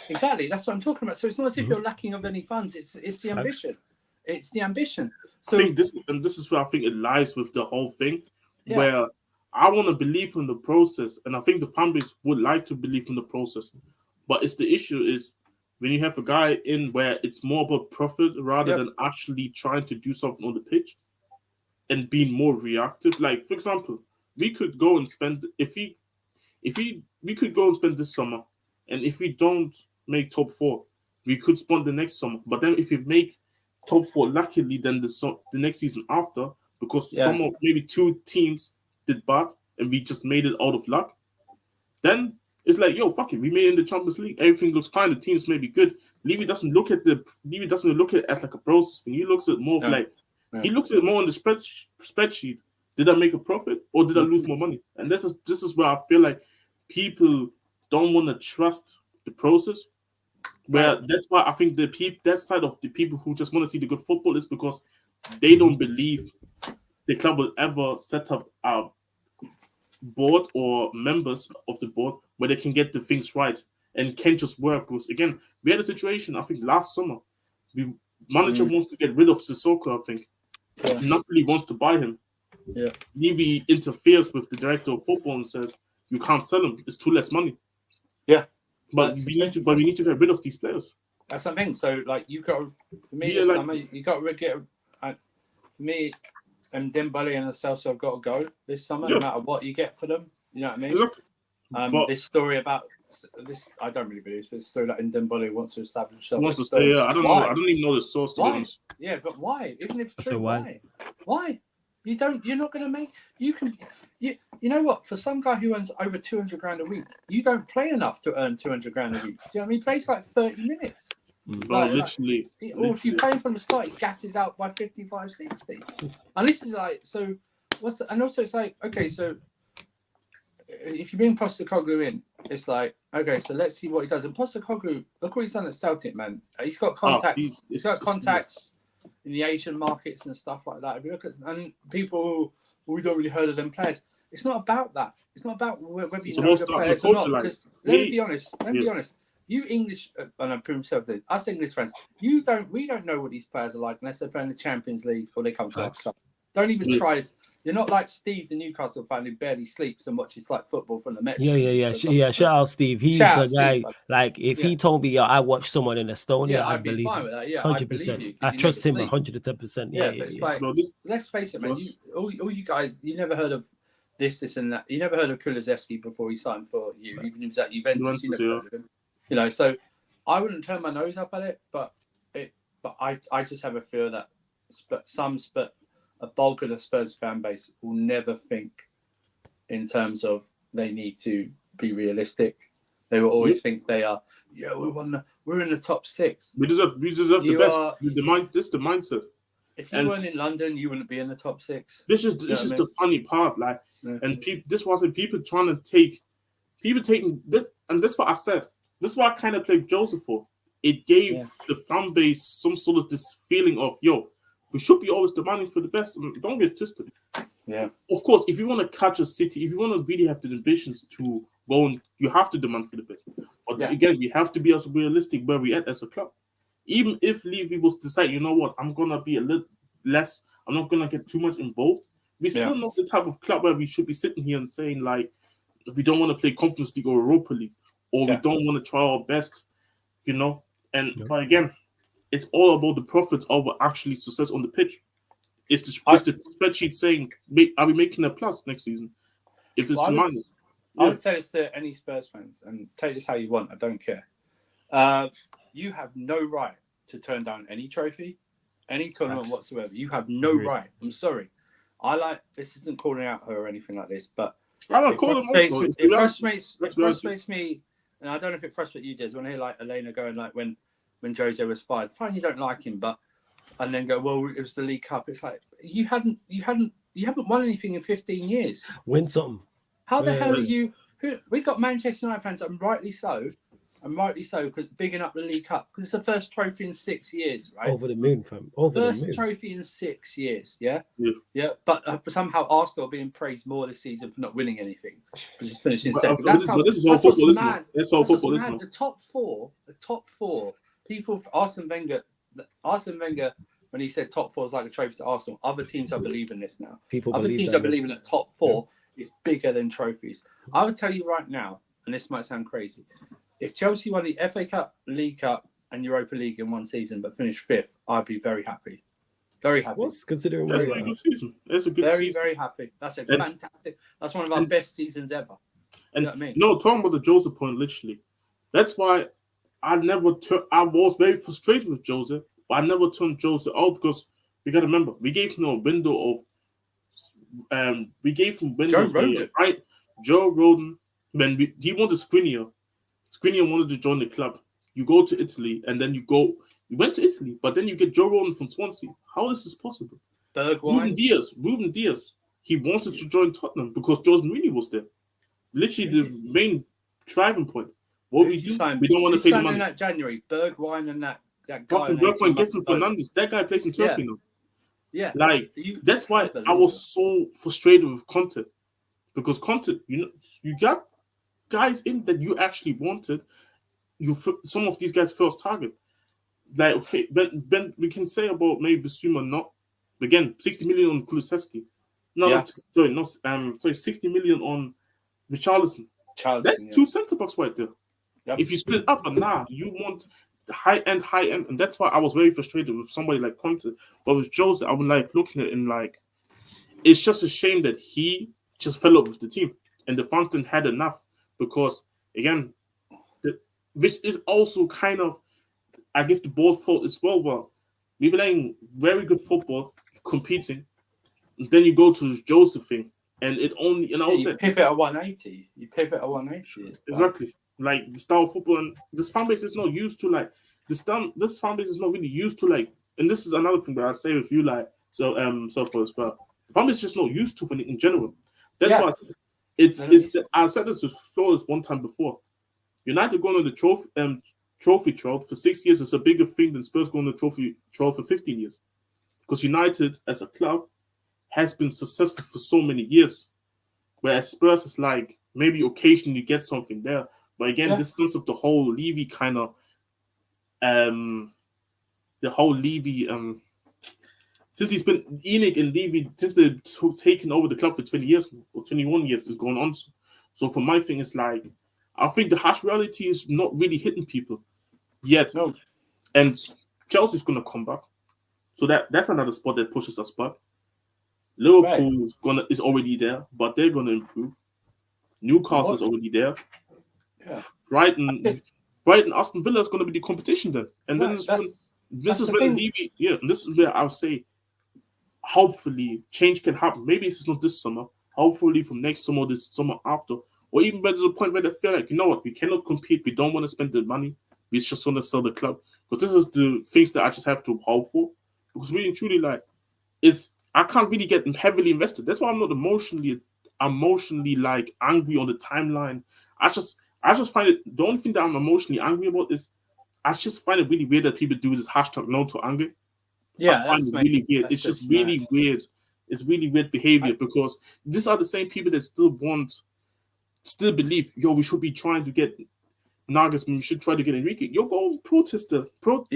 Exactly, that's what I'm talking about. So it's not as if you're lacking of any funds. It's the ambition. It's the ambition. So I think this is where I think it lies with the whole thing, where I want to believe in the process, and I think the fan base would like to believe in the process. But it's the issue is when you have a guy in where it's more about profit rather than actually trying to do something on the pitch and being more reactive. Like, for example, we could go and spend we could go and spend this summer, and if we don't make top 4, we could spend the next summer. But then if we make top 4, luckily, then the next season after, because maybe 2 teams did bad and we just made it out of luck, then it's like, yo, fuck it, we made it in the Champions League, everything looks fine, the teams may be good. Levy doesn't look at it as like a process. He looks at it more he looks at it more on the spreadsheet. Did I make a profit or did I lose more money? And this is where I feel like people don't want to trust the process. Where that's why I think that side of the people who just want to see the good football is because they don't believe the club will ever set up a board or members of the board where they can get the things right and can just work. Because again, we had a situation, I think last summer, the manager wants to get rid of Sissoko, I think. Napoli wants to buy him. Yeah. Levy interferes with the director of football and says, you can't sell him, it's too less money. Yeah. But we need to get rid of these players. That's something. So, like, you got for me Yeah, this like- summer, you got to get for me and Dembele and Celso have got to go this summer, no matter what you get for them. You know what I mean? Exactly. But- This story about this, I don't really believe this, but this story that Dembele wants to establish himself. Wants to with stay. Spurs. Yeah, I don't know. Why? I don't even know the source. To be Why? honest. Yeah, but why? Even if it's So true, why? Why? You're not going to make. You can. You know what? For some guy who earns over 200 grand a week, you don't play enough to earn 200 grand a week. Do you know what I mean? He plays like 30 minutes. Bro, literally. Or if you play him from the start, he gasses out by 55, 60. And this is like, so what's the, and also it's like, okay, so if you bring Postecoglou in, it's like, okay, so let's see what he does. And Postecoglou, look what he's done at Celtic, man. He's got contacts. He's got contacts in the Asian markets and stuff like that. If you look at, and people, we don't really heard of them players. It's not about that. It's not about whether you know the players or not. Because let me be honest. You English, and I prove myself that us English fans, we don't know what these players are like unless they play in the Champions League or they come to our club. Don't even try. You're not like Steve, the Newcastle fan who barely sleeps and watches like football from the Mets. Yeah. Shout out Steve. He's the guy. Like, if he told me, I watched someone in Estonia, I'd be believe fine him. with that. Yeah, 100%. I trust him 110%. Yeah, but it's like, let's face it, man. All you guys, you never heard of this and that. You never heard of Kulusevski before he signed for you. Even he was at Juventus. You never heard of him. You know, so I wouldn't turn my nose up at it, but I just have a fear that a bulk of the Spurs fan base will never think in terms of they need to be realistic. They will always think they are. Yeah, we're in the top 6. We deserve the best. This is the mindset. If you weren't in London, you wouldn't be in the top 6. This is the funny part, like, and this was people trying to taking this, and this is what I said. This is what I kind of played Joseph for. It gave the fan base some sort of this feeling of, yo, we should be always demanding for the best. Don't get twisted. Yeah. Of course, if you want to catch a city, if you want to really have the ambitions to go on, you have to demand for the best. But again, we have to be as realistic where we at as a club. Even if Levy was to decide, you know what, I'm gonna be a little less. I'm not gonna get too much involved. We still not the type of club where we should be sitting here and saying like, we don't want to play Conference League or Europa League, or we don't want to try our best, you know. But again, it's all about the profits over actually success on the pitch. It's the spreadsheet saying, are we making a plus next season? If it's minus. I would say this to any Spurs fans, and take this how you want, I don't care. You have no right to turn down any trophy, any tournament whatsoever. You have no right. I'm sorry. This isn't calling out her or anything like this, but it frustrates me, and I don't know if it frustrates you, Jez, when I hear like Elena going like when Jose was fired. Fine, you don't like him, but and then go, well, it was the League Cup. It's like you haven't won anything in 15 years. Win something. How the hell are you? We got Manchester United fans, and rightly so, because bigging up the League Cup because it's the first trophy in 6 years, right? Over the moon, fam. First trophy in 6 years, yeah. But somehow Arsenal are being praised more this season for not winning anything, because it's finishing second. This is all football, isn't it? That's all football, isn't it? The top four people. Arsene Wenger, when he said top 4 is like a trophy to Arsenal, other teams are believing this now. Other teams are believing that top 4 is bigger than trophies. I would tell you right now, and this might sound crazy, if Chelsea won the FA Cup, League Cup, and Europa League in one season but finished 5th, I'd be very happy. Very happy. Considering that's a good season. That's a good season. Very happy. That's fantastic. That's one of our best seasons ever. And you know what I mean? No, talking about the Joseph point, literally. That's why I was very frustrated with Joseph, but I never turned Joseph out because we got to remember, we gave him a window of Joe Rodon. Right? Joe Rodon, when he wanted Skriniar wanted to join the club. You go to Italy and then you went to Italy, but then you get Joe Rodon from Swansea. How is this possible? Ruben Diaz. He wanted to join Tottenham because Jose Mourinho was there. Literally the main driving point. What we do, we don't want to pay the money. In that January, Bergwijn and that guy. Bergwijn gets him Fernandes. That guy plays in Turkey now. Yeah. That's why I was so frustrated with Conte. Because Conte, you got guys in that you actually wanted. Some of these guys' first target. Like, okay, Ben, we can say about maybe Bissouma not. Again, 60 million on Kulusevski. 60 million on Richarlison. That's 2 centre backs right there. Yep. If you split up, you want high end, and that's why I was very frustrated with somebody like Conte. But with Jose, I would like looking at it and like, it's just a shame that he just fell up with the team, and the Fountain had enough because again, which is also kind of, I give the ball fault as well. Well, we were playing very good football, competing, and then you go to Joseph thing, and it only, and I you pivot at 180. You pivot at 180. Exactly. Like the style of football, and this fan base is not used to like this fan base is not really used to like, and this is another thing that I say with you, like so for as well. The fan base is just not used to winning in general. That's why I said I said this to Flores one time before. United going on the trophy trail for 6 years is a bigger thing than Spurs going on the trophy trail for 15 years. Because United as a club has been successful for so many years. Whereas Spurs is like maybe occasionally you get something there. But again, this sense of the whole Levy kind of since he's been Enoch and Levy, since they've taken over the club for 20 years or 21 years is going on. So for my thing, it's like I think the harsh reality is not really hitting people yet. No. And Chelsea's gonna come back. So that's another spot that pushes us back. Liverpool is already there, but they're gonna improve. Newcastle's already there. Yeah. Brighton, Aston Villa is going to be the competition then, and then this is when Levy, and this is where I'll say, hopefully change can happen. Maybe it's not this summer. Hopefully from next summer, this summer after, or even by the point where they feel like, you know what, we cannot compete. We don't want to spend the money. We just want to sell the club. Because this is the things that I just have to hope for. Because really and truly, like, I can't really get heavily invested. That's why I'm not emotionally like angry on the timeline. I just find it, the only thing that I'm emotionally angry about is I just find it really weird that people do this hashtag no to anger. Yeah, I find it really weird. It's just really weird. It's really weird behavior because these are the same people that still believe, we should be trying to get Nagelsmann, we should try to get Enrique. Go and protest. Go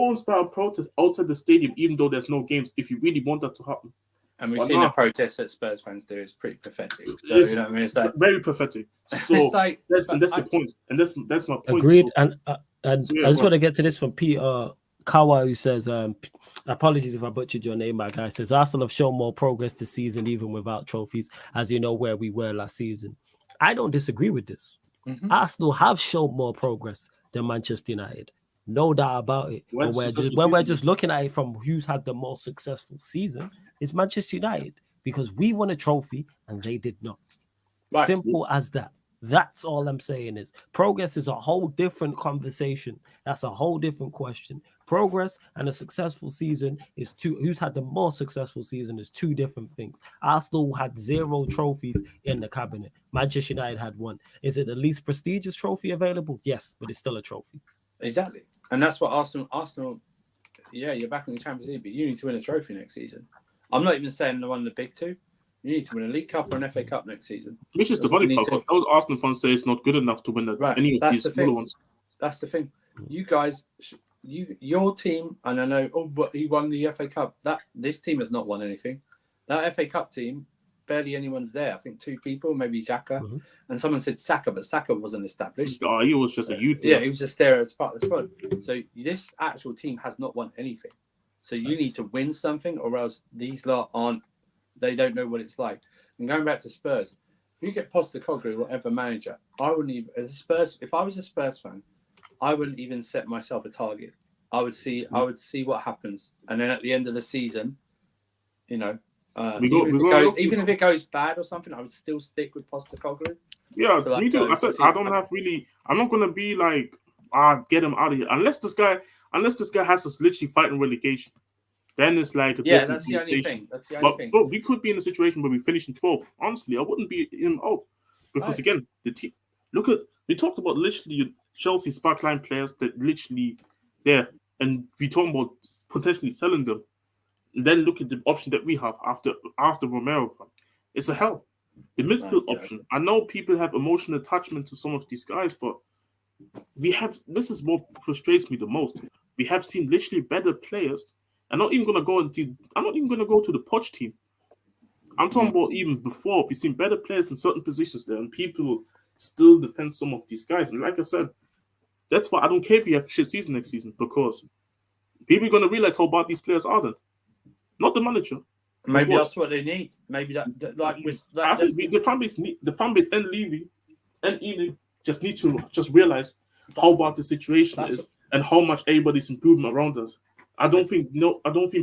and start a protest outside the stadium, even though there's no games, if you really want that to happen. And we've seen the protests that Spurs fans do. It's pretty pathetic. So, you know what I mean? It's like, very pathetic. So like, that's the point. And that's my point. Agreed. So, I just want to get to this from Peter Kawa, who says, apologies if I butchered your name, my guy. Says, Arsenal have shown more progress this season, even without trophies, as you know where we were last season. I don't disagree with this. Mm-hmm. Arsenal have shown more progress than Manchester United. No doubt about it. When we're just looking at it from who's had the most successful season, it's Manchester United, because we won a trophy and they did not. Right. Simple as that. That's all I'm saying is progress is a whole different conversation. That's a whole different question. Progress and a successful season is two. Who's had the more successful season is two different things. Arsenal had 0 trophies in the cabinet. Manchester United had 1. Is it the least prestigious trophy available? Yes, but it's still a trophy. Exactly. And that's what Arsenal, you're back in the Champions League, but you need to win a trophy next season. I'm not even saying the one of the big two. You need to win a League Cup or an FA Cup next season. Which is the funny part, because those Arsenal fans say it's not good enough to win any of these smaller ones. That's the thing. You guys, your team, and I know, but he won the FA Cup. This team has not won anything. That FA Cup team, barely anyone's there. I think 2 people, maybe Xhaka, and someone said Saka, but Saka wasn't established. Oh, he was just a youth. Yeah, he was just there as part of the squad. So this actual team has not won anything. So you need to win something, or else these lot aren't. They don't know what it's like. And going back to Spurs, if you get Postecoglou, whatever manager, I wouldn't even. If I was a Spurs fan, I wouldn't even set myself a target. I would see what happens, and then at the end of the season, even if it goes bad or something, I would still stick with Postecoglou. Yeah, me too. I said I'm not gonna be like, get him out of here unless this guy has us literally fighting relegation. Then it's like that's the only thing. But we could be in a situation where we finish in 12th. Honestly, I wouldn't be in out because again, the team. We talked about literally Chelsea sparkline players that literally there, and we talk about potentially selling them. And then look at the option that we have after Romero. It's a hell. The midfield option. I know people have emotional attachment to some of these guys, but this is what frustrates me the most. We have seen literally better players. I'm not even gonna go to the Poch team. I'm talking about even before. We've seen better players in certain positions there, and people still defend some of these guys. And like I said, That's why I don't care if you have shit season next season, because people are gonna realize how bad these players are then. Not the manager. Maybe that's what they need. Maybe the fan base and Levy and Ely just need to just realize how bad the situation is and how much everybody's improving around us. I don't think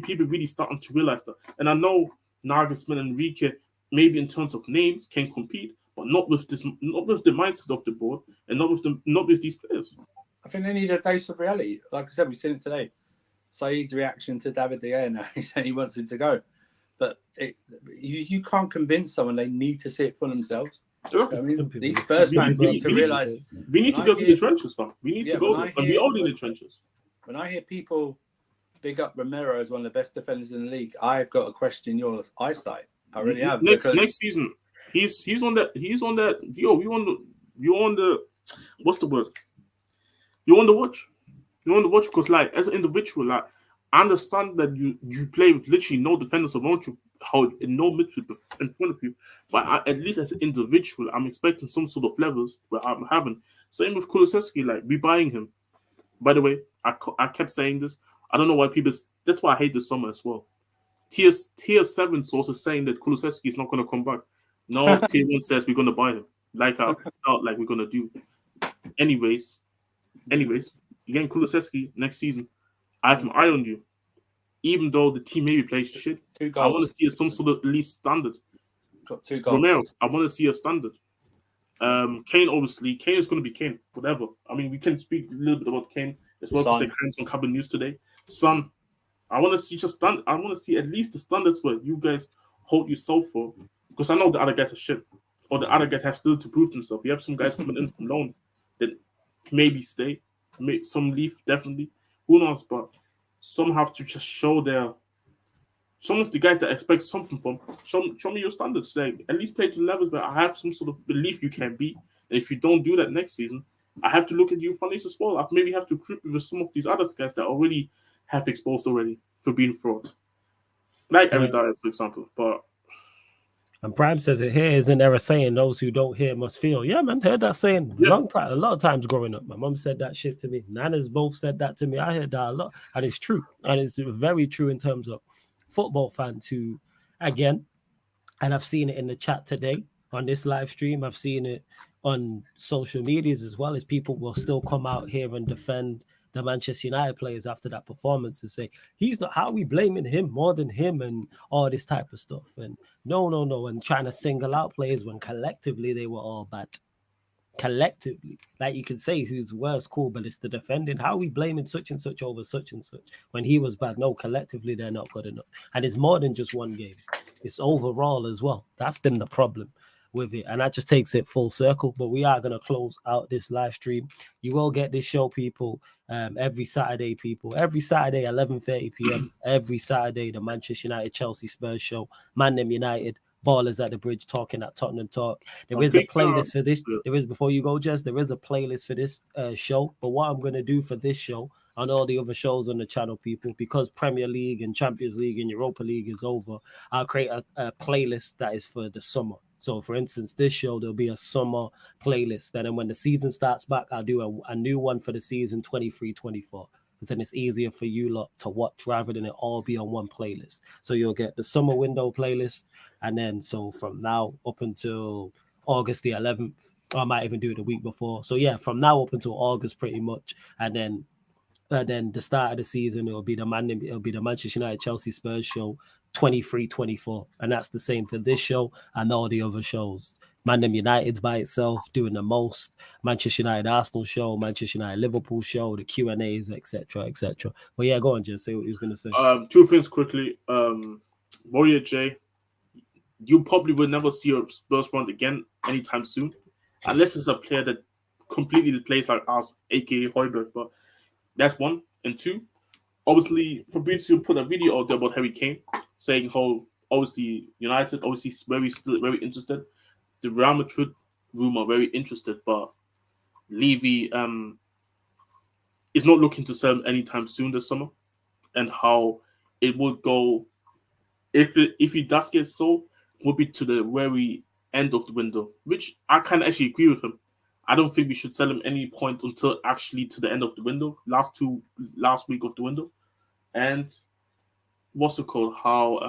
people really starting to realize that. And I know Nagelsmann and Enrique, maybe in terms of names, can compete, but not with the mindset of the board and not with these players. I think they need a taste of reality. Like I said, we've seen it today. Saeed's reaction to David De Gea now, he said he wants him to go. But you can't convince someone. They need to see it for themselves. I mean, these Spurs fans need to realise. We need to go to the trenches, fam. We need to go, and we are in the trenches. When I hear people big up Romero as one of the best defenders in the league, I've got to question your eyesight. I really have. Next season, he's on that. Yo, you're on the. What's the word? You're on the watch. You're on the watch because, like, as an individual, like, I understand that you play with literally no defenders around you, no midfield in front of you. But at least as an individual, I'm expecting some sort of levels where I'm having. Same with Kulusevski, like, we buying him. By the way, I kept saying this. I don't know why people. That's why I hate this summer as well. Tier 7 sources saying that Kulusevski is not going to come back. No, Tier 1 says we're going to buy him. Like I felt like we're going to do. Anyways, you're getting Kulusevski next season. I have my eye on you. Even though the team maybe plays shit, I want to see some sort of at least standard. Got 2 goals. Romero, I want to see a standard. Kane, obviously. Kane is going to be Kane, whatever. I mean, we can speak a little bit about Kane as well because they hands on Carbon News today. Son, I want to see I want to see at least the standards where you guys hold yourself for. Because I know the other guys are shit. Or the other guys have still to prove themselves. You have some guys coming in from loan that maybe stay. Some leave, definitely. Who knows? But some have to just show some of the guys that expect something from, show me your standards. Like, at least play to levels where I have some sort of belief you can be. And if you don't do that next season, I have to look at you funny as well. I maybe have to group with some of these other guys that already have exposed already for being frauds. Like Eric Dyer, for example. But and Prime says it here, isn't there a saying, those who don't hear must feel? Yeah, man, heard that saying a lot of times growing up. My mom said that shit to me. Nanas both said that to me. I heard that a lot. And it's true. And it's very true in terms of football fans who, again, and I've seen it in the chat today on this live stream. I've seen it on social medias as well, as people will still come out here and defend the Manchester United players after that performance and say, he's not, how are we blaming him more than him and all this type of stuff? And no, and trying to single out players when collectively they were all bad. Collectively, like you can say who's worse, cool, but it's the defending. How are we blaming such and such over such and such when he was bad? No, collectively they're not good enough. And it's more than just one game. It's overall as well. That's been the problem with it, and that just takes it full circle. But we are going to close out this live stream. You will get this show, people, every Saturday, 11:30 p.m. every Saturday, the Manchester United Chelsea Spurs show, Man Them United, Ballers at the Bridge, talking that Tottenham talk. There is a playlist for this. There is, before you go, Jess, there is a playlist for this show. But what I'm going to do for this show and all the other shows on the channel, people, because Premier League and Champions League and Europa League is over, I'll create a playlist that is for the summer. So, for instance, this show, there'll be a summer playlist. Then when the season starts back, I'll do a new one for the season 23-24. Because then it's easier for you lot to watch rather than it all be on one playlist. So you'll get the summer window playlist. And then, so from now up until August the 11th, I might even do it the week before. So, yeah, from now up until August pretty much. And then the start of the season, it'll be the Manchester United Chelsea Spurs show 23-24, and that's the same for this show and all the other shows. Man Them United's by itself doing the most. Manchester United Arsenal show, Manchester United Liverpool show, the Q&As, etc. But yeah, go on, Jess, say what you was gonna say. 2 things quickly. Warrior J, you probably will never see a Spurs run again anytime soon, unless it's a player that completely plays like us, aka Højbjerg. But that's 1. And 2, obviously, Fabrizio put a video out there about Harry Kane, saying how obviously United still very interested. The Real Madrid room are very interested, but Levy is not looking to sell him anytime soon this summer. And how it would go if he does get sold, would be to the very end of the window, which I can actually agree with him. I don't think we should sell him any point until actually to the end of the window, last week of the window. And what's it called? How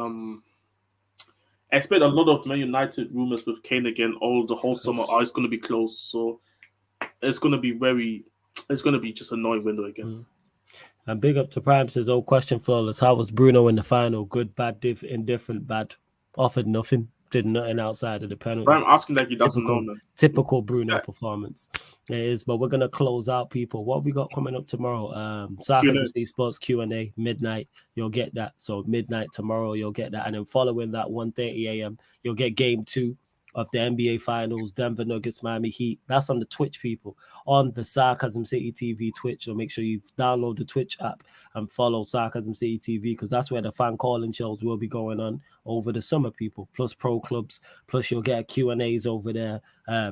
I expect a lot of Man United rumors with Kane again. All the whole summer it's going to be closed, so it's going to be just annoying window again. And big up to Prime says, "Oh, question flawless. How was Bruno in the final? Good, bad, indifferent, bad. Offered nothing. Did nothing outside of the penalty." I'm asking like he doesn't know, man. Typical Bruno performance. It is, but we're gonna close out, people. What have we got coming up tomorrow? Sarcasm Sports Q&A midnight. You'll get that. So midnight tomorrow, you'll get that, and then following that 1:30 a.m. you'll get game 2 of the NBA Finals, Denver Nuggets, Miami Heat. That's on the Twitch, people, on the Sarcasm City TV Twitch. So make sure you download the Twitch app and follow Sarcasm City TV, because that's where the fan calling shows will be going on over the summer, people. Plus pro clubs, plus you'll get Q&As over there,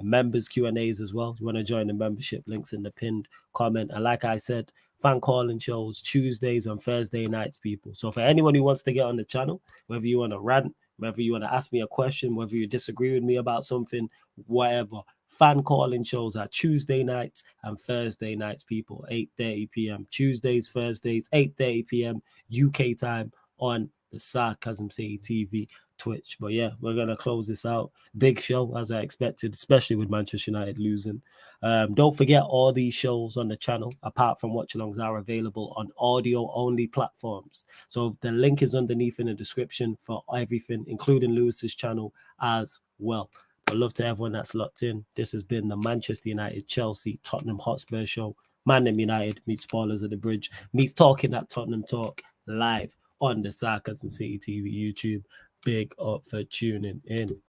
members Q&As as well. You want to join the membership, links in the pinned comment. And like I said, fan calling shows Tuesdays and Thursday nights, people. So for anyone who wants to get on the channel, whether you want to rant, whether you want to ask me a question, whether you disagree with me about something, whatever, fan calling shows are Tuesday nights and Thursday nights, people, 8:30 p.m. Tuesdays, Thursdays, 8:30 p.m. UK time on the Sarcasm City TV Twitch. But yeah, we're going to close this out. Big show, as I expected, especially with Manchester United losing. Don't forget, all these shows on the channel, apart from watch-alongs, are available on audio-only platforms. So the link is underneath in the description for everything, including Lewis's channel as well. But love to everyone that's locked in. This has been the Manchester United, Chelsea, Tottenham Hotspur show. Man United meets Ballers at the Bridge, meets Talking That Tottenham Talk, live on the Sarcasm City TV YouTube. Big up for tuning in.